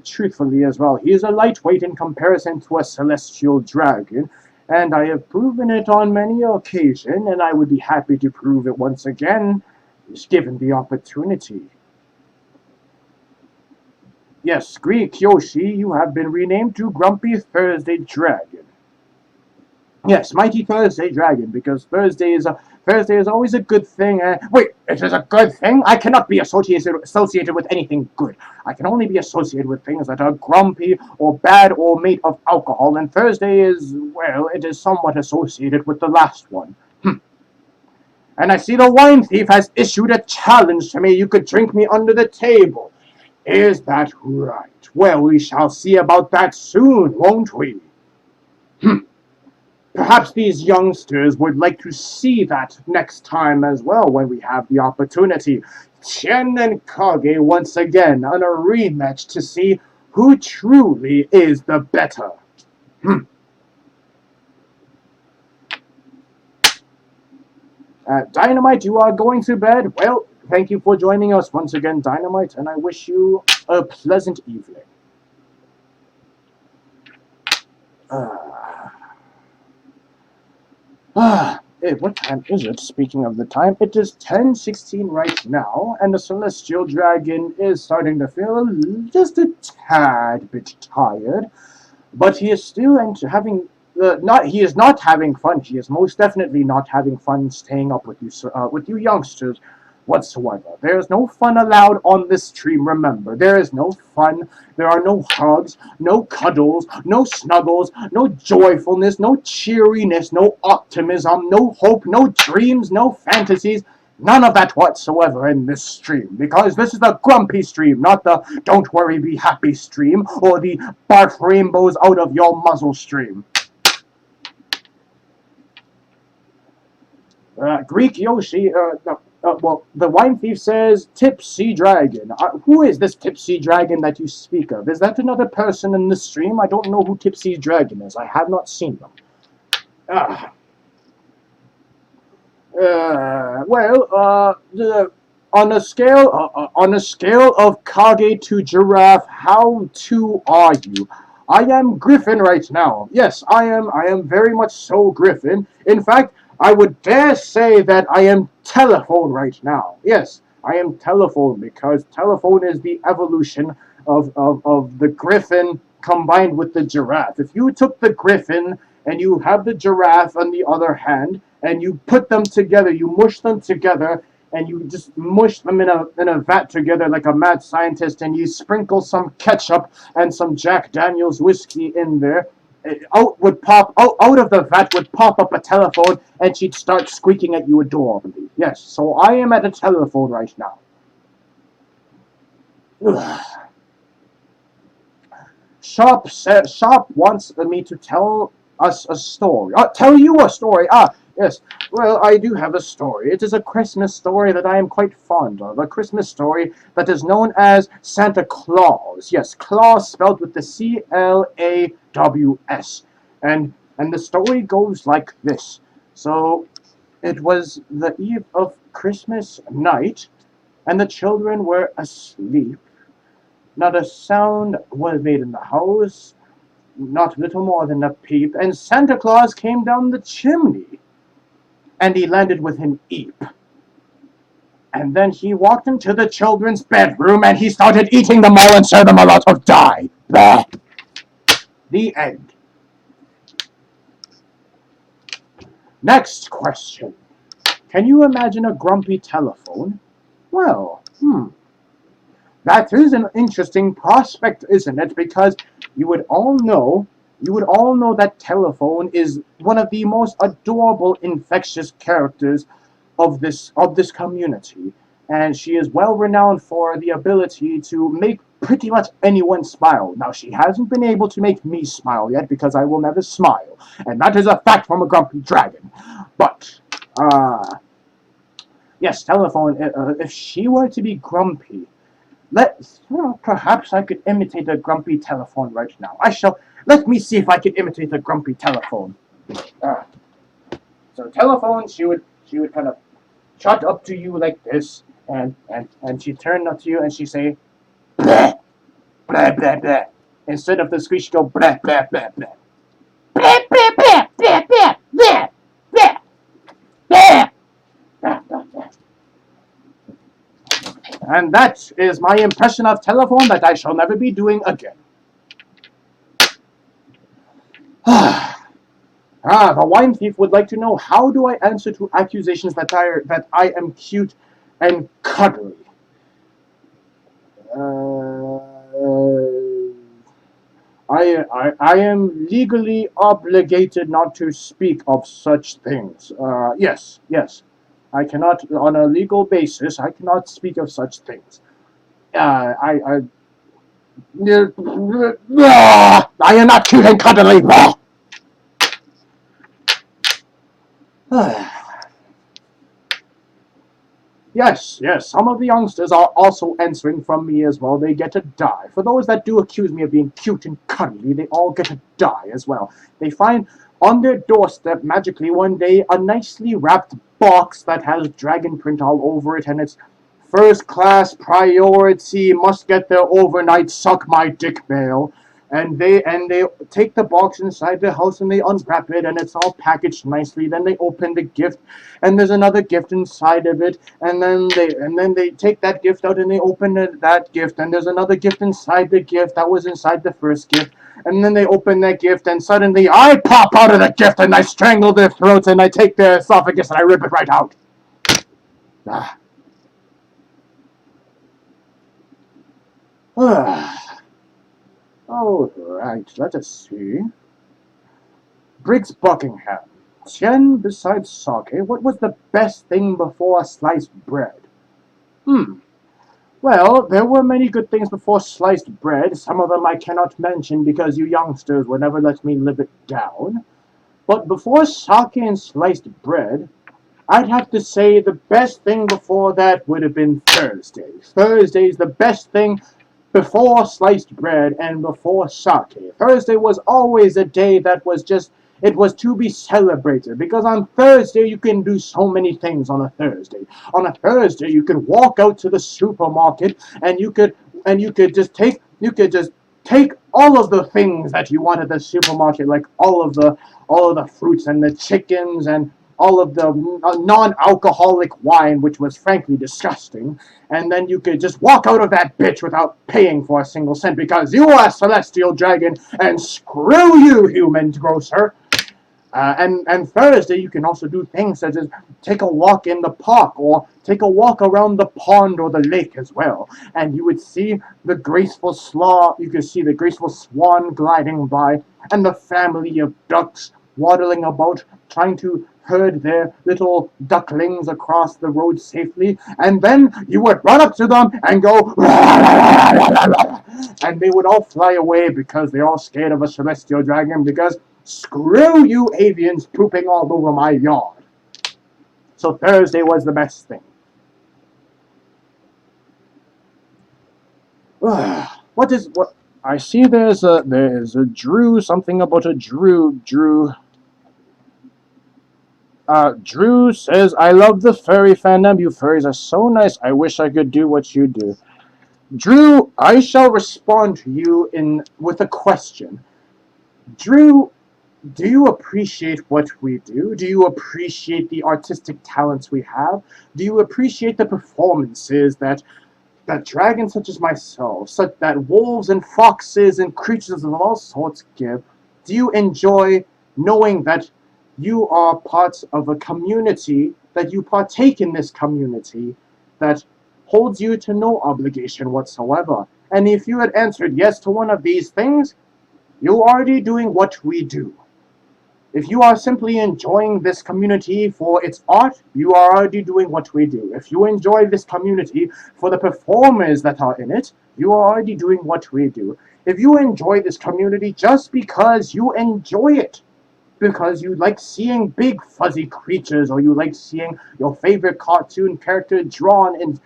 truthfully as well. He is a lightweight in comparison to a celestial dragon, and I have proven it on many occasions, and I would be happy to prove it once again, given the opportunity. Yes, Greek Yoshi, you have been renamed to Grumpy Thursday Dragon. Yes, Mighty Thursday Dragon, because Thursday is always a good thing. Wait, it is a good thing? I cannot be associated with anything good. I can only be associated with things that are grumpy or bad or made of alcohol, and Thursday is, well, it is somewhat associated with the last one. And I see the wine thief has issued a challenge to me. You could drink me under the table. Is that right? Well, we shall see about that soon, won't we? Perhaps these youngsters would like to see that next time as well when we have the opportunity. Tien and Kage once again on a rematch to see who truly is the better. Dynamite, you are going to bed? Well, thank you for joining us once again, Dynamite, and I wish you a pleasant evening. What time is it? Speaking of the time, it is 10:16 right now, and the Celestial Dragon is starting to feel just a tad bit tired, but he is still having he is not having fun. He is most definitely not having fun staying up with you youngsters whatsoever. There is no fun allowed on this stream, remember. There is no fun. There are no hugs, no cuddles, no snuggles, no joyfulness, no cheeriness, no optimism, no hope, no dreams, no fantasies. None of that whatsoever in this stream, because this is the grumpy stream, not the don't worry be happy stream, or the barf rainbows out of your muzzle stream. Greek Yoshi, well, the wine thief says Tipsy Dragon. Who is this Tipsy Dragon that you speak of? Is that another person in the stream? I don't know who Tipsy Dragon is. I have not seen them. On a scale of Kage to Giraffe, how too are you? I am Griffin right now. Yes, I am very much so Griffin. In fact, I would dare say that I am Telephone right now. Yes, I am Telephone because Telephone is the evolution of the Griffin combined with the Giraffe. If you took the Griffin and you have the Giraffe on the other hand, and you put them together, you mush them together, and you just mush them in a vat together like a mad scientist, and you sprinkle some ketchup and some Jack Daniels whiskey in there, out of the vat would pop up a telephone, and she'd start squeaking at you adorably. Yes, so I am at a telephone right now. Sharp wants me to tell us a story. Tell you a story. Yes. Well, I do have a story. It is a Christmas story that I am quite fond of. A Christmas story that is known as Santa Claus. Yes, Claus spelled with the Claws. And the story goes like this. So, it was the eve of Christmas night, and the children were asleep. Not a sound was made in the house, not little more than a peep, and Santa Claus came down the chimney, and he landed with an eep. And then he walked into the children's bedroom, and he started eating them all and served them a lot of dye. Bah. The end. Next question. Can you imagine a grumpy telephone? Well, that is an interesting prospect, isn't it? Because you would all know that Telephone is one of the most adorable, infectious characters of this community, and she is well renowned for the ability to make pretty much anyone smile. Now, she hasn't been able to make me smile yet because I will never smile, and that is a fact from a grumpy dragon. But yes, Telephone. If she were to be grumpy, perhaps I could imitate a grumpy telephone right now. Let me see if I can imitate a grumpy telephone. So Telephone, she would kind of trot up to you like this, and she'd turn up to you and she'd say, blah, blah, blah, blah. Instead of the squeak, she'd go, blah, blah, blah, blah. Blah, blah, blah, blah, And that is my impression of telephone that I shall never be doing again. The wine thief would like to know, how do I answer to accusations that I am cute and cuddly? I am legally obligated not to speak of such things. Yes. I cannot, on a legal basis, I cannot speak of such things. I am not cute and cuddly. Yes, some of the youngsters are also answering from me as well. They get to die. For those that do accuse me of being cute and cuddly, they all get to die as well. They find on their doorstep magically one day a nicely wrapped box that has dragon print all over it, and it's first class priority, must get there overnight, suck my dick mail. And they take the box inside the house and they unwrap it and it's all packaged nicely. Then they open the gift and there's another gift inside of it, and then they take that gift out and they open that gift and there's another gift inside the gift that was inside the first gift. And then they open that gift and suddenly I pop out of the gift and I strangle their throats and I take their esophagus and I rip it right out. All right, let us see. Briggs Buckingham. Tien besides sake, what was the best thing before sliced bread? Well, there were many good things before sliced bread. Some of them I cannot mention because you youngsters would never let me live it down. But before sake and sliced bread, I'd have to say the best thing before that would have been Thursday. Thursday's the best thing before sliced bread and before sake. Thursday was always a day that was just, it was to be celebrated, because on Thursday you can do so many things on a Thursday. On a Thursday you could walk out to the supermarket and you could just take all of the things that you want at the supermarket, like all of the fruits and the chickens and all of the non-alcoholic wine, which was frankly disgusting, and then you could just walk out of that bitch without paying for a single cent because you are a celestial dragon, and screw you, human grocer. And Thursday, you can also do things such as take a walk in the park or take a walk around the pond or the lake as well. And you would see the graceful you could see the graceful swan gliding by and the family of ducks waddling about, trying to herd their little ducklings across the road safely. And then you would run up to them and go, and they would all fly away because they're all scared of a celestial dragon, because screw you avians pooping all over my yard. So Thursday was the best thing. What I see there's a Drew, something about a Drew. Drew says, I love the furry fandom. You furries are so nice. I wish I could do what you do. Drew, I shall respond to you with a question. Drew, do you appreciate what we do? Do you appreciate the artistic talents we have? Do you appreciate the performances that dragons such as myself, such that wolves and foxes and creatures of all sorts give? Do you enjoy knowing that you are part of a community, that you partake in this community that holds you to no obligation whatsoever? And if you had answered yes to one of these things, you're already doing what we do. If you are simply enjoying this community for its art, you are already doing what we do. If you enjoy this community for the performers that are in it, you are already doing what we do. If you enjoy this community just because you enjoy it, because you like seeing big fuzzy creatures, or you like seeing your favorite cartoon character drawn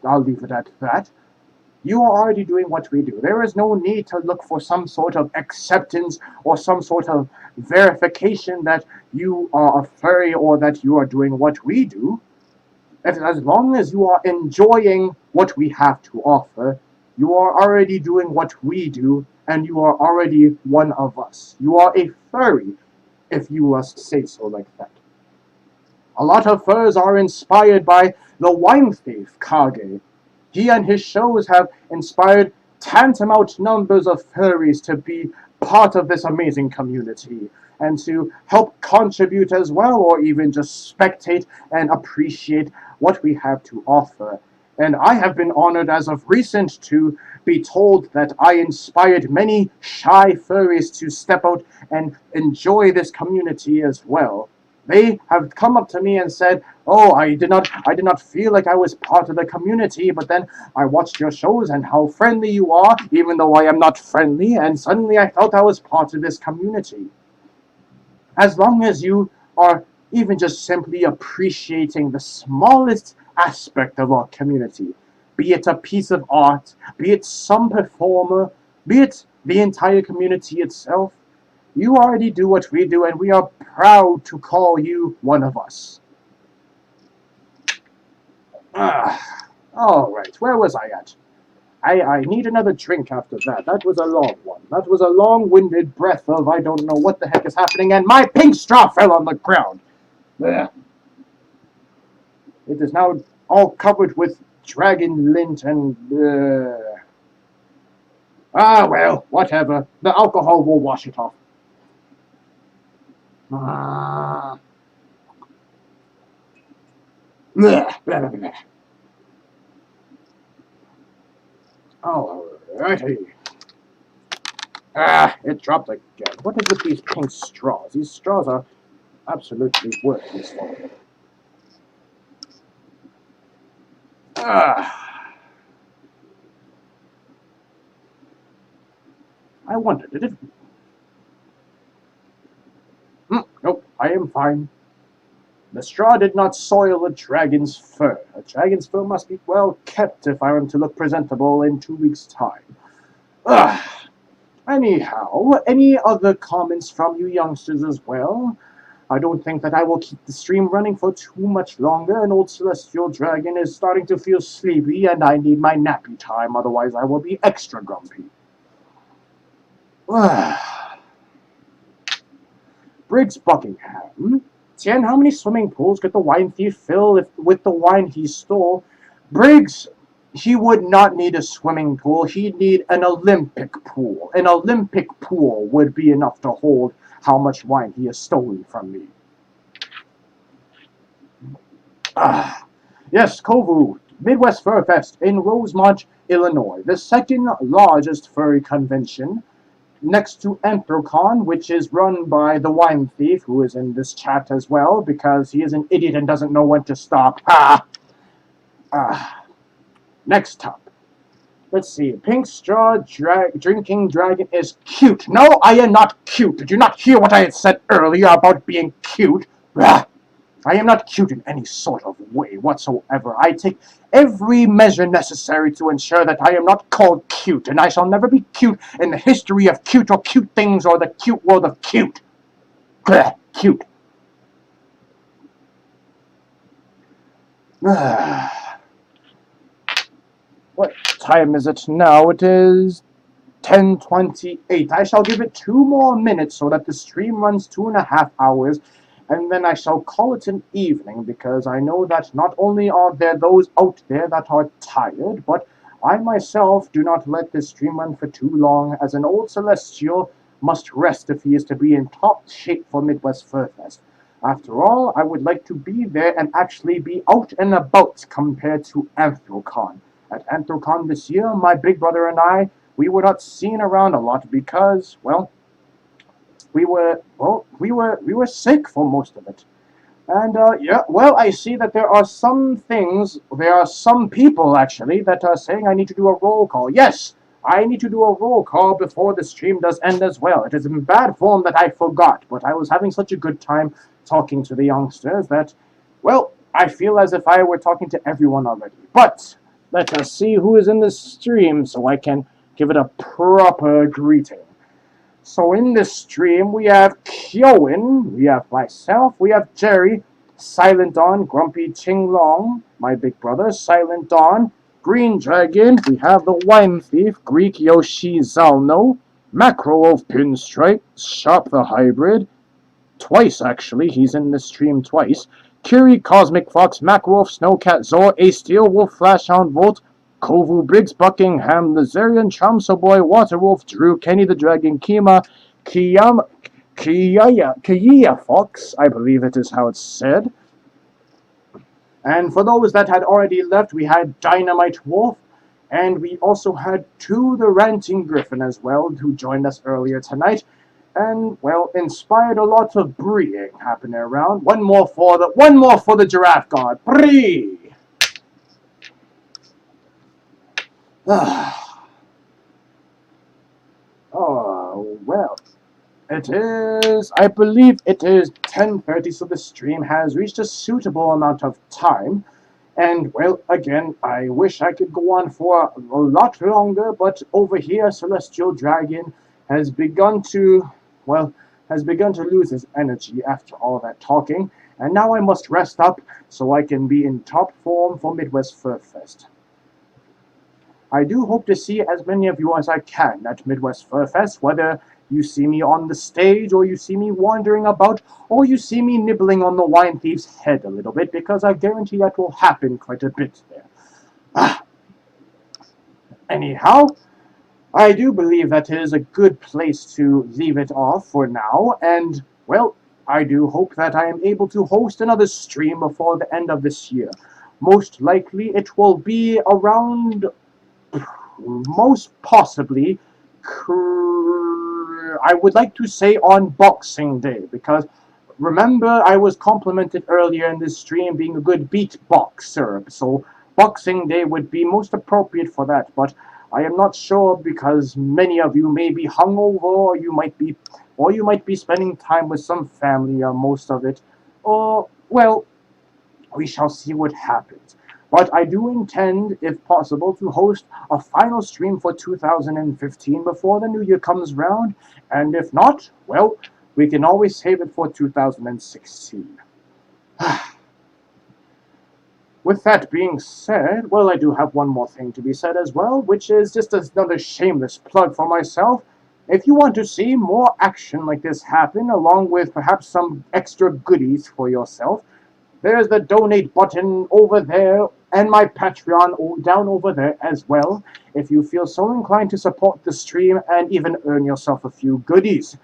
I'll leave it at that. You are already doing what we do. There is no need to look for some sort of acceptance or some sort of verification that you are a furry or that you are doing what we do. As long as you are enjoying what we have to offer, you are already doing what we do, and you are already one of us. You are a furry, if you must say so like that. A lot of furs are inspired by the wine thief Kage. He and his shows have inspired tantamount numbers of furries to be part of this amazing community and to help contribute as well, or even just spectate and appreciate what we have to offer. And I have been honored as of recent to be told that I inspired many shy furries to step out and enjoy this community as well. They have come up to me and said, "Oh, I did not feel like I was part of the community, but then I watched your shows and how friendly you are, even though I am not friendly, and suddenly I felt I was part of this community." As long as you are even just simply appreciating the smallest aspect of our community, be it a piece of art, be it some performer, be it the entire community itself, you already do what we do, and we are proud to call you one of us. All right, where was I at? I need another drink after that. That was a long one. That was a long-winded breath of I don't know what the heck is happening, and my pink straw fell on the ground. There. It is now all covered with dragon lint and... Ah, well, whatever. The alcohol will wash it off. Ah. Bleh, blah, blah, blah. Alrighty. Ah, it dropped again. What is with these pink straws? These straws are absolutely worthless for me. Ah. I wonder, did it... Nope, I am fine. The straw did not soil a dragon's fur. A dragon's fur must be well kept if I am to look presentable in 2 weeks' time. Ah. Anyhow, any other comments from you youngsters as well? I don't think that I will keep the stream running for too much longer. An old celestial dragon is starting to feel sleepy, and I need my nappy time, otherwise I will be extra grumpy. Briggs Buckingham. Tien, how many swimming pools could the wine thief fill with the wine he stole? Briggs, he would not need a swimming pool. He'd need an Olympic pool. An Olympic pool would be enough to hold how much wine he has stolen from me. Yes, Kovu, Midwest Fur Fest in Rosemont, Illinois. The second largest furry convention, next to Anthrocon, which is run by the wine thief, who is in this chat as well, because he is an idiot and doesn't know when to stop. Next up. Let's see. Pink straw drinking dragon is cute. No, I am not cute. Did you not hear what I had said earlier about being cute? I am not cute in any sort of way whatsoever. I take every measure necessary to ensure that I am not called cute, and I shall never be cute in the history of cute or cute things or the cute world of cute. Cute. What time is it now? It is 10:28. I shall give it 2 more minutes so that the stream runs 2.5 hours, and then I shall call it an evening, because I know that not only are there those out there that are tired, but I myself do not let this stream run for too long, as an old celestial must rest if he is to be in top shape for Midwest Fur Fest. After all, I would like to be there and actually be out and about compared to Anthrocon. At Anthrocon this year, my big brother and I, we were not seen around a lot because, well, we were sick for most of it. And, I see that there are some people, actually, that are saying I need to do a roll call. Yes, I need to do a roll call before the stream does end as well. It is in bad form that I forgot, but I was having such a good time talking to the youngsters that, well, I feel as if I were talking to everyone already. But let us see who is in the stream so I can give it a proper greeting. So in this stream, we have Kyoin, we have myself, we have Jerry, Silent Dawn, Grumpy Chinglong, my big brother, Silent Dawn, Green Dragon, we have the Wine Thief, Greek Yoshi Zalno, Macro of Pinstripe, Sharp the Hybrid, twice actually, he's in this stream twice, Curie, Cosmic Fox, Macwolf, Snowcat, Zor, Ace Steel, Wolf, Flashhound, Volt, Kovu, Briggs, Buckingham, Lazarian, Chamsoboy, Waterwolf, Drew, Kenny the Dragon, Kima, Kiyama, Kia Fox, I believe it is how it's said. And for those that had already left, we had Dynamite Wolf, and we also had the Ranting Griffin as well, who joined us earlier tonight, and well, inspired a lot of breeing happening around. One more for the Giraffe God. Bree. Oh well. I believe it is 10:30, so the stream has reached a suitable amount of time. And, well, again, I wish I could go on for a lot longer, but over here, Celestial Dragon has begun to lose his energy after all that talking, and now I must rest up so I can be in top form for Midwest Fur Fest. I do hope to see as many of you as I can at Midwest Fur Fest, whether you see me on the stage, or you see me wandering about, or you see me nibbling on the wine thief's head a little bit, because I guarantee that will happen quite a bit there. Anyhow, I do believe that it is a good place to leave it off for now, and, well, I do hope that I am able to host another stream before the end of this year. Most likely it will be around, most possibly, I would like to say on Boxing Day, because remember I was complimented earlier in this stream being a good beatboxer, so Boxing Day would be most appropriate for that, but I am not sure because many of you may be hungover, or you might be spending time with some family, or most of it, or, well, we shall see what happens. But I do intend, if possible, to host a final stream for 2015 before the new year comes round, and if not, well, we can always save it for 2016. With that being said, well, I do have one more thing to be said as well, which is just another shameless plug for myself. If you want to see more action like this happen, along with perhaps some extra goodies for yourself, there's the donate button over there, and my Patreon down over there as well, if you feel so inclined to support the stream and even earn yourself a few goodies.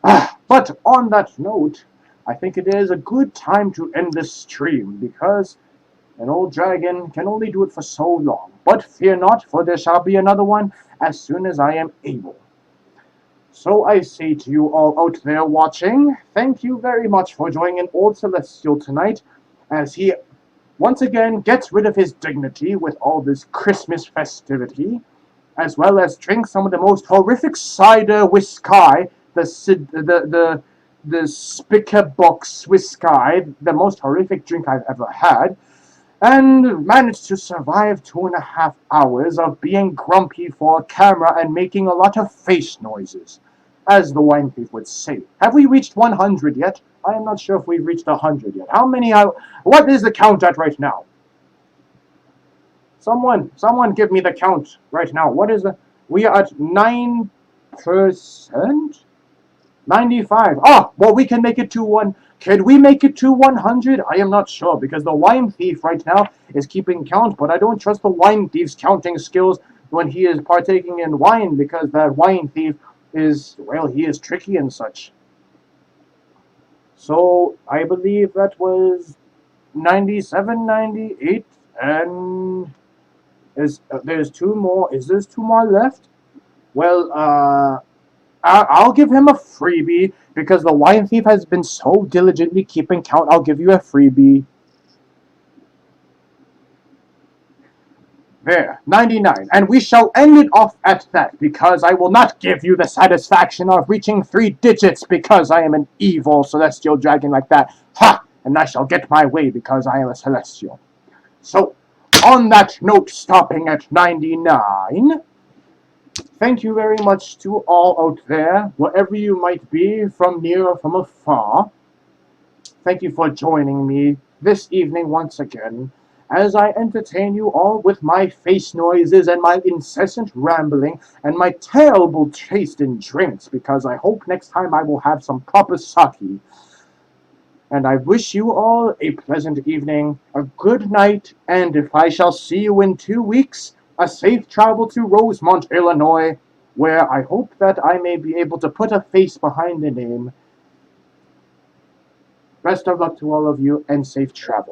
But on that note, I think it is a good time to end this stream, because an old dragon can only do it for so long. But fear not, for there shall be another one as soon as I am able. So I say to you all out there watching, thank you very much for joining Old Celestial tonight, as he once again gets rid of his dignity with all this Christmas festivity, as well as drink some of the most horrific cider whiskey, the Spickabox whiskey, the most horrific drink I've ever had, and managed to survive 2.5 hours of being grumpy for a camera and making a lot of face noises, as the wine thief would say. Have we reached 100 yet? I am not sure if we've reached 100 yet. What is the count at right now? Someone give me the count right now. What is we are at 9%? 95. Oh, well, we can make it to one. Can we make it to 100? I am not sure, because the wine thief right now is keeping count, but I don't trust the wine thief's counting skills when he is partaking in wine, because that wine thief is, well, he is tricky and such. So I believe that was 97, 98, and there's two more. Is there's two more left? Well, I'll give him a freebie, because the wine thief has been so diligently keeping count. I'll give you a freebie. There, 99. And we shall end it off at that, because I will not give you the satisfaction of reaching 3 digits, because I am an evil celestial dragon like that. Ha! And I shall get my way, because I am a celestial. So, on that note, stopping at 99... thank you very much to all out there, wherever you might be, from near or from afar. Thank you for joining me this evening once again, as I entertain you all with my face noises and my incessant rambling and my terrible taste in drinks, because I hope next time I will have some proper sake. And I wish you all a pleasant evening, a good night, and if I shall see you in 2 weeks, a safe travel to Rosemont, Illinois, where I hope that I may be able to put a face behind the name. Best of luck to all of you, and safe travel.